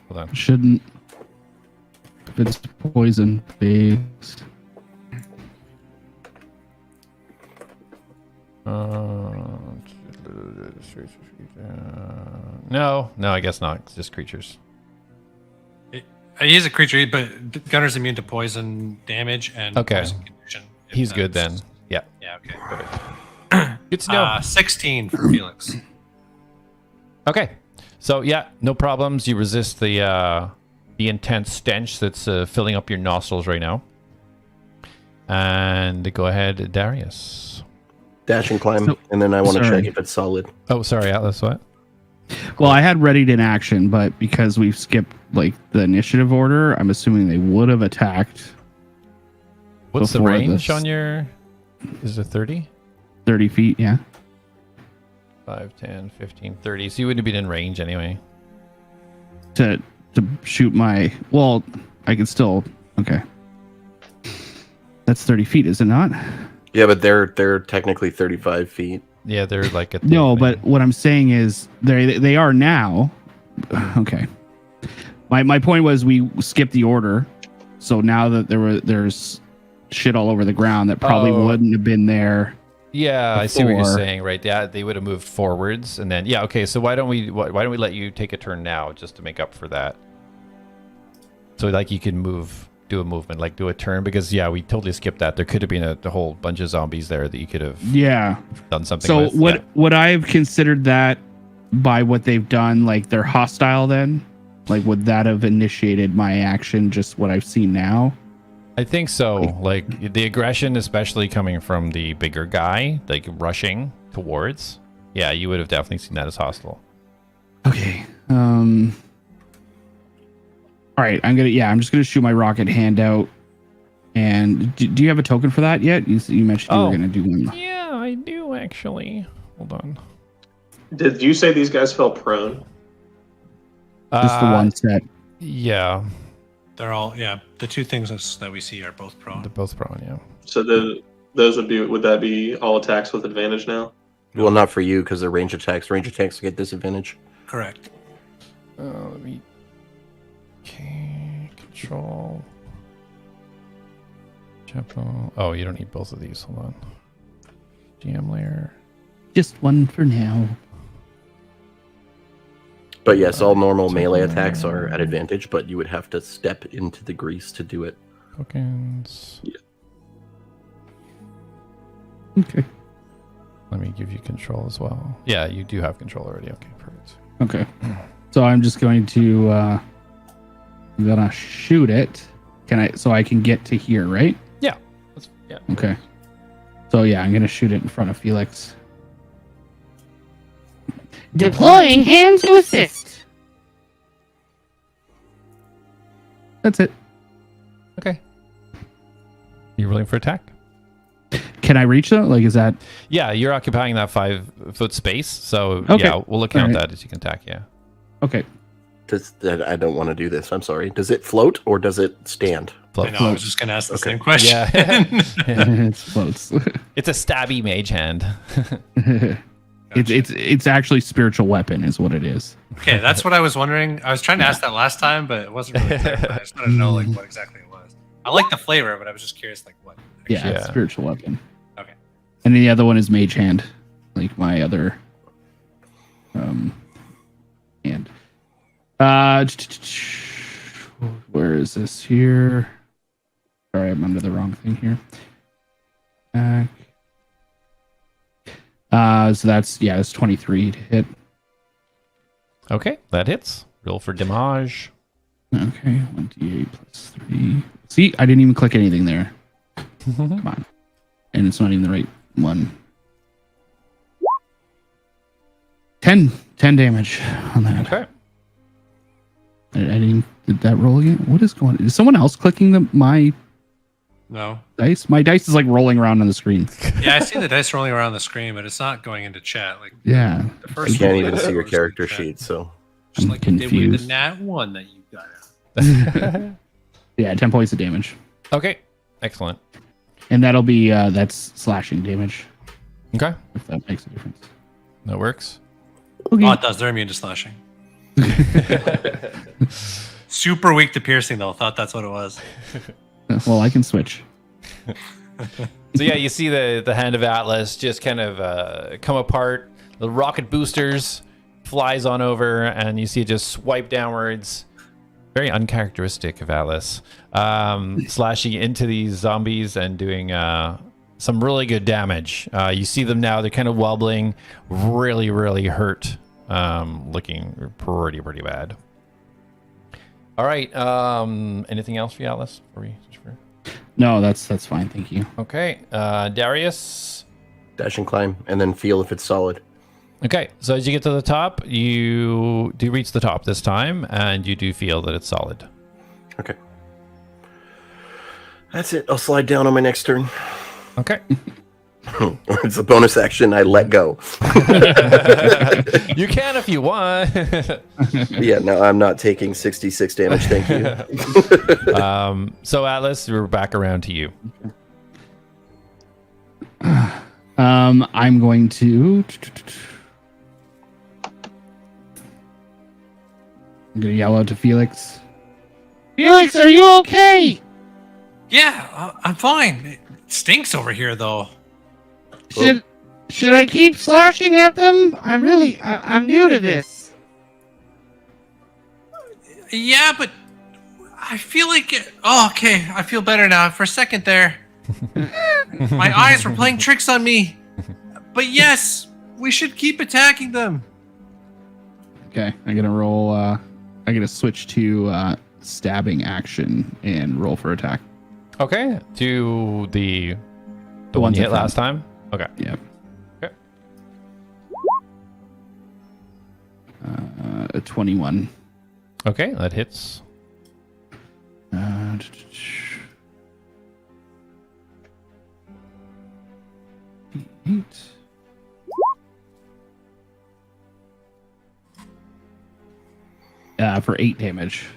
Hold on. Shouldn't. If it's poison based. No, I guess not. It's just creatures. He is a creature, but Gunnar's immune to poison damage and poison confusion. He's good then. Yeah. Yeah, okay. Perfect. Good to know. 16 for Felix. Okay. So, yeah, no problems. You resist the intense stench that's filling up your nostrils right now. And go ahead, Darius. Dash and climb, and then I want to check if it's solid. Oh, sorry, Atlas, what? Well, I had readied in action, but because we've skipped like the initiative order, I'm assuming they would have attacked. What's the range on your... Is it 30? 30 feet, yeah. 5, 10, 15, 30. So you wouldn't have been in range anyway. To shoot my... Well, I could still... Okay. That's 30 feet, is it not? Yeah, but they're technically 35 feet. Yeah, they're like... No, but what I'm saying is they are now. Okay. My point was we skipped the order. So now that there's shit all over the ground that probably wouldn't have been there. Yeah, before. I see what you're saying, right? Yeah, they would have moved forwards, and then okay. So why don't we let you take a turn now just to make up for that? So like you can do a movement, like do a turn, because we totally skipped that. There could have been a whole bunch of zombies there that you could have done something. So with. would I have considered that by what they've done? Like they're hostile then? Like would that have initiated my action? Just what I've seen now. I think so. Like the aggression, especially coming from the bigger guy, like rushing towards. Yeah, you would have definitely seen that as hostile. Okay. All right. I'm just gonna shoot my rocket hand out. And do you have a token for that yet? You mentioned you were gonna do one. Yeah, I do actually. Hold on. Did you say these guys fell prone? Just the one set. Yeah. They're all, the 2 things that we see are both prone. They're both prone, yeah. So those would that be all attacks with advantage now? Well, not for you because they're range attacks. Range attacks get disadvantage. Correct. Let me... Okay, control. Chapel. Oh, you don't need both of these. Hold on. GM layer. Just one for now. But yes, all normal melee attacks are at advantage, but you would have to step into the grease to do it. Tokens. Yeah. Okay. Let me give you control as well. Yeah, you do have control already. Okay, perfect. Okay. So I'm just going to I'm gonna shoot it. So I can get to here, right? Yeah. Okay. So I'm gonna shoot it in front of Felix. Deploying hand to assist. That's it. Okay. You rolling for attack? Can I reach though? Like, is that? Yeah, you're occupying that 5-foot space. So Okay. we'll account that as you can attack. Yeah. Okay. I don't want to do this. I'm sorry. Does it float or does it stand? I know. I was just going to ask the same question. Yeah. It floats. It's a stabby mage hand. It's actually spiritual weapon is what it is. Okay, that's what I was wondering. I was trying to ask that last time, but it wasn't really clear. I just wanted to know like what exactly it was. I like the flavor, but I was just curious like what. Yeah, it's spiritual weapon. Okay. And the other one is mage hand, like my other hand. Where is this here? Sorry, I'm under the wrong thing here. So that's 23 to hit. Okay, that hits. Roll for damage. Okay, 1d8 plus 3. See, I didn't even click anything there. Come on. And it's not even the right one. 10 damage on that. Okay. I didn't even, did that roll again? What is going on? Is someone else clicking my No. dice? My dice is like rolling around on the screen. Yeah, I see the dice rolling around the screen, but it's not going into chat. Like Yeah. the first You can't one even that see your goes character into chat. sheet, so Just I'm like you did with the confused. nat 1 that you got. Yeah, 10 points of damage. Okay, excellent. And that'll be, that's slashing damage, Okay, if that makes a difference. that works. Oh, it does. They're immune to slashing. Super weak to piercing, though. Thought that's what it was. Well, I can switch. So yeah, you see the hand of Atlas just kind of come apart. The rocket boosters flies on over, and you see it just swipe downwards. Very uncharacteristic of Atlas. Slashing into these zombies and doing some really good damage. You see them now; they're kind of wobbling, really, really hurt, looking pretty bad. All right. Anything else for you, Atlas? No, that's fine. Thank you. Okay, Darius. dash and climb, and then feel if it's solid. Okay, so as you get to the top, you do reach the top this time, and you do feel that it's solid. Okay. That's it. I'll slide down on my next turn. Okay. It's a bonus action. I let go. You can if you want. Yeah, no, I'm not taking 66 damage. Thank you. So Atlas, we're back around to you. I'm going to. I'm gonna yell out to Felix. Felix, are you okay? Yeah, I'm fine. It stinks over here, though. Should I keep slashing at them? I'm new to this. Yeah, but I feel like oh, okay. I feel better now. For a second there, my eyes were playing tricks on me. But yes, we should keep attacking them. Okay, I'm gonna roll. I'm gonna switch to stabbing action and roll for attack. Okay, to the one ones you I hit found. last time. Okay. Yeah. Okay. 21. Okay, that hits. 8. For 8 damage.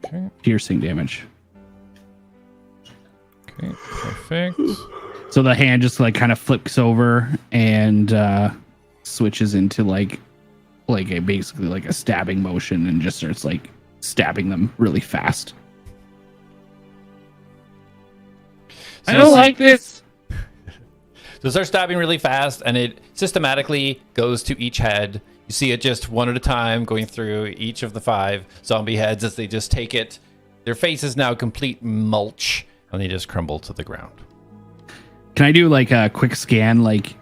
Okay. Piercing damage. Okay. Perfect. So the hand just like kind of flips over and switches into like a basically like a stabbing motion and just starts like stabbing them really fast. I don't like this. So it starts stabbing really fast, and it systematically goes to each head. You see it just one at a time going through each of the 5 zombie heads as they just take it. Their face is now complete mulch, and they just crumble to the ground. Can I do like a quick scan? Like,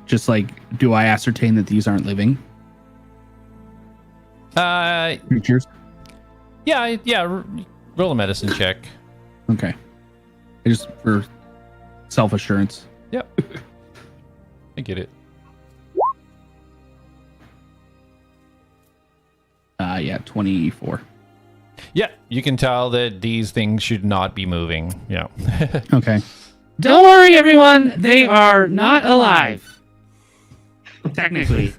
just like, do I ascertain that these aren't living creatures? Yeah. Roll a medicine check. Okay. Just for self-assurance. Yep. I get it. Yeah, 24. Yeah, you can tell that these things should not be moving. Yeah. Okay. Don't worry, everyone. They are not alive. Technically.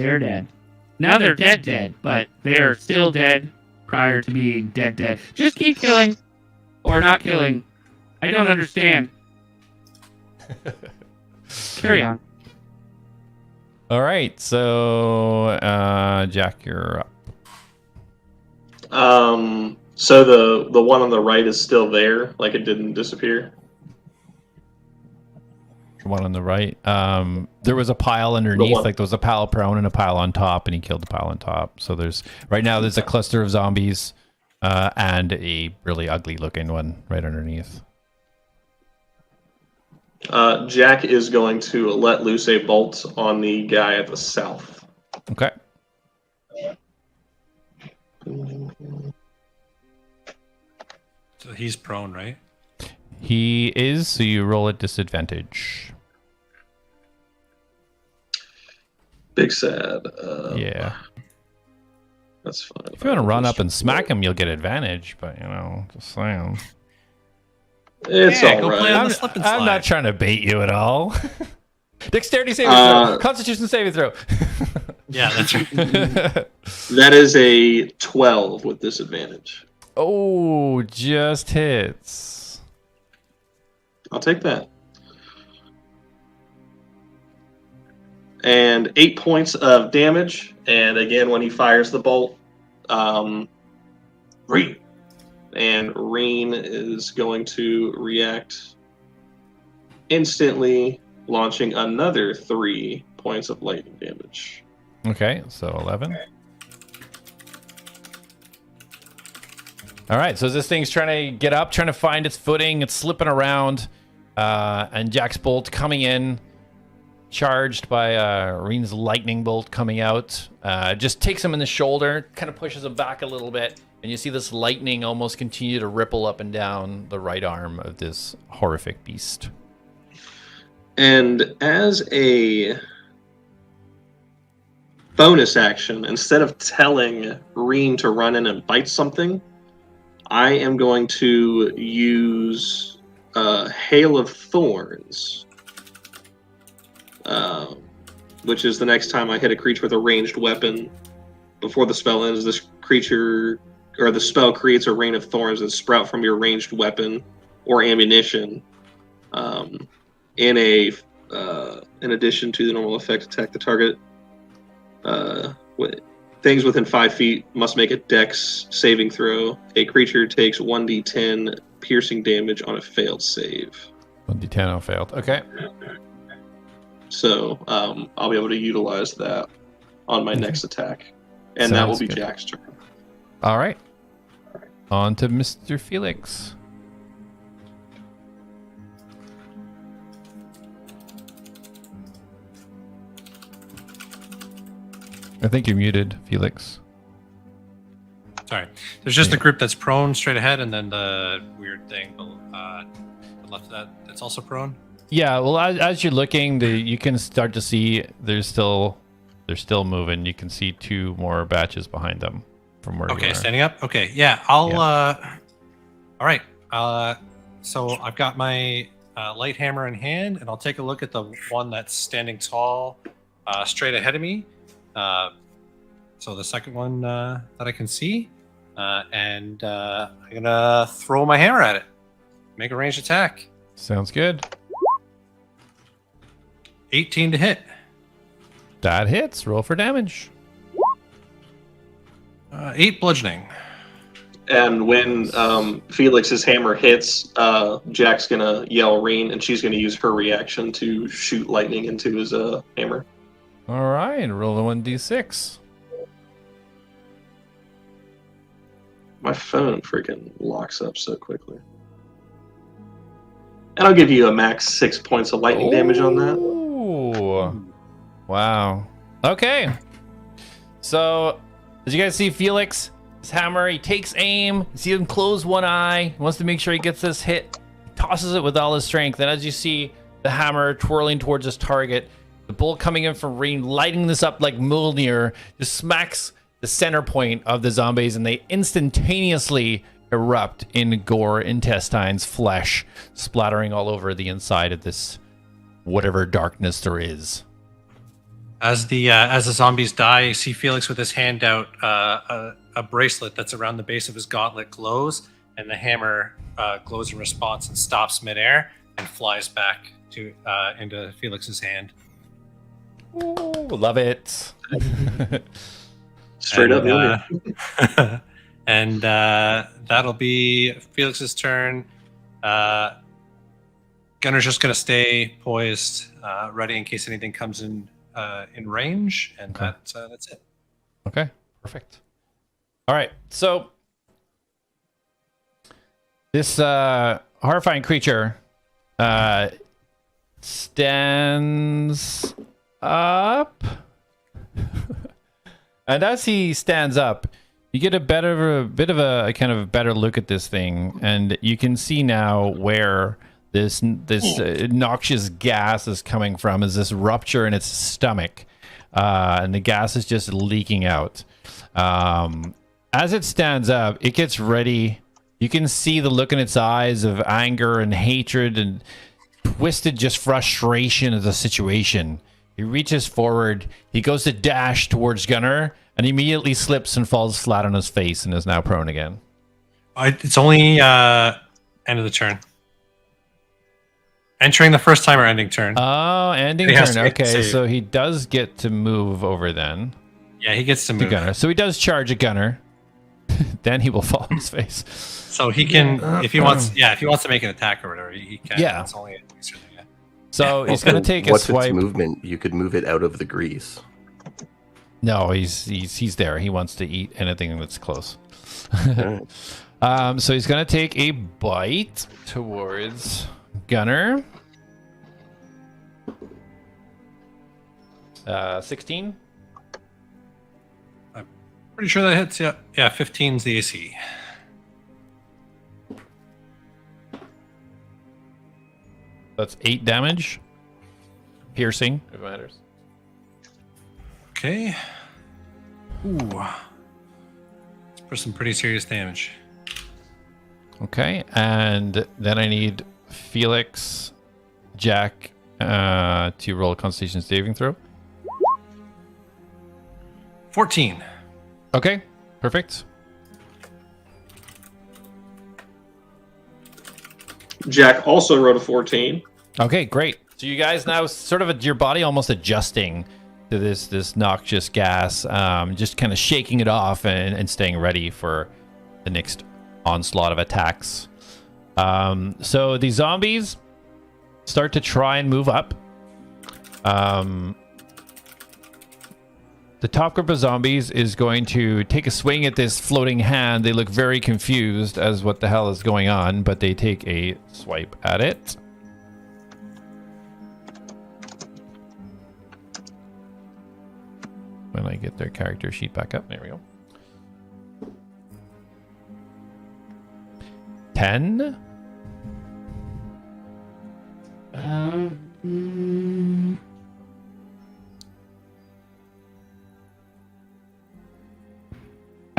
They're dead. Now they're dead, but they're still dead prior to being dead. Just keep killing. Or not killing. I don't understand. Carry on. All right, so Jak, you're up. So the one on the right is still there, like it didn't disappear. The one on the right. There was a pile underneath, like there was a pile prone and a pile on top, and he killed the pile on top. So there's a cluster of zombies and a really ugly looking one right underneath. Jak is going to let loose a bolt on the guy at the south. Okay. So he's prone, right? He is, so you roll at disadvantage. Big sad. Yeah. That's fine. If you want to run up and smack him, you'll get advantage, but, just saying. It's Yeah, all go right. play on the slip and I'm slide. not trying to bait you at all. Dexterity saving throw. Constitution saving throw. Yeah, that's right. That is a 12 with disadvantage. Oh, just hits. I'll take that. And 8 points of damage. And again, when he fires the bolt, Reen. And Reen is going to react instantly, launching another 3 points of lightning damage. Okay, so 11. All right, so this thing's trying to get up, trying to find its footing. It's slipping around, and Jak's bolt coming in, charged by Reen's lightning bolt coming out. Just takes him in the shoulder, kind of pushes him back a little bit, and you see this lightning almost continue to ripple up and down the right arm of this horrific beast. And as a bonus action, instead of telling Reen to run in and bite something, I am going to use Hail of Thorns, which is the next time I hit a creature with a ranged weapon. Before the spell ends, this creature or the spell creates a rain of thorns that sprout from your ranged weapon or ammunition. In addition to the normal effect, attack the target. Things within 5 feet must make a Dex saving throw. A creature takes 1d10 piercing damage on a failed save. 1d10 on failed. Okay. So I'll be able to utilize that on my next attack. And that will be good. Jak's turn. All right. On to Mr. Felix. I think you're muted, Felix. Sorry. There's just the group that's prone straight ahead, and then the weird thing the left of that that's also prone. Yeah, well, as you're looking, you can start to see they're still moving. You can see 2 more batches behind them from where you Okay, are. standing up. Okay, yeah, I'll. All right. So I've got my light hammer in hand, and I'll take a look at the one that's standing tall, straight ahead of me. So the second one that I can see, and I'm gonna throw my hammer at it. Make a ranged attack. Sounds good. 18 to hit. That hits. Roll for damage. 8 bludgeoning. And when Felix's hammer hits, Jak's gonna yell Reen, and she's gonna use her reaction to shoot lightning into his hammer. All right, roll a 1d6. My phone freaking locks up so quickly. And I'll give you a max 6 points of lightning damage on that. Ooh. Wow. Okay. So, as you guys see, Felix, his hammer, he takes aim. You see him close one eye. He wants to make sure he gets this hit. He tosses it with all his strength. And as you see the hammer twirling towards his target, the bolt coming in from Reen, lighting this up like Mjolnir, just smacks the center point of the zombies, and they instantaneously erupt in gore, intestines, flesh, splattering all over the inside of this whatever darkness there is. As the zombies die, you see Felix with his hand out. A bracelet that's around the base of his gauntlet glows, and the hammer glows in response and stops midair and flies back to into Felix's hand. Ooh, love it. Straight up, Mjolnir. And that'll be Felix's turn. Gunner's just going to stay poised, ready in case anything comes in range, and that's it. Okay, perfect. All right, so this horrifying creature stands up, and as he stands up, you get a bit of a kind of better look at this thing, and you can see now where this noxious gas is coming from. Is this rupture in its stomach, and the gas is just leaking out. As it stands up, it gets ready. You can see the look in its eyes of anger and hatred and twisted just frustration of the situation. He reaches forward. He goes to dash towards Gunner and immediately slips and falls flat on his face and is now prone again. It's only end of the turn. Entering the first time or ending turn? Oh, ending turn. Okay, so he does get to move over then. Yeah, he gets to move. Gunner. So he does charge a Gunner. Then he will fall on his face. So he can, if he wants to make an attack or whatever, he can. Yeah. It's only So he's going to take a swipe. Its movement? You could move it out of the grease. No, he's there. He wants to eat anything that's close. Right. So he's going to take a bite towards Gunner. 16. pretty sure that hits. Yeah, 15's the AC. That's 8 damage. Piercing, if it matters. Okay. Ooh. For some pretty serious damage. Okay, and then I need Felix, Jak, to roll a Constitution saving throw. 14. Okay, perfect. Jak also wrote a 14. Okay, great. So you guys now sort of your body almost adjusting to this noxious gas, just kind of shaking it off and staying ready for the next onslaught of attacks. So the zombies start to try and move up. The top group of zombies is going to take a swing at this floating hand. They look very confused as what the hell is going on, but they take a swipe at it. When I get their character sheet back up, there we go. 10.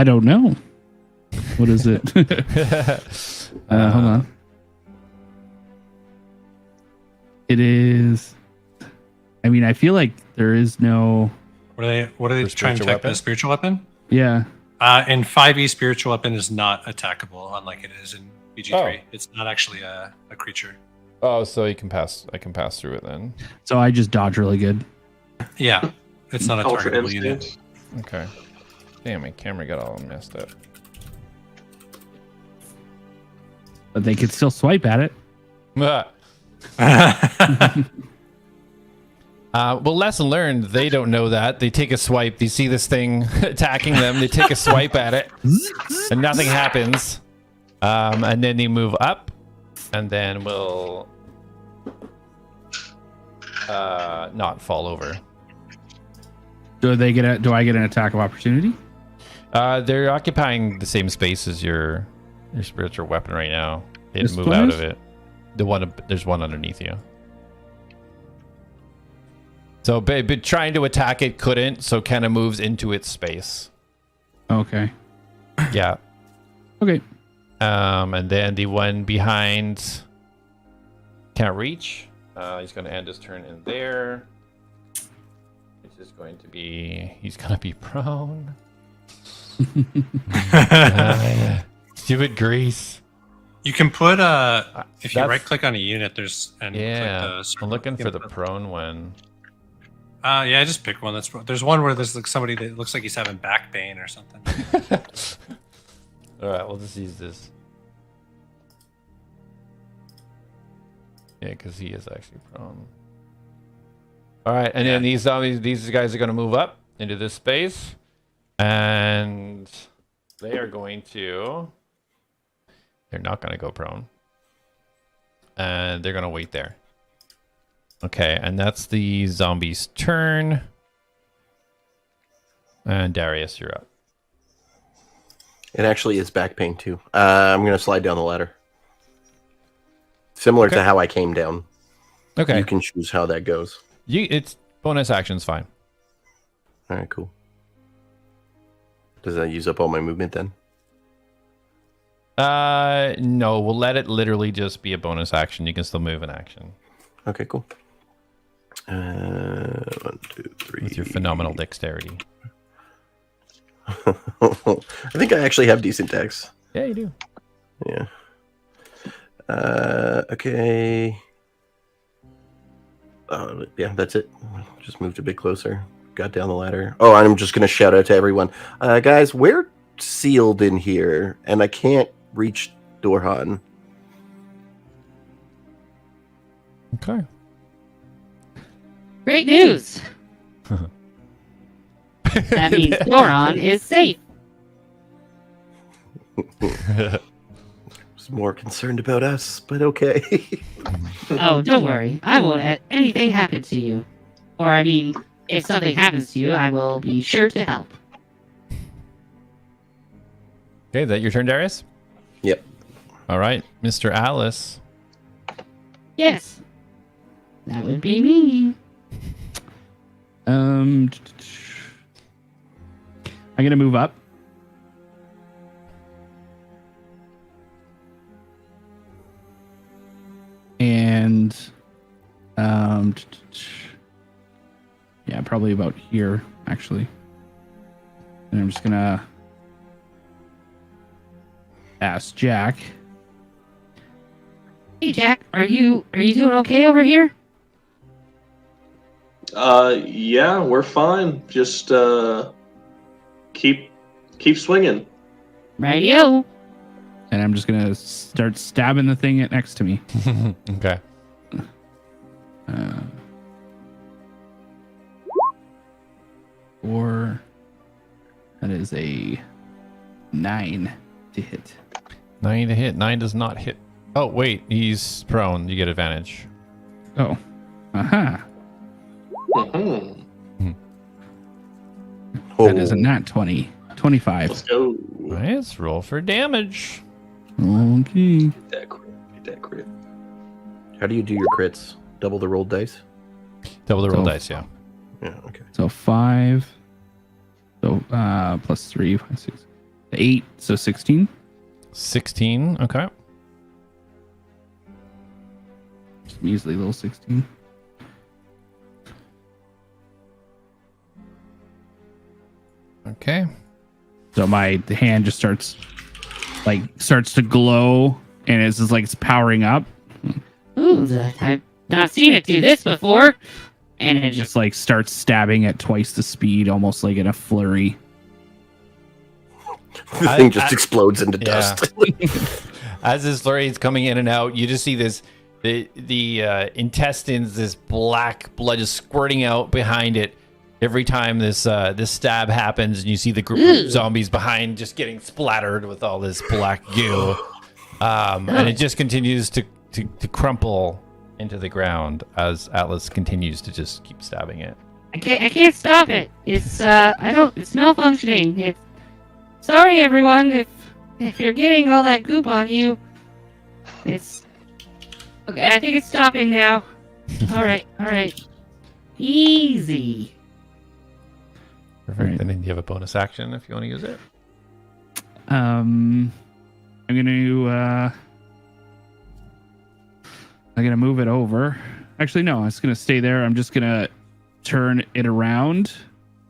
I don't know. What is it? Hold on. It is. I mean, I feel like there is no. What are they trying to attack? The spiritual weapon? Yeah. In 5e, spiritual weapon is not attackable, unlike it is in BG3. Oh. It's not actually a creature. Oh, so you can pass. I can pass through it then. So I just dodge really good. Yeah, it's not a Ultra targetable unit. instinct. Okay. Damn, my camera got all messed up. But they could still swipe at it. Well, lesson learned. They don't know that. They take a swipe. They see this thing attacking them. They take a swipe at it, and nothing happens. And then they move up, and then will not fall over. Do I get an attack of opportunity? They're occupying the same space as your spiritual weapon right now. They This move one out is? of it. There's one underneath you. So, but trying to attack it couldn't, so kind of moves into its space. Okay. Yeah. Okay. And then the one behind can't reach. He's going to end his turn in there. just going to be. He's going to be prone. Stupid grease. You can put if you That's- right click on a unit, there's and Yeah, click the I'm looking you for can the put- prone one. Yeah, just pick one. There's one where there's like somebody that looks like he's having back pain or something. All right, we'll just use this. Yeah, because he is actually prone. All right, and then these zombies, these guys are going to move up into this space, and they are going to. They're not going to go prone, and they're going to wait there. Okay, and that's the zombie's turn. And Darius, you're up. It actually is back pain too. I'm going to slide down the ladder. Similar to how I came down. Okay. You can choose how that goes. It's bonus action's fine. All right, cool. Does that use up all my movement then? No, we'll let it literally just be a bonus action. You can still move an action. Okay, cool. 1, 2, 3. With your phenomenal dexterity. I think I actually have decent dex. Yeah, you do. Yeah. Okay. Yeah, that's it. Just moved a bit closer. Got down the ladder. Oh, I'm just going to shout out to everyone. Guys, we're sealed in here, and I can't reach Dorhan. Okay. Great news! That means Doron is safe. I was more concerned about us, but okay. Oh, don't worry. I won't let anything happen to you. Or, I mean, if something happens to you, I will be sure to help. Okay, is that your turn, Darius? Yep. All right, Mr. Alice. Yes. That would be me. I'm gonna move up. And yeah, probably about here actually. And I'm just gonna ask Jak. Hey, Jak, are you doing okay over here? Yeah, we're fine. Just keep swinging. Radio. And I'm just gonna start stabbing the thing next to me. Okay. Or that is a 9 to hit. 9 to hit. 9 does not hit. Oh, wait. He's prone. You get advantage. Oh. Aha. Mm-hmm. That is a nat 20. 25. Let's go. Nice. Roll for damage. Okay. Get that crit. Get that crit. How do you do your crits? Double the rolled dice? Double the roll So- dice, yeah. Yeah, okay. So 5. So plus 3, 5, 6, 8. So 16. 16. Okay. Just measly little 16. Okay. So my hand just starts to glow, and it's just like it's powering up. Ooh, I've not seen it do this before. And it It just like starts stabbing at twice the speed, almost like in a flurry. The thing just explodes into yeah. dust. As this flurry is coming in and out, you just see this the intestines, this black blood just squirting out behind it every time this stab happens, and you see the group of zombies behind just getting splattered with all this black goo, and it just continues to crumple into the ground as Atlas continues to just keep stabbing it. I can't stop it. It's it's malfunctioning. Sorry everyone if you're getting all that goop on you. It's okay, I think it's stopping now. Alright. Easy. Perfect. Right. And then you have a bonus action if you want to use it. I'm gonna move it over. Actually, no, it's gonna stay there. I'm just gonna turn it around,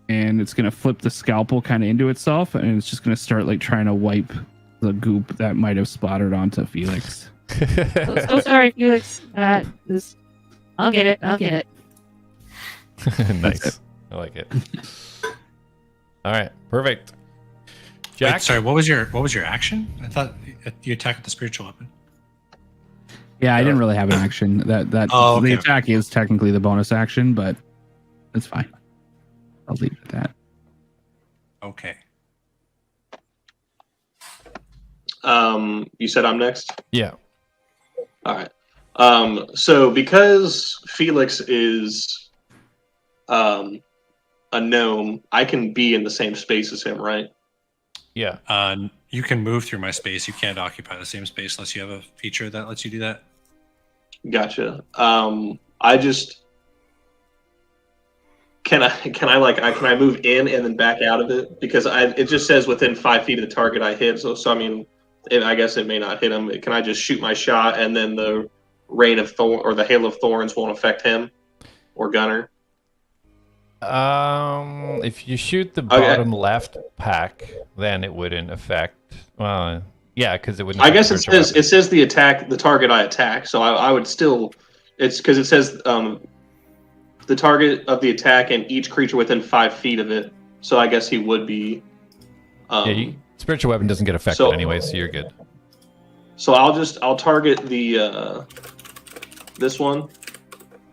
and it's gonna flip the scalpel kind of into itself, and it's just gonna start like trying to wipe the goop that might have splattered onto Felix. So sorry, Felix. I'll get it. Nice. I like it. All right, perfect. Jak, Wait, sorry, what was your action? I thought you attacked with the spiritual weapon. Yeah, I didn't really have an action. Oh, okay. The attack is technically the bonus action, but it's fine. I'll leave it at that. Okay. You said I'm next? Yeah. All right. So because Felix is a gnome, I can be in the same space as him, right? Yeah. You can move through my space. You can't occupy the same space unless you have a feature that lets you do that. Gotcha. I just can I move in and then back out of it, because it just says within 5 feet of the target I hit. So I mean, I guess it may not hit him. Can I just shoot my shot and then the rain of thorn or the hail of thorns won't affect him or Gunner? If you shoot the bottom left pack, then it wouldn't affect. Well, yeah, because it wouldn't. I guess it says the target I attack. So I would still. It's because it says the target of the attack and each creature within 5 feet of it. So I guess he would be. Spiritual weapon doesn't get affected anyway, so you're good. So I'll target the this one.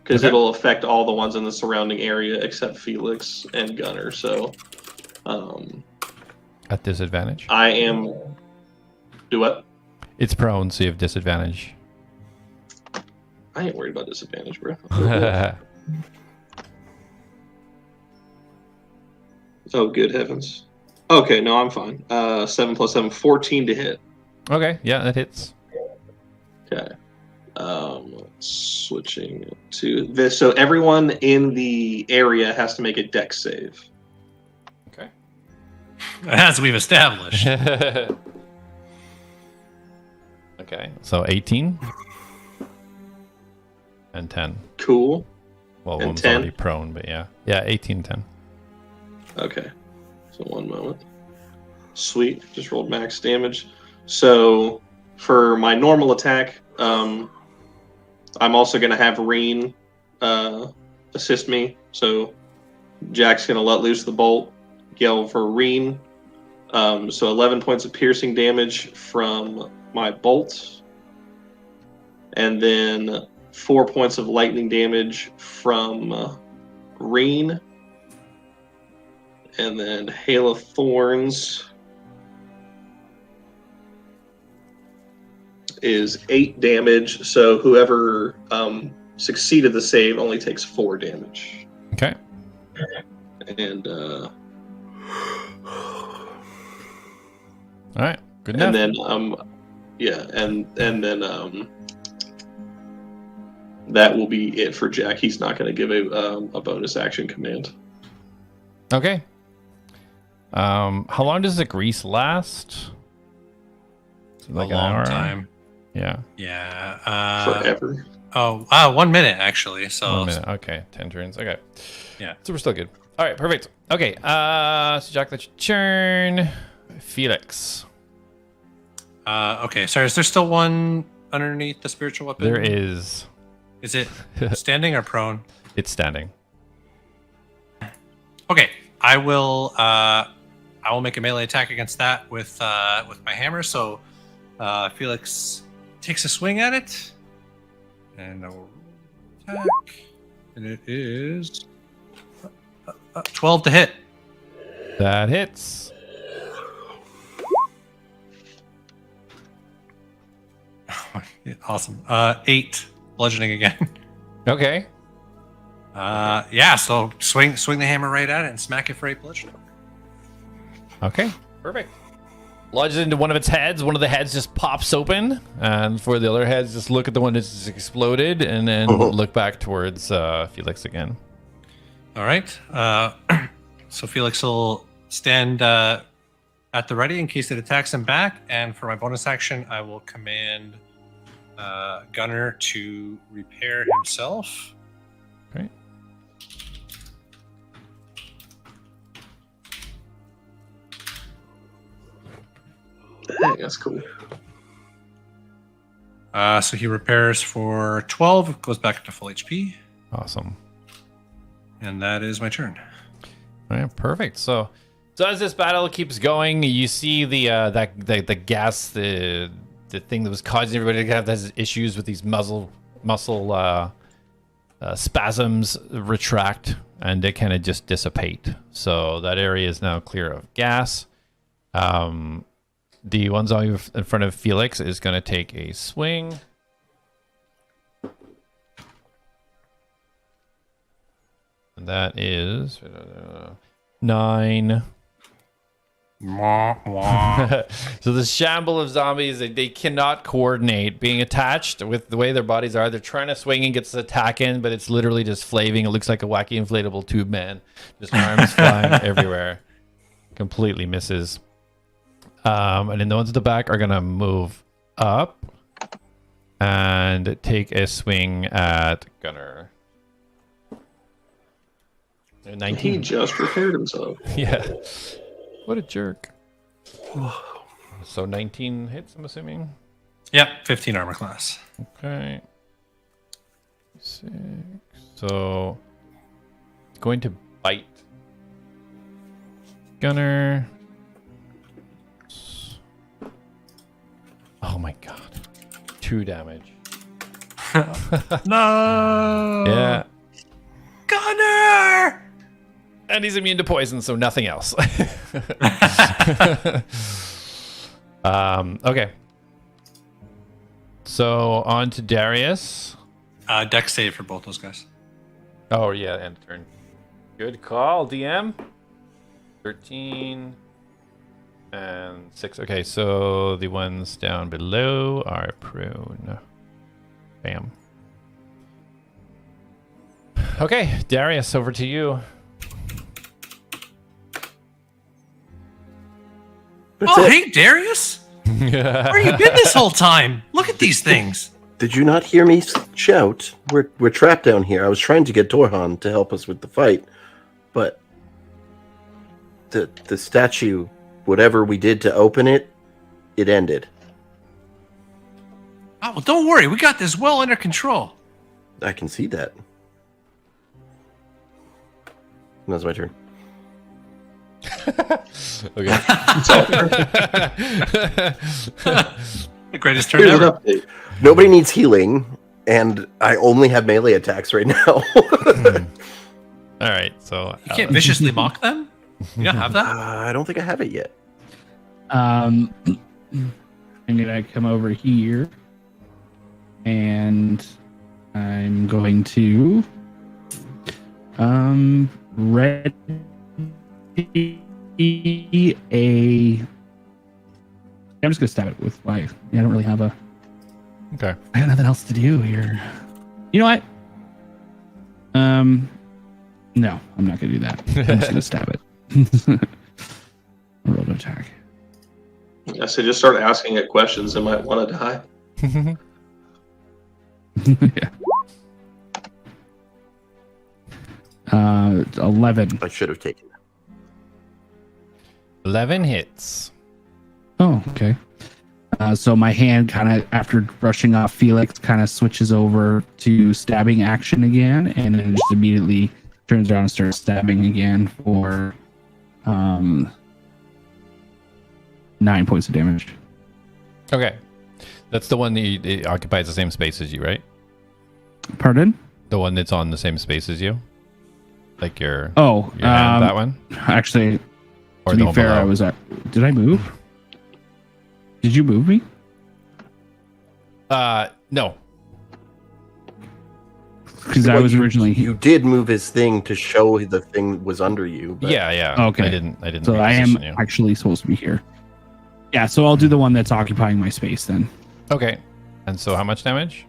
Because it'll affect all the ones in the surrounding area except Felix and Gunner. So, at disadvantage. I am. Do what? It's prone, so you have disadvantage. I ain't worried about disadvantage, bro. Oh, good heavens. Okay, no, I'm fine. 7 + 7, 14 to hit. Okay, yeah, that hits. Okay. Switching to this. So everyone in the area has to make a dex save. Okay. As we've established. Okay, so 18 and 10. Cool. Well, And one's 10? already prone, but yeah. Yeah, 18, 10. Okay. So 1 moment. Sweet. Just rolled max damage. So for my normal attack, I'm also going to have Reen assist me. So Jak's going to let loose the bolt, yell for Reen. So 11 points of piercing damage from my bolt. And then 4 points of lightning damage from Reen. And then Hail of Thorns is 8 damage, so whoever succeeded the save only takes 4 damage. Okay. And all right, good enough. and then and then that will be it for Jak. He's not going to give a bonus action command. Okay. How long does the grease last? Like a long time. Yeah. Yeah. Forever. 1 minute actually. So 1 minute. Okay, 10 turns. Okay. Yeah. So we're still good. All right, perfect. Okay. So Jak, that's your turn. Felix. Okay. Sorry. Is there still one underneath the spiritual weapon? There is. Is it standing or prone? It's standing. Okay. I will make a melee attack against that with my hammer. So Felix takes a swing at it, and I will attack. And it is 12 to hit. That hits. Awesome. 8 bludgeoning again. Okay. Yeah. So swing the hammer right at it and smack it for 8 bludgeoning. Okay. Perfect. Lodges into one of its heads. One of the heads just pops open, and for the other heads, just look at the one that's just exploded, and then look back towards Felix again. All right. So Felix will stand at the ready in case it attacks him back, and for my bonus action, I will command Gunner to repair himself. Okay. Dang, that's cool. So he repairs for 12, goes back to full HP, Awesome. and that is my turn. All right, perfect. So as this battle keeps going, you see the gas, the thing that was causing everybody to have those issues with these muscle spasms retract, and they kind of just dissipate. So that area is now clear of gas. The one zombie in front of Felix is going to take a swing. And that is 9. So the shamble of zombies, they cannot coordinate being attached with the way their bodies are. They're trying to swing and get the attack in, but it's literally just flaving. It looks like a wacky inflatable tube man. Just arms flying everywhere. Completely misses. And then the ones at the back are going to move up and take a swing at Gunner. 19. He just repaired himself. Yeah. What a jerk. So 19 hits, I'm assuming? Yep, 15 armor class. Okay. 6. So going to bite Gunner. Oh my god. 2 damage. No! Yeah. Gunner! And he's immune to poison, so nothing else. Okay. So on to Darius. Dex save for both those guys. Oh yeah, end turn. Good call, DM. 13 and 6. Okay, so the ones down below are prone. Bam. Okay, Darius, over to you. Hey, Darius! Where you been this whole time? Look at these things. Did you not hear me shout? We're trapped down here. I was trying to get Torhan to help us with the fight, but the statue, whatever we did to open it, it ended. Oh, well, don't worry. We got this well under control. I can see that. That's my turn. Okay. The greatest turn Here's an ever. update. Nobody needs healing, and I only have melee attacks right now. All right, so You can't viciously mock them? You don't have that? I don't think I have it yet. I'm gonna come over here, and I'm going to ready a. I'm just gonna stab it with my. I don't really have a. okay. I got nothing else to do here. You know what? No, I'm not gonna do that. I'm just gonna stab it. Roll to attack. I say just start asking it questions that might want to die. Yeah. 11. I should have taken that. 11 hits. Oh, okay. So my hand kind of, after brushing off Felix, kind of switches over to stabbing action again, and then just immediately turns around and starts stabbing again for 9 points of damage. Okay. That's the one that it occupies the same space as you, right? Pardon? The one that's on the same space as you? Like your Oh, hand, that one? Actually, Or to the be one fair, below? I was at. Did I move? Did you move me? No. Because I was originally. You did move his thing to show the thing was under you. But Yeah. Okay. I didn't So I am reposition you. actually supposed to be here. Yeah, so I'll do the one that's occupying my space then. Okay. And so how much damage?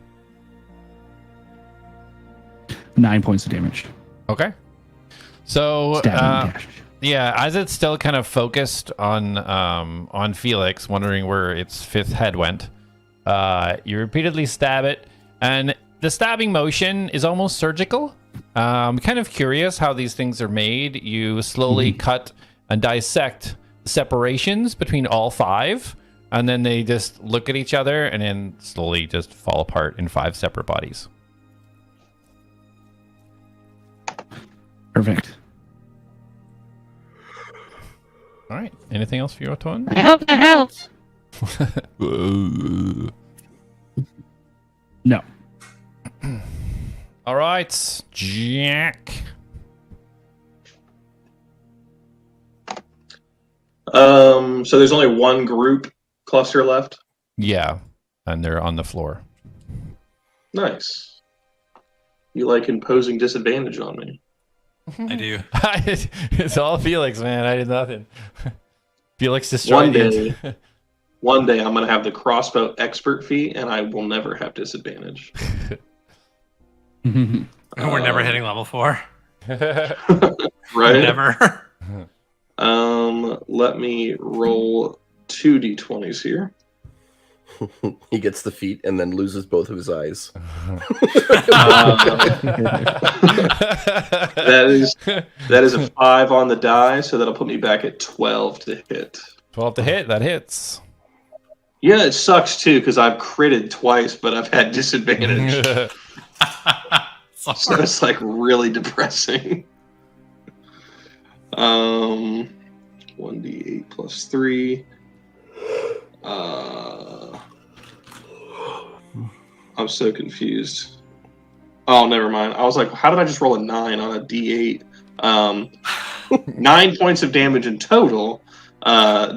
9 points of damage. Okay. So Stabbing dash. yeah, as it's still kind of focused on Felix, wondering where its fifth head went, you repeatedly stab it, and the stabbing motion is almost surgical. I'm kind of curious how these things are made. You slowly cut and dissect the separations between all 5, and then they just look at each other and then slowly just fall apart in 5 separate bodies. Perfect. All right. Anything else for you, Automaton? I hope that helps. No. All right, Jak. So there's only one group cluster left. Yeah, and they're on the floor. Nice. You like imposing disadvantage on me. I do. It's all Felix, man. I did nothing. Felix destroyed One day I'm gonna have the crossbow expert feat, and I will never have disadvantage. We're never hitting level 4. Right? Never. Let me roll 2 d20s here. He gets the feat and then loses both of his eyes. That is a 5 on the die, so that'll put me back at 12 to hit. 12 to hit. That hits. Yeah, it sucks too because I've critted twice, but I've had disadvantage. So it's like really depressing. 1d8 plus 3. I'm so confused. Oh, never mind. I was like, how did I just roll a 9 on a d8? 9 points of damage in total.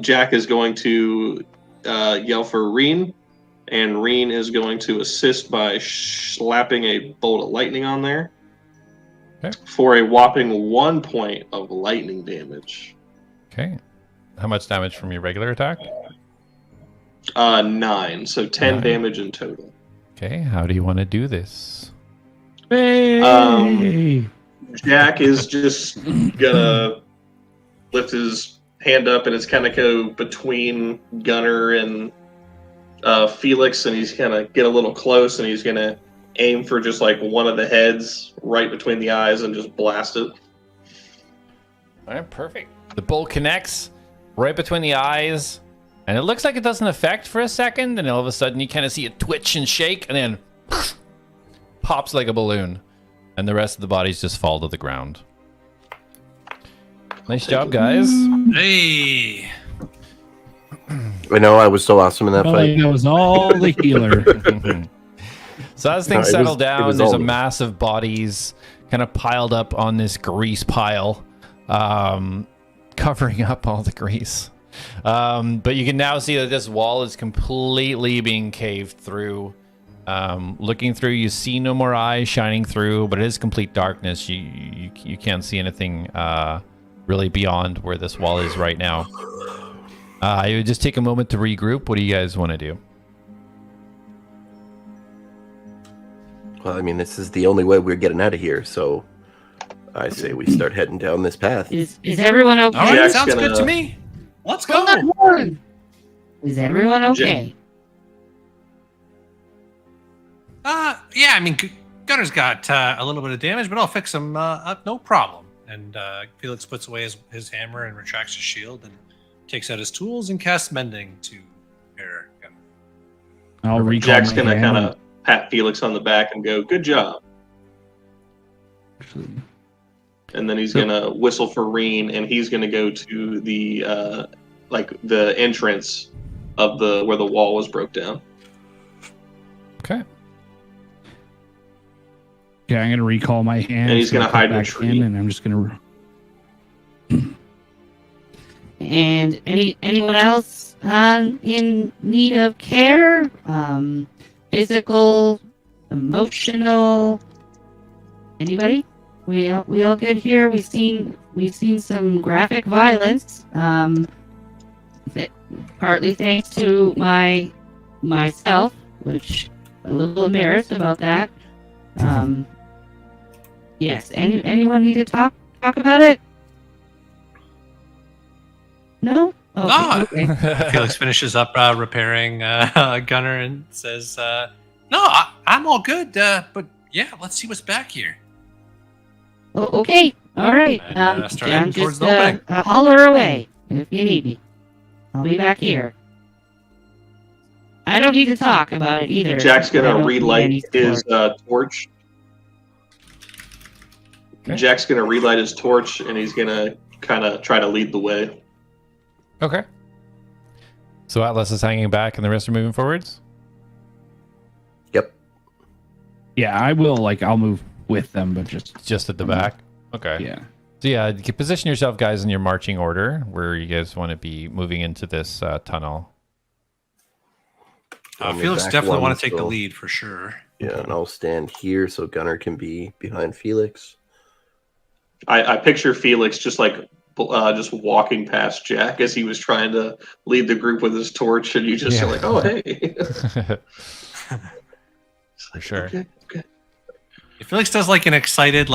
Jak is going to yell for Reen, and Reen is going to assist by slapping a bolt of lightning on there for a whopping 1 point of lightning damage. Okay. How much damage from your regular attack? 9, so 10 9. damage in total. Okay, how do you want to do this? Hey! Jak is just gonna lift his hand up, and it's kind of go between Gunner and Felix, and he's gonna get a little close, and he's gonna aim for just like one of the heads right between the eyes and just blast it. All right, perfect. The bolt connects right between the eyes, and it looks like it doesn't affect for a second, and all of a sudden you kind of see it twitch and shake, and then pops like a balloon, and the rest of the bodies just fall to the ground. Nice job, guys. Hey. I know, I was so awesome in that Oh, fight. it was all the healer. So as things settle down, there's a mass of bodies kind of piled up on this grease pile, covering up all the grease. But you can now see that this wall is completely being caved through. Looking through, you see no more eyes shining through, but it is complete darkness. You can't see anything really beyond where this wall is right now. I would just take a moment to regroup. What do you guys want to do? Well, I mean, this is the only way we're getting out of here, so I say we start heading down this path. Is everyone okay? All right, Jak's sounds gonna- good to me. Let's go. Hold on. Is everyone okay? Yeah, I mean, Gunner's got a little bit of damage, but I'll fix him up, no problem. And Felix puts away his hammer and retracts his shield and takes out his tools and casts mending to repair Gunner. I'll recall Jak's my gonna hand kind of pat Felix on the back and go, "Good job." actually- And then he's gonna whistle for Reen, and he's gonna go to the the entrance of the where the wall was broke down. Okay. Yeah, I'm gonna recall my hand. And he's gonna put hide in a back tree. and I'm just gonna. And anyone else in need of care? Physical, emotional. Anybody? We all good here. We've seen some graphic violence. Partly thanks to myself, which I'm a little embarrassed about that. Yes. Anyone need to talk about it? No. No. Okay. Felix finishes up repairing Gunner and says, "No, I'm all good. But yeah, let's see what's back here." Oh, okay. All right. And, start heading towards the opening. Holler away if you need me. I'll be back here. I don't need to talk about it either. Jack's I gonna don't relight need any his torch. Okay. Jack's gonna relight his torch, and he's gonna kind of try to lead the way. Okay. So Atlas is hanging back and the rest are moving forwards? Yep. Yeah, I will. Like, I'll move with them, but Just at the back? Okay. yeah. So yeah, you can position yourself, guys, in your marching order where you guys want to be moving into this tunnel. Felix back definitely one, want to take the so- lead for sure. Yeah, and I'll stand here so Gunnar can be behind Felix. I picture Felix just just walking past Jack as he was trying to lead the group with his torch, and you just are like, oh hey. For sure. Okay. If Felix does like an excited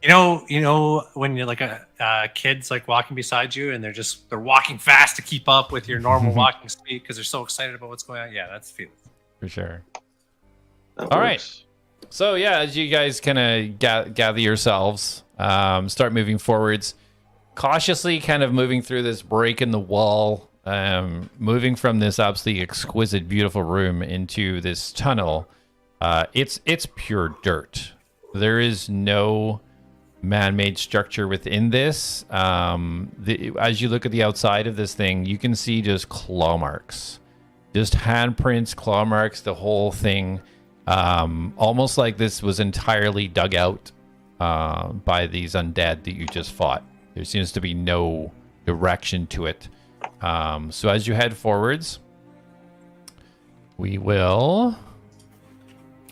you know when you're like a kid's like walking beside you and they're walking fast to keep up with your normal walking speed because they're so excited about what's going on. Yeah, that's Felix. For sure. That All works. right. So yeah, as you guys kind of gather yourselves, start moving forwards, cautiously kind of moving through this break in the wall, moving from this absolutely exquisite, beautiful room into this tunnel. It's pure dirt. There is no man-made structure within this. As you look at the outside of this thing, you can see just claw marks, just handprints, claw marks, the whole thing. Almost like this was entirely dug out by these undead that you just fought. There seems to be no direction to it. So as you head forwards, we will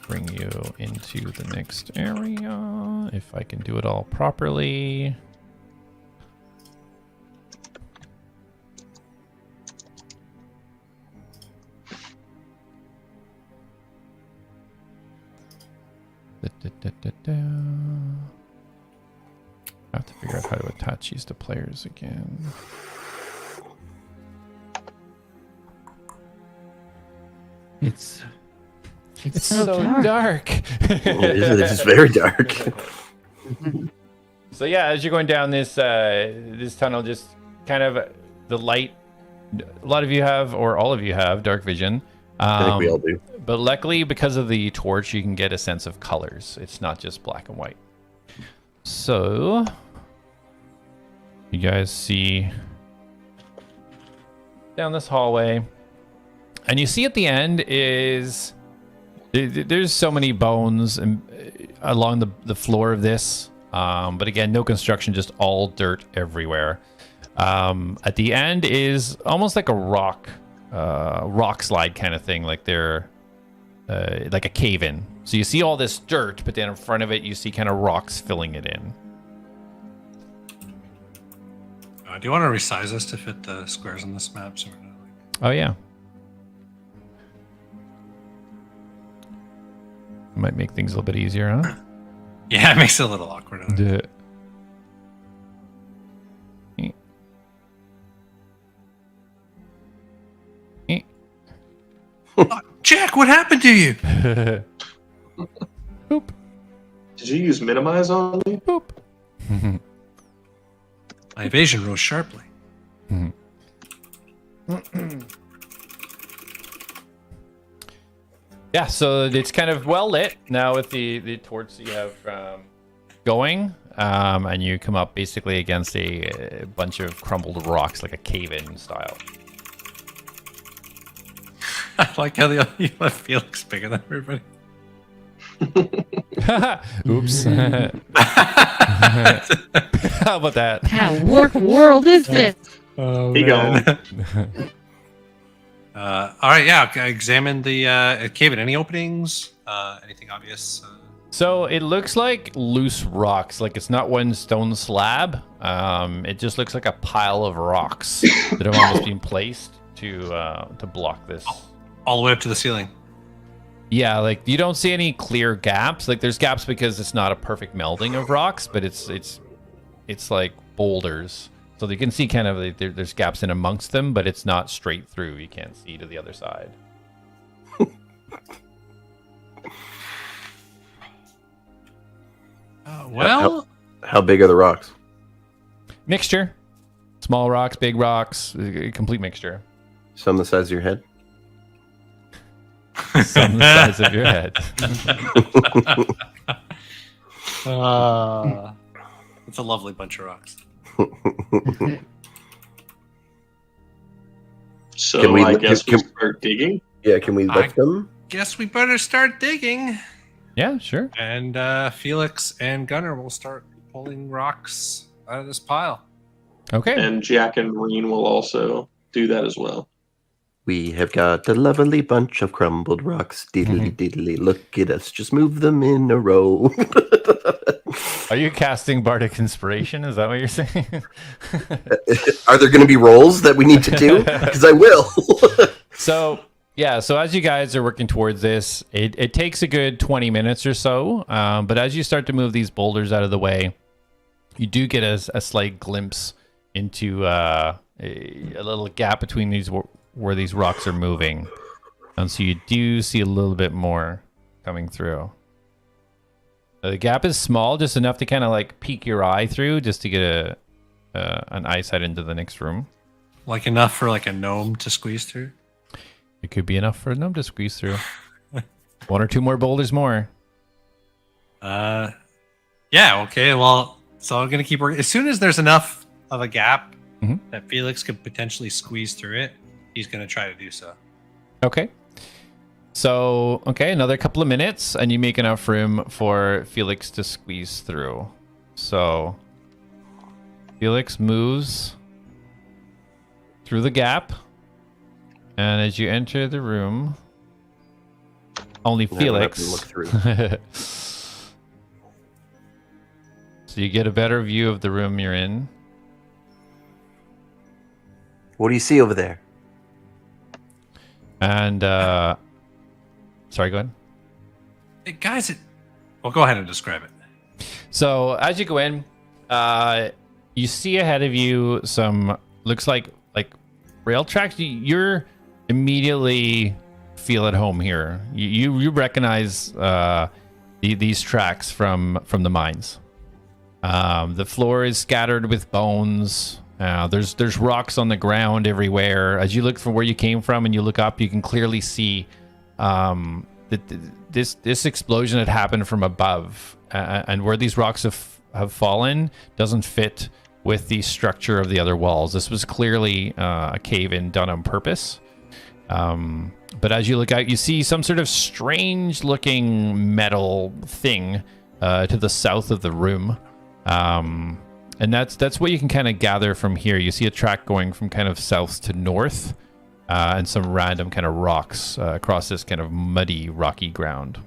bring you into the next area, if I can do it all properly. I have to figure out how to attach these to players again. It's It's so dark. It is very dark. So yeah, as you're going down this this tunnel, just kind of the light. A lot of you have, or all of you have, dark vision. I think we all do. But luckily, because of the torch, you can get a sense of colors. It's not just black and white. So you guys see down this hallway, and you see at the end is there's so many bones along the floor of this. But again, no construction, just all dirt everywhere. At the end is almost like a rock slide kind of thing, like they're like a cave-in. So you see all this dirt, but then in front of it, you see kind of rocks filling it in. Do you want to resize this to fit the squares on this map? So we're not Oh yeah. Might make things a little bit easier, huh? Yeah, it makes it a little awkward. Jack, what happened to you? Boop. Did you use minimize on me? Boop. My evasion rose sharply. Yeah, so it's kind of well lit now with the torch that you have going, and you come up basically against a bunch of crumbled rocks, like a cave-in style. I like how you left Felix bigger than everybody. Oops. How about that? What world is this? Oh, He going. All right, yeah. Examine the cave. Any openings? Anything obvious? So it looks like loose rocks, like it's not one stone slab. It just looks like a pile of rocks that have almost been placed to block this. All the way up to the ceiling. Yeah, like you don't see any clear gaps. Like there's gaps because it's not a perfect melding of rocks, but it's like boulders. So you can see kind of there's gaps in amongst them, but it's not straight through. You can't see to the other side. Well, How big are the rocks? Mixture. Small rocks, big rocks, a complete mixture. Some the size of your head? Some the size of your head. It's a lovely bunch of rocks. So Can we- I guess we can- start digging. Yeah, can we lift them? Guess we better start digging. Yeah, sure. And Felix and Gunnar will start pulling rocks out of this pile. Okay. And Jak and Reen will also do that as well. We have got a lovely bunch of crumbled rocks. Diddly diddly, look at us. Just move them in a row. Are you casting Bardic Inspiration? Is that what you're saying? Are there going to be rolls that we need to do? Because I will. So as you guys are working towards this, it takes a good 20 minutes or so. But as you start to move these boulders out of the way, you do get a slight glimpse into a little gap between these where these rocks are moving. And so you do see a little bit more coming through. The gap is small, just enough to kind of like peek your eye through, just to get an eyesight into the next room. Like enough for like a gnome to squeeze through? It could be enough for a gnome to squeeze through. One or two more boulders more. Yeah, okay. Well, so I'm going to keep working. As soon as there's enough of a gap that Felix could potentially squeeze through it, he's going to try to do so. Okay. So, another couple of minutes, and you make enough room for Felix to squeeze through. So, Felix moves through the gap, and as you enter the room, only Felix. Look through. So you get a better view of the room you're in. What do you see over there? And, sorry, go ahead. Hey, guys, well, go ahead and describe it. So as you go in, you see ahead of you some, looks like rail tracks. You're immediately feel at home here. You recognize these tracks from the mines. The floor is scattered with bones. There's rocks on the ground everywhere. As you look from where you came from and you look up, you can clearly see that this explosion had happened from above, and where these rocks have fallen doesn't fit with the structure of the other walls. This was clearly a cave-in done on purpose. But as you look out, you see some sort of strange-looking metal thing to the south of the room. And that's what you can kind of gather from here. You see a track going from kind of south to north, and some random kind of rocks across this kind of muddy, rocky ground.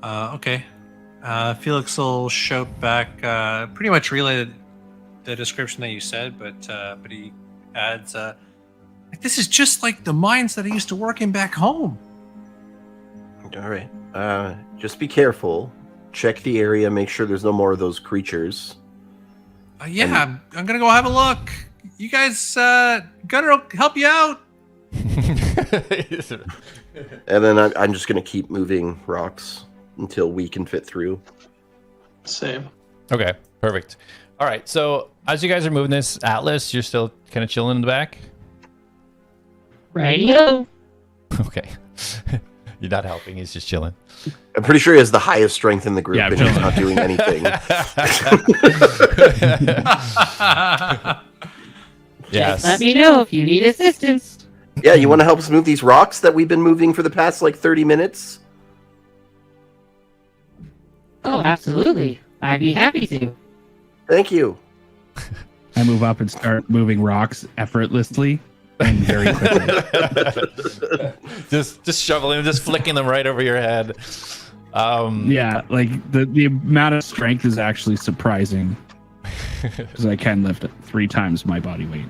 Okay. Felix will shout back, pretty much relay the description that you said, but he adds, this is just like the mines that I used to work in back home. All right. Just be careful. Check the area. Make sure there's no more of those creatures. I'm gonna go have a look. You guys, Gunnar will help you out. And then I'm just going to keep moving rocks until we can fit through. Same. Okay, perfect. All right, so as you guys are moving this, Atlas, you're still kind of chilling in the back? Radio. Okay. You're not helping, he's just chilling. I'm pretty sure he has the highest strength in the group, and he's not doing anything. Yes. Just let me know if you need assistance. Yeah, you want to help us move these rocks that we've been moving for the past, 30 minutes? Oh, absolutely. I'd be happy to. Thank you. I move up and start moving rocks effortlessly and very quickly. just shoveling, just flicking them right over your head. Yeah, the amount of strength is actually surprising, because I can lift 3 times my body weight.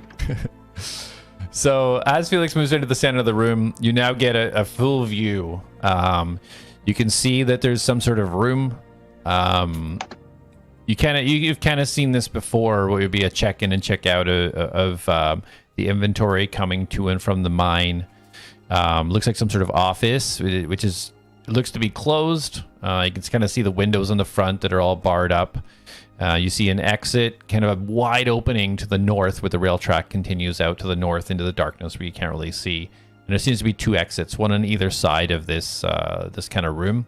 So as Felix moves into the center of the room, you now get a full view. You can see that there's some sort of room. You've kind of seen this before, what would be a check-in and check-out of the inventory coming to and from the mine. Looks like some sort of office, which looks to be closed. You can kind of see the windows on the front that are all barred up. You see an exit, kind of a wide opening to the north, where the rail track continues out to the north into the darkness where you can't really see. And there seems to be 2 exits, one on either side of this this kind of room.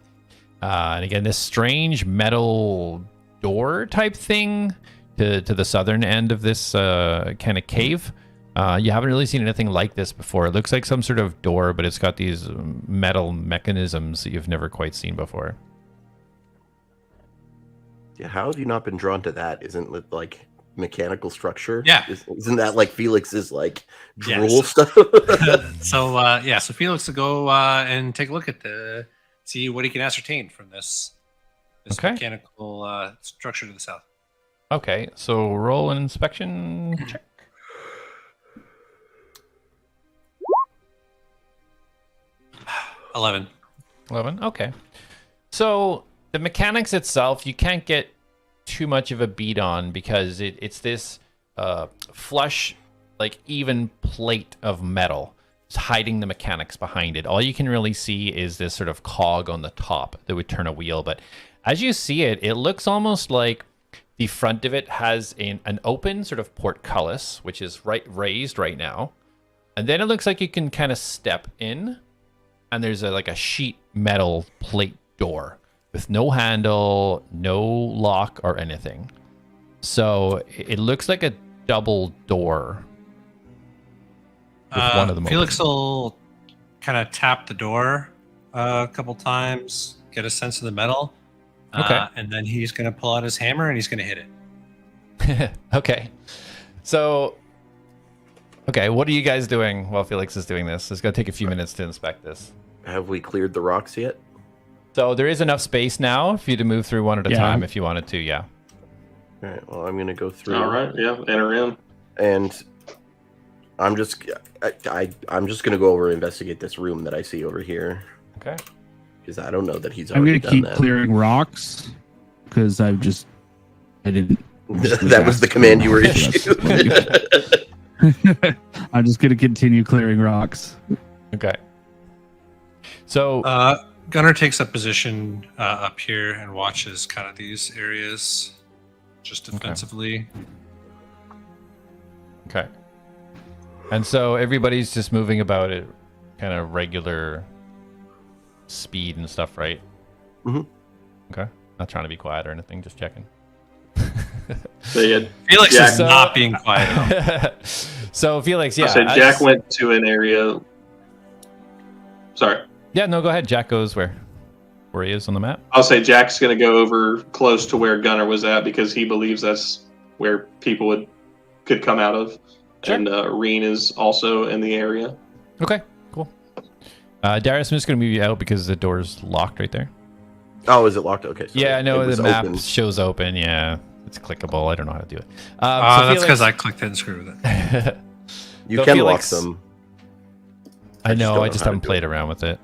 And again, this strange metal door type thing to the southern end of this kind of cave. You haven't really seen anything like this before. It looks like some sort of door, but it's got these metal mechanisms that you've never quite seen before. Yeah, how have you not been drawn to that? Isn't it like mechanical structure? Yeah. Isn't that like Felix's like drool Yes. stuff? So Felix will go and take a look at see what he can ascertain from this Okay. mechanical structure to the south. Okay, so roll an inspection check. 11. 11. Okay. So the mechanics itself, you can't get too much of a beat on because it's this flush, like even plate of metal. It's hiding the mechanics behind it. All you can really see is this sort of cog on the top that would turn a wheel. But as you see it, it looks almost like the front of it has an open sort of portcullis, which is raised right now. And then it looks like you can kind of step in, and there's like a sheet metal plate door with no handle, no lock or anything. So it looks like a double door. With one of them Felix open. will kind of tap the door a couple times, get a sense of the metal. Okay. And then he's going to pull out his hammer and he's going to hit it. Okay. So, okay, what are you guys doing while Felix is doing this? It's going to take a few minutes to inspect this. Have we cleared the rocks yet? So there is enough space now for you to move through one at a Yeah. time if you wanted to, yeah. All right. Well, I'm gonna go through. All right, yeah, enter in. And I'm just gonna go over and investigate this room that I see over here Okay. because I don't know that he's I'm already gonna keep done that. clearing rocks because I didn't. That was the command you were issued. I'm just gonna continue clearing rocks. Okay. So, Gunnar takes a position up here and watches kind of these areas just defensively. okay. And so everybody's just moving about at kind of regular speed and stuff, right? Mhm. Okay. Not trying to be quiet or anything, just checking. Felix Jack- is not being quiet. So Felix, yeah. I said Jack went to an area. Sorry. Yeah, no, go ahead. Jack goes where he is on the map. I'll say Jack's going to go over close to where Gunnar was at because he believes that's where people could come out of. Sure. And Reen is also in the area. Okay, cool. Darius, I'm just going to move you out because the door's locked right there. Oh, is it locked? Okay. So Yeah, I know it was the map open. shows open. Yeah, it's clickable. I don't know how to do it. That's because I clicked it and screwed with it. You So can Felix- lock them. I know. don't I know just how to haven't do played it. around with it.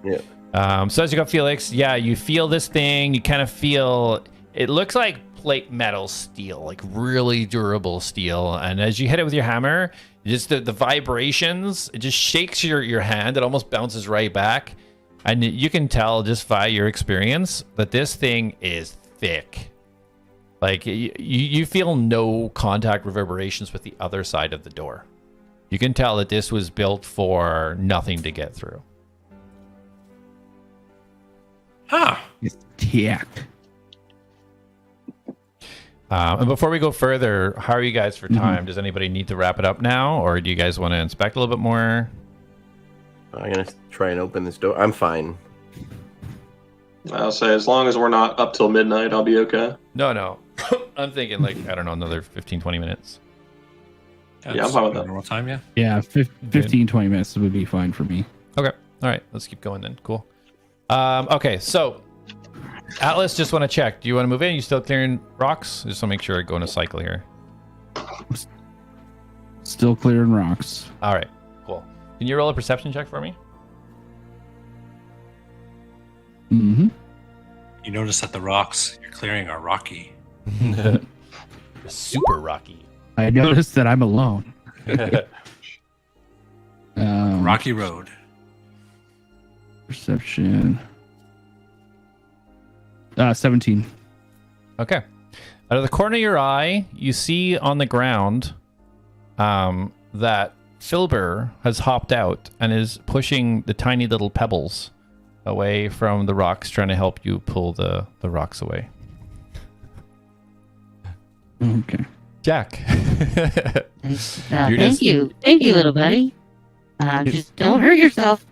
Yeah. So as you go, Felix, yeah, you feel this thing. You kind of feel it looks like plate metal steel, like really durable steel. And as you hit it with your hammer, just the vibrations, it just shakes your hand. It almost bounces right back. And you can tell just via your experience that this thing is thick. Like you feel no contact reverberations with the other side of the door. You can tell that this was built for nothing to get through. Huh. Yeah. And before we go further, how are you guys for time? Does anybody need to wrap it up now, or do you guys want to inspect a little bit more? I'm gonna try and open this door. I'm fine. I'll say as long as we're not up till midnight, I'll be okay. No. I'm thinking like, I don't know, another 15, 20 minutes. Yeah, I'm fine with that. Normal time, yeah. Yeah, 15, 20 minutes would be fine for me. Okay. All right. Let's keep going then. Cool. Okay. So, Atlas, just want to check. Do you want to move in? You still clearing rocks? Just want to make sure I go in a cycle here. Still clearing rocks. All right. Cool. Can you roll a perception check for me? Mm-hmm. You notice that the rocks you're clearing are rocky. Super rocky. I noticed that I'm alone. Rocky Road. Perception. 17. Okay. Out of the corner of your eye, you see on the ground that Filber has hopped out and is pushing the tiny little pebbles away from the rocks, trying to help you pull the rocks away. Okay. Jak. Thank you, little buddy. Just don't hurt yourself.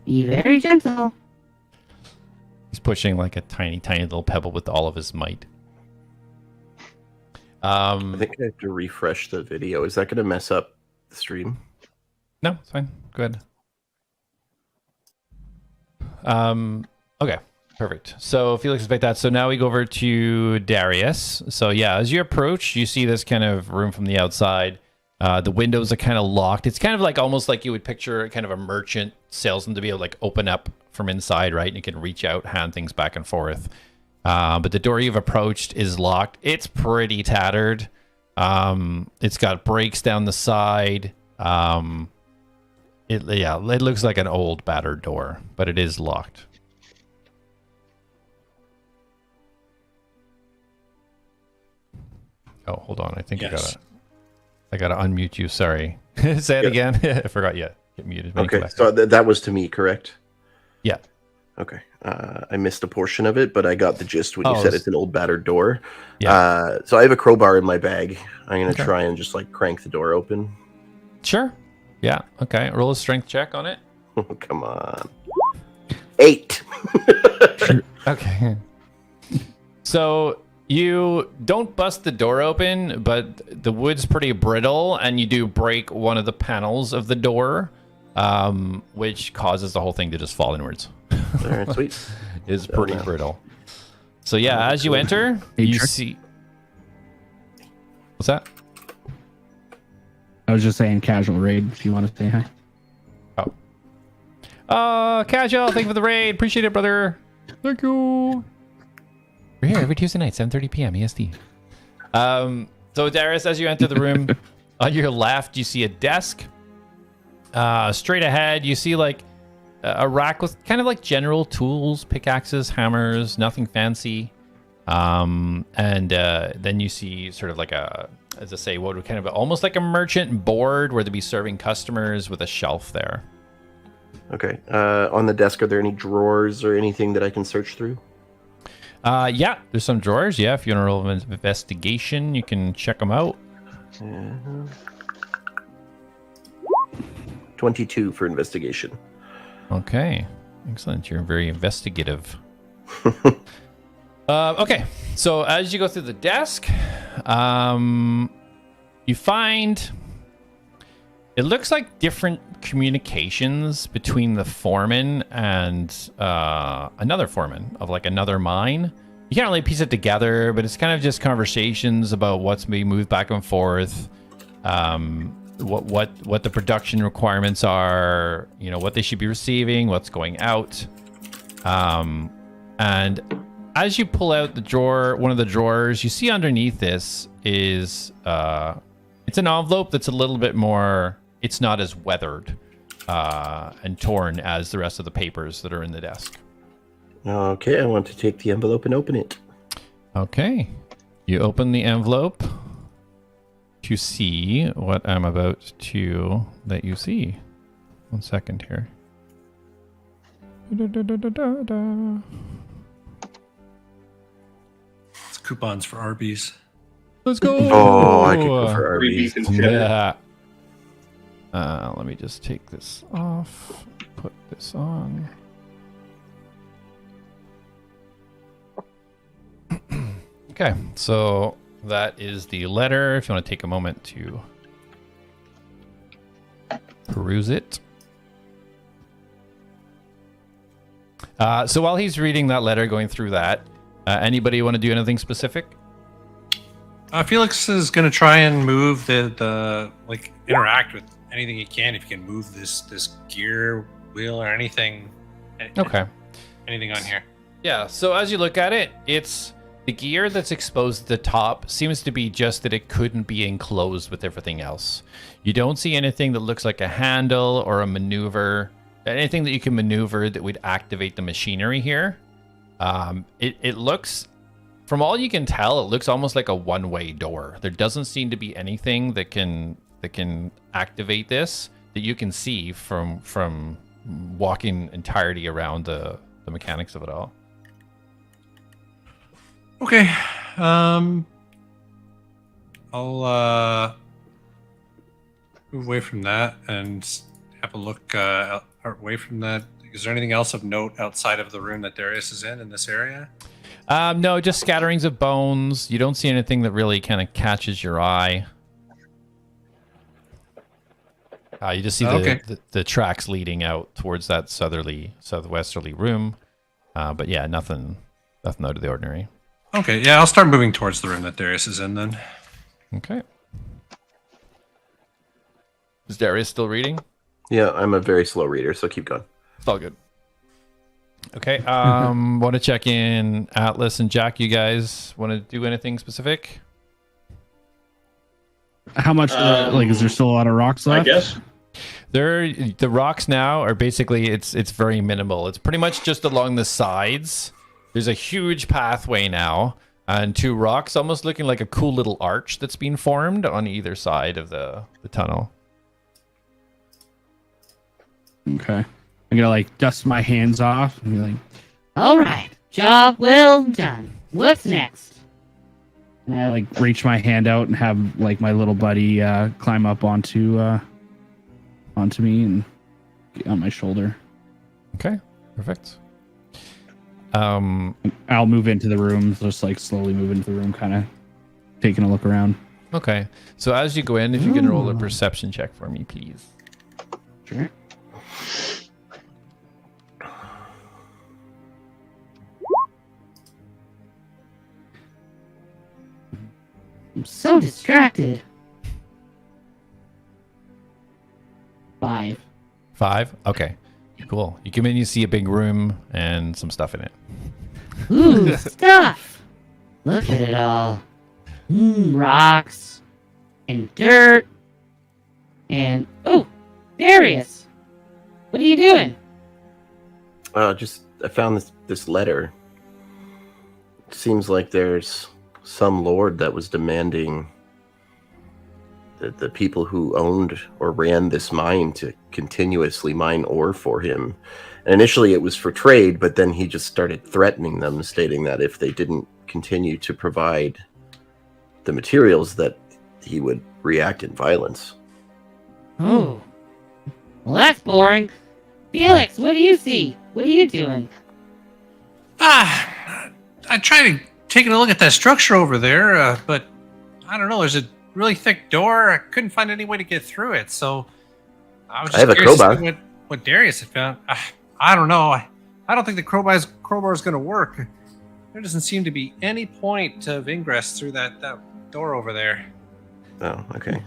Be very gentle. He's pushing like a tiny little pebble with all of his might. I think I have to refresh the video. Is that going to mess up the stream? No, it's fine. Go ahead. Okay, perfect. So Felix is like that. So now we go over to Darius. So yeah, as you approach, you see this kind of room from the outside. The windows are kind of locked. It's kind of like almost like you would picture kind of a merchant salesman to be able to like open up from inside, right? And you can reach out, hand things back and forth. But the door you've approached is locked. It's pretty tattered. It's got breaks down the side. It looks like an old battered door, but it is locked. Oh, hold on. I think I gotta unmute you. Sorry. Say it again. I forgot. Yeah, get muted. Okay, so that was to me, correct? Yeah. Okay. I missed a portion of it, but I got the gist when you said it's an old battered door. Yeah. So I have a crowbar in my bag. I'm gonna try and just like crank the door open. Sure. Yeah. Okay. Roll a strength check on it. Oh, come on. 8. Okay. So you don't bust the door open, but the wood's pretty brittle, and you do break one of the panels of the door, which causes the whole thing to just fall inwards. All right, sweet. It's pretty brittle. So yeah, as you enter, you see... What's that? I was just saying casual raid if you want to say hi. Casual, thank you for the raid. Appreciate it, brother. Thank you. We're here every Tuesday night, 7:30 p.m. EST. So Darius, as you enter the room, on your left, you see a desk. Straight ahead, you see like a rack with kind of like general tools, pickaxes, hammers, nothing fancy. And then you see sort of like a, as I say, what would kind of almost like a merchant board where they'd be serving customers with a shelf there. Okay. On the desk, are there any drawers or anything that I can search through? Yeah, there's some drawers. Yeah, if you want to roll an investigation, you can check them out. 22 for investigation. Okay, excellent. You're very investigative. Okay, so as you go through the desk, you find it looks like different communications between the foreman and another foreman of like another mine. You can't really piece it together, but it's kind of just conversations about what's being moved back and forth, what the production requirements are, you know, what they should be receiving, what's going out, and as you pull out the drawer, one of the drawers, you see underneath this is it's an envelope that's a little bit more. It's not as weathered and torn as the rest of the papers that are in the desk. Okay, I want to take the envelope and open it. Okay. You open the envelope to see what I'm about to let you see. 1 second here. It's coupons for Arby's. Let's go. Oh, I could go for Arby's. Yeah. Let me just take this off. Put this on. Okay, so that is the letter. If you want to take a moment to peruse it. So while he's reading that letter, going through that, anybody want to do anything specific? Felix is going to try and move the like interact with anything he can. If you can move this gear wheel or anything. Okay. Anything on here? Yeah. So as you look at it, it's the gear that's exposed at the top seems to be just that it couldn't be enclosed with everything else. You don't see anything that looks like a handle or a maneuver, anything that you can maneuver that would activate the machinery here. It looks, from all you can tell, it looks almost like a one-way door. There doesn't seem to be anything that can that can activate this that you can see from walking entirety around the mechanics of it all. Okay. I'll move away from that and have a look away from that. Is there anything else of note outside of the room that Darius is in this area? No, just scatterings of bones. You don't see anything that really kind of catches your eye. You just see the tracks leading out towards that southwesterly room. But yeah, nothing out of the ordinary. Okay, yeah, I'll start moving towards the room that Darius is in then. Okay. Is Darius still reading? Yeah, I'm a very slow reader, so keep going. It's all good. Okay, want to check in Atlas and Jak. You guys want to do anything specific? How much? Is there still a lot of rocks left? I guess. The rocks now are basically it's very minimal. It's pretty much just along the sides. There's a huge pathway now, and 2 rocks, almost looking like a cool little arch that's been formed on either side of the tunnel. Okay. I'm gonna dust my hands off and be like, All right, job well done. What's next? and I reach my hand out and have my little buddy climb up onto me and get on my shoulder. Okay, perfect. I'll move into the room, just slowly move into the room, kind of taking a look around. Okay, so as you go in, if you can roll a perception check for me, please. Sure. I'm so distracted. 5. 5? Okay, cool. You come in, you see a big room and some stuff in it. Ooh, stuff! Look at it all. Rocks. And dirt. And... Oh! Darius! What are you doing? I found this letter. It seems like there's some lord that was demanding the people who owned or ran this mine to continuously mine ore for him. And initially it was for trade, but then he just started threatening them, stating that if they didn't continue to provide the materials, that he would react in violence. Oh. Well, that's boring. Felix, what do you see? What are you doing? I tried taking a look at that structure over there, but I don't know. There's a really thick door. I couldn't find any way to get through it, so I was just have a curious to crowbar. see what Darius had found. I don't know. I don't think the crowbar is going to work. There doesn't seem to be any point of ingress through that door over there. Oh, okay.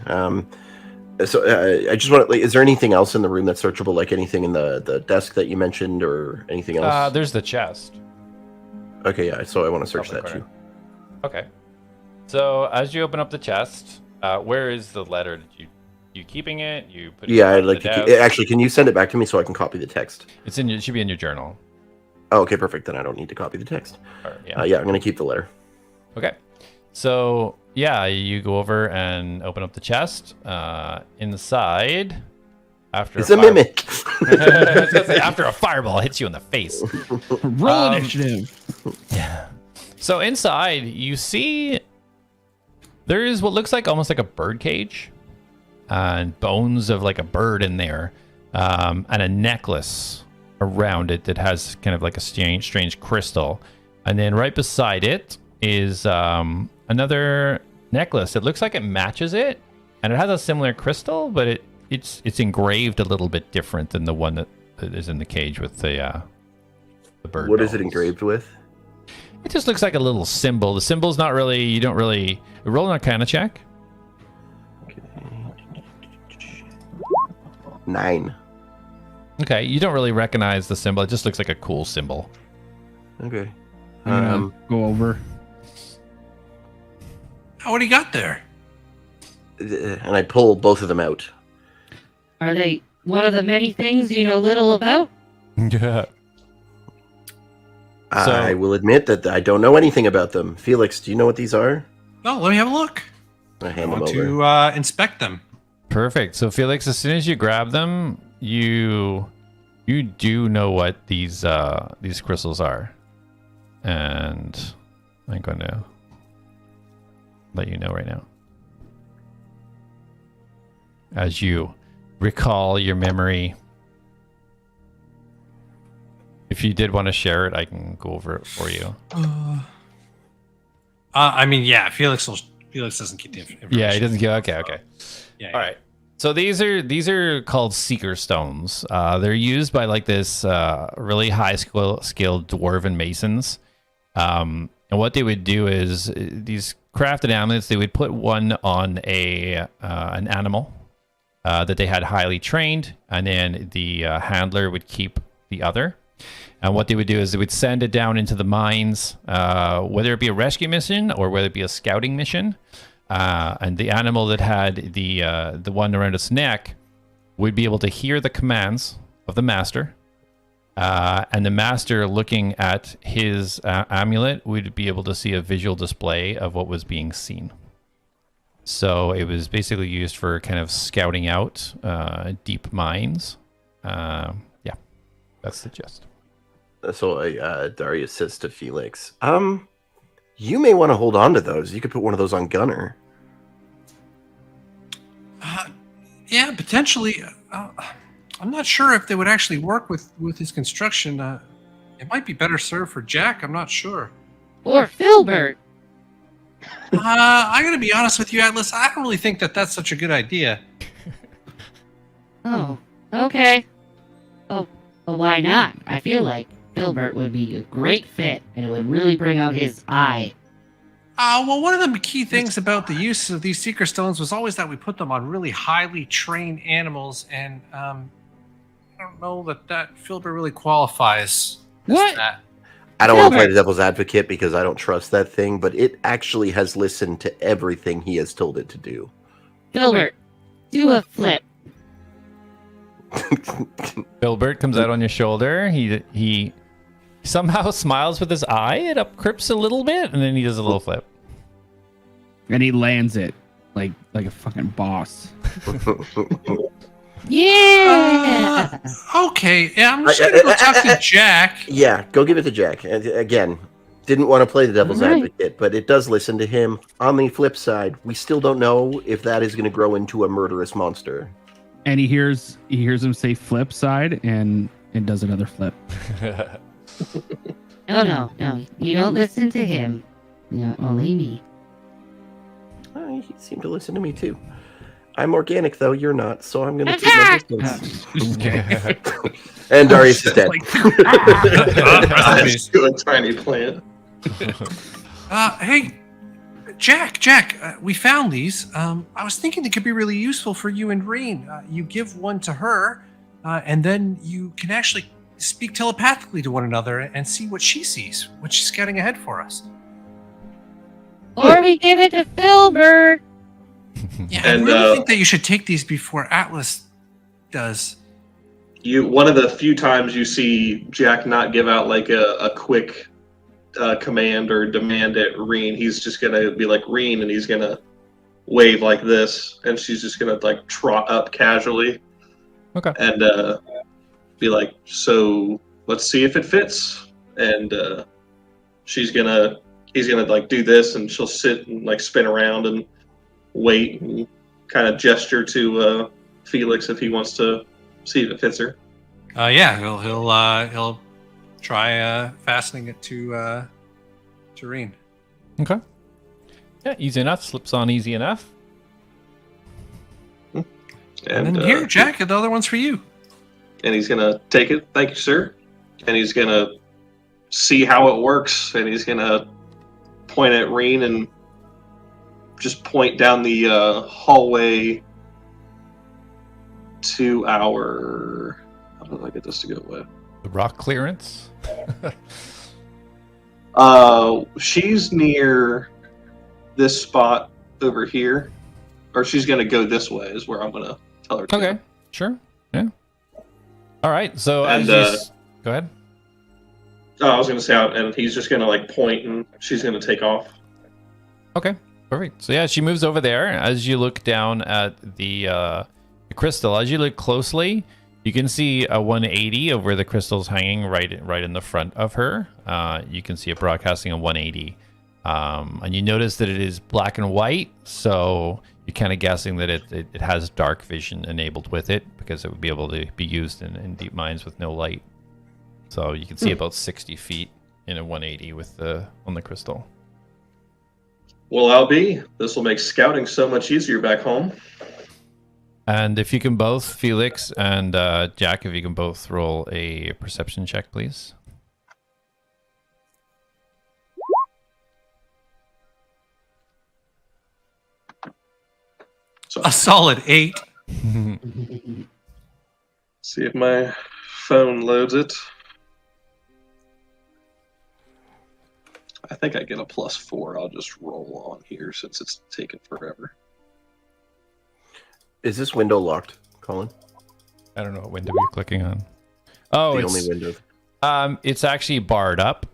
So I just want to, is there anything else in the room that's searchable, like anything in the desk that you mentioned or anything else? There's the chest. Okay, yeah, so I want to search that too. Okay. So as you open up the chest, where is the letter? Did you keeping it? You put it Yeah, I'd on like the to desk? actually, can you send it back to me so I can copy the text? It should be in your journal. Oh, okay, perfect. Then I don't need to copy the text. Yeah. Yeah, I'm going to keep the letter. Okay. So, yeah, you go over and open up the chest. Inside, It's a mimic. I was gonna say, after a fireball hits you in the face. Roll initiative. Yeah. So inside, you see there is what looks like almost like a bird cage, and bones of like a bird in there, and a necklace around it that has kind of like a strange crystal. And then right beside it is another necklace. It looks like it matches it, and it has a similar crystal, but it's engraved a little bit different than the one that is in the cage with the bird. What is it bones. engraved with? It just looks like a little symbol. The symbol's not really, you don't really, roll an Arcana check. Okay. 9. Okay, you don't really recognize the symbol. It just looks like a cool symbol. Okay. I'm gonna go over. Oh, what do you got there? And I pull both of them out. Are they one of the many things you know little about? Yeah. I will admit that I don't know anything about them. Felix, do you know what these are? No, let me have a look. I I hand them want over. to inspect them. Perfect. So Felix, as soon as you grab them, you do know what these crystals are, and I'm going to let you know right now. As you recall your memory, if you did want to share it, I can go over it for you. I mean, yeah, Felix doesn't keep the information. Yeah, he doesn't get. Okay. Yeah. All right. So these are called seeker stones. They're used by like this really high skilled dwarven masons. And what they would do is these crafted amulets. They would put one on an animal that they had highly trained, and then the handler would keep the other. And what they would do is they would send it down into the mines, whether it be a rescue mission or whether it be a scouting mission. And the animal that had the one around its neck would be able to hear the commands of the master. And the master, looking at his amulet, would be able to see a visual display of what was being seen. So it was basically used for kind of scouting out deep mines. Yeah, that's the gist. So Darius says to Felix, you may want to hold on to those. You could put one of those on Gunner. Yeah, potentially. I'm not sure if they would actually work with his construction. It might be better served for Jak. I'm not sure. Or Filbert. I gotta be honest with you, Atlas. I don't really think that that's such a good idea. Oh, okay. Oh, well, why not? I feel like Filbert would be a great fit, and it would really bring out his eye. Well, one of the key things about the use of these seeker stones was always that we put them on really highly trained animals, and I don't know that Filbert really qualifies. What? That. I don't want to play the devil's advocate because I don't trust that thing, but it actually has listened to everything he has told it to do. Filbert, do a flip. Filbert comes out on your shoulder. He somehow smiles with his eye. It upcrips a little bit, and then he does a little flip. And he lands it like a fucking boss. Yeah! Okay, yeah, I'm just gonna go talk to Jak. Yeah, go give it to Jak. And again, didn't want to play the devil's advocate, but it does listen to him. On the flip side, we still don't know if that is going to grow into a murderous monster. And he hears him say flip side, and it does another flip. No. You don't listen to him. Only me. He seemed to listen to me too. I'm organic though, you're not, so I'm gonna keep my distance. And Darius is dead. To a tiny plant. Hey, Jak, we found these. I was thinking it could be really useful for you and Reen. You give one to her, and then you can actually speak telepathically to one another and see what she sees, what she's scouting ahead for us. Or we give it to Filbert. Yeah, I really think that you should take these before Atlas does. One of the few times you see Jak not give out like a quick command or demand at Reen, he's just gonna be like Reen, and he's gonna wave like this, and she's just gonna like trot up casually. Okay. And be like, so let's see if it fits. And he's gonna like do this, and she'll sit and like spin around and wait and kind of gesture to Felix if he wants to see if it fits her. Yeah, he'll try fastening it to Reen. Okay. Yeah, easy enough. Slips on easy enough. And then here, Jak, the other one's for you. And he's gonna take it. Thank you, sir. And he's gonna see how it works, and he's gonna point at Reen and just point down the hallway to our... How do I get this to go away? The rock clearance. She's near this spot over here, or she's gonna go this way. Is where I'm gonna tell her to Okay, go. sure. Yeah. All right. So And, go ahead. I was gonna say, and he's just gonna like point, and she's gonna take off. Okay. Perfect. So yeah, she moves over there. As you look down at the crystal, as you look closely, you can see a 180 of where the crystal's hanging right in the front of her. You can see it broadcasting a 180. And you notice that it is black and white, so you're kind of guessing that it has dark vision enabled with it, because it would be able to be used in deep mines with no light. So you can see about 60 feet in a 180 on the crystal. Well, I'll be. This will make scouting so much easier back home. And if you can both, Felix and Jak, if you can both roll a perception check, please. So, A solid 8. see if my phone loads it. I think I get a +4. I'll just roll on here since it's taken forever. Is this window locked, Colin? I don't know what window you're clicking on. Oh, The it's only window. it's actually barred up.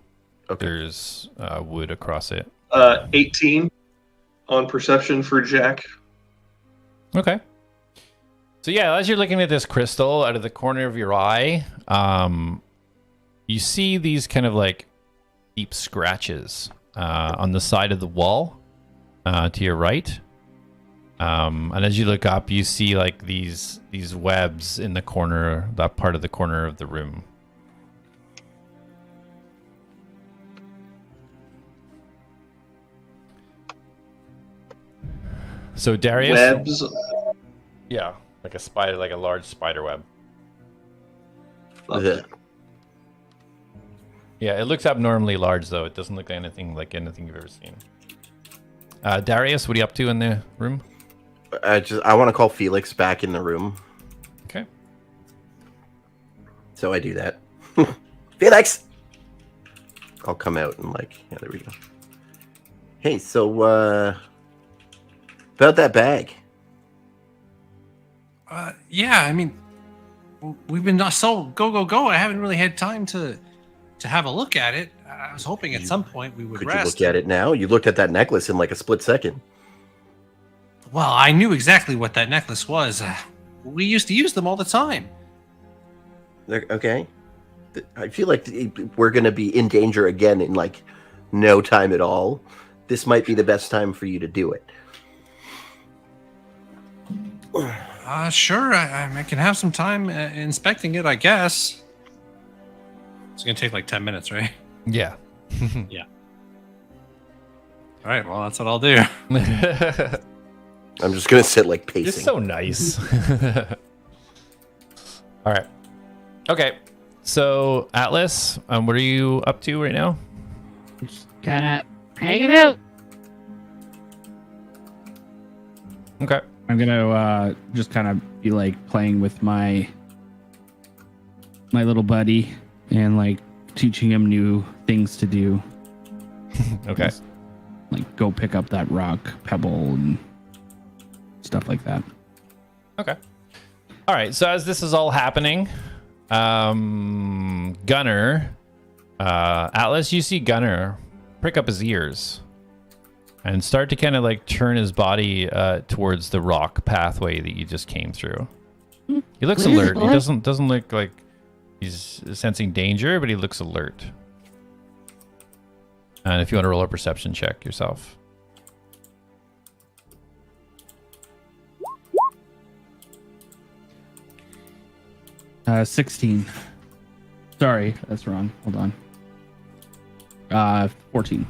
Okay. There's wood across it. 18 on perception for Jak. Okay. So yeah, as you're looking at this crystal out of the corner of your eye, you see these kind of like deep scratches on the side of the wall to your right. And as you look up, you see like these webs in the corner, that part of the corner of the room. So Darius, Webs. yeah, like a spider, like a large spider web. Is it? Yeah, it looks abnormally large though. It doesn't look anything like anything you've ever seen. Darius, what are you up to in the room? I want to call Felix back in the room, Okay. so I do that. Felix, I'll come out and yeah, there we go. Hey, so about that bag. Yeah, I mean, we've been so go. I haven't really had time to have a look at it. I was hoping at some point we would Could rest. you look at it now? You looked at that necklace in like a split second. Well, I knew exactly what that necklace was. We used to use them all the time. Okay. I feel like we're going to be in danger again in like no time at all. This might be the best time for you to do it. Sure, I can have some time inspecting it, I guess. It's going to take like 10 minutes, right? Yeah. Yeah. All right, well, that's what I'll do. I'm just going to sit like pacing. You're so nice. All right. Okay. So, Atlas, what are you up to right now? Just kind of hanging out. Okay. I'm gonna just kind of be like playing with my little buddy and like teaching him new things to do. Okay. Just, like go pick up that rock, pebble, and stuff like that. Okay. All right. So as this is all happening, Gunner, Atlas, you see Gunner prick up his ears and start to kind of like turn his body towards the rock pathway that you just came through. He looks alert. He doesn't look like he's sensing danger, but he looks alert. And if you want to roll a perception check yourself. Uh, 16. Sorry, that's wrong. Hold on. 14.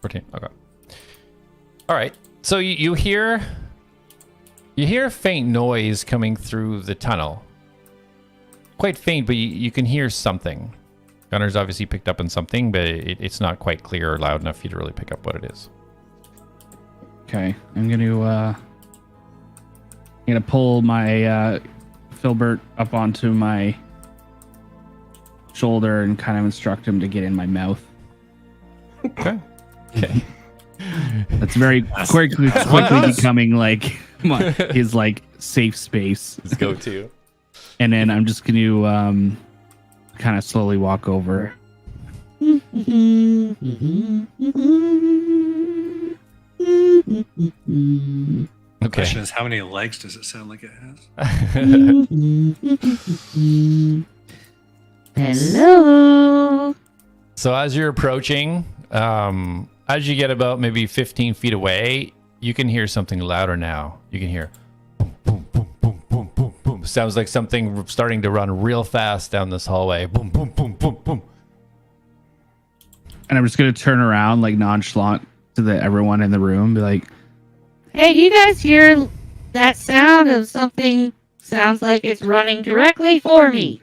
14. Okay. All right. So you hear a faint noise coming through the tunnel. Quite faint, but you can hear something. Gunner's obviously picked up on something, but it's not quite clear or loud enough for you to really pick up what it is. Okay, I'm gonna pull my Filbert up onto my shoulder and kind of instruct him to get in my mouth. Okay. Okay. That's very quickly becoming like his like safe space. Let's go to. And then I'm just gonna kind of slowly walk over. Okay. Question is, how many legs does it sound like it has? Hello. So as you're approaching, as you get about maybe 15 feet away, you can hear something louder now. You can hear boom, boom, boom, boom, boom, boom, boom. Sounds like something starting to run real fast down this hallway. Boom, boom, boom, boom, boom. And I'm just gonna turn around like nonchalant to everyone in the room, and be like, Hey, you guys hear that sound of something? Sounds like it's running directly for me.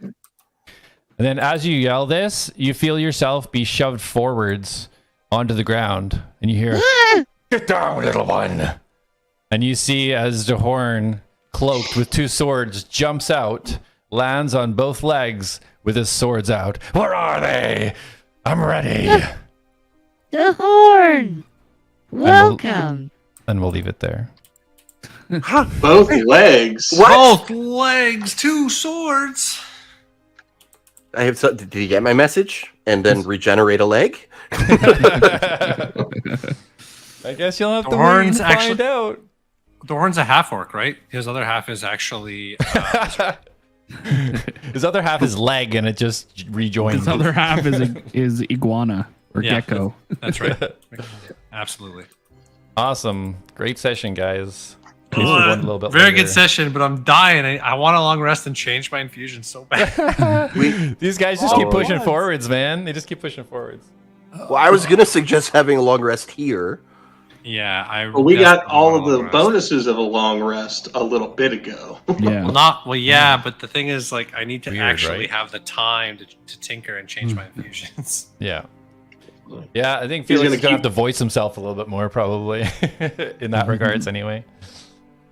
And then as you yell this, you feel yourself be shoved forwards onto the ground. And you hear, "Get down, little one." And you see as Dahorn, cloaked with 2 swords, jumps out, lands on both legs with his swords out. "Where are they? I'm ready." The horn. Welcome. And we'll leave it there. Both legs. Both legs, 2 swords. I have. Did you get my message? And then regenerate a leg? I guess you'll have to wait and find out. The horn's a half orc, right? His other half is actually. His other half is leg, and it just rejoins. his other half is iguana or gecko. That's right. Absolutely. Awesome. Great session, guys. Very good session, but I'm dying. I want a long rest and change my infusion so bad. These guys just keep pushing forwards, man. They just keep pushing forwards. Well, I was gonna suggest having a long rest here. Yeah, Well, we got all of the bonuses of a long rest a little bit ago. Yeah. Yeah, but the thing is, like, I need to actually right? have the time to tinker and change my infusions. Yeah. Yeah, I think Felix is gonna have to voice himself a little bit more, probably, in that regards, anyway.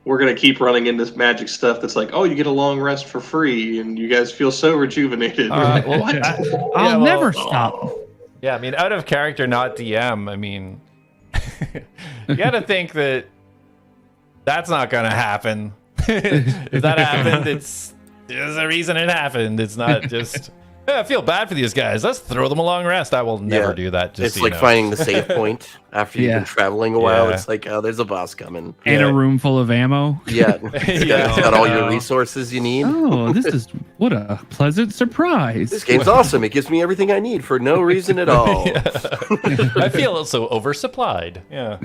We're gonna keep running into this magic stuff that's like, oh, you get a long rest for free, and you guys feel so rejuvenated. I'll never stop. Yeah, I mean, out of character, not DM. I mean, you got to think that that's not gonna happen. If that happened, there's a reason it happened. It's not just. Yeah, I feel bad for these guys. Let's throw them a long rest. I will never do that. Just It's like finding the save point after you've been traveling a while. It's like, oh, there's a boss coming. And a room full of ammo. Yeah. It's got all your resources you need. Oh, this is what a pleasant surprise. This game's awesome. It gives me everything I need for no reason at all. I feel so oversupplied. Yeah.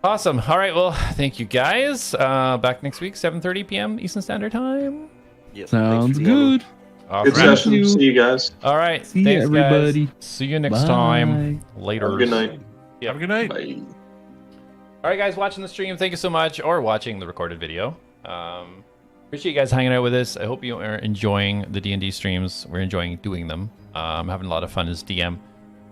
Awesome. All right. Well, thank you guys. Back next week, 7:30 p.m. Eastern Standard Time. Yes, Sounds good. Good session. See you guys. All right. See Thanks, everybody. Guys. See you next time. Later. Have a good night. Yep. Have a good night. Bye. All right, guys, watching the stream, thank you so much, or watching the recorded video. Appreciate you guys hanging out with us. I hope you are enjoying the D&D streams. We're enjoying doing them. I'm having a lot of fun as DM.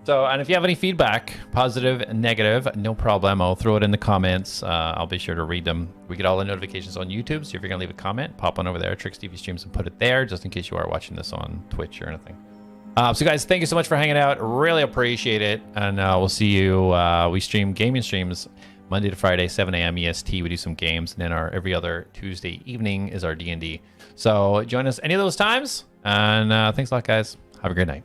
So, and if you have any feedback, positive and negative, no problem. I'll throw it in the comments. I'll be sure to read them. We get all the notifications on YouTube, so if you're going to leave a comment, pop on over there, Tricks TV Streams, and put it there, just in case you are watching this on Twitch or anything. So, guys, thank you so much for hanging out. Really appreciate it. And we'll see you. We stream gaming streams Monday to Friday, 7 a.m. EST. We do some games. And then our every other Tuesday evening is our D&D. So join us any of those times. And thanks a lot, guys. Have a great night.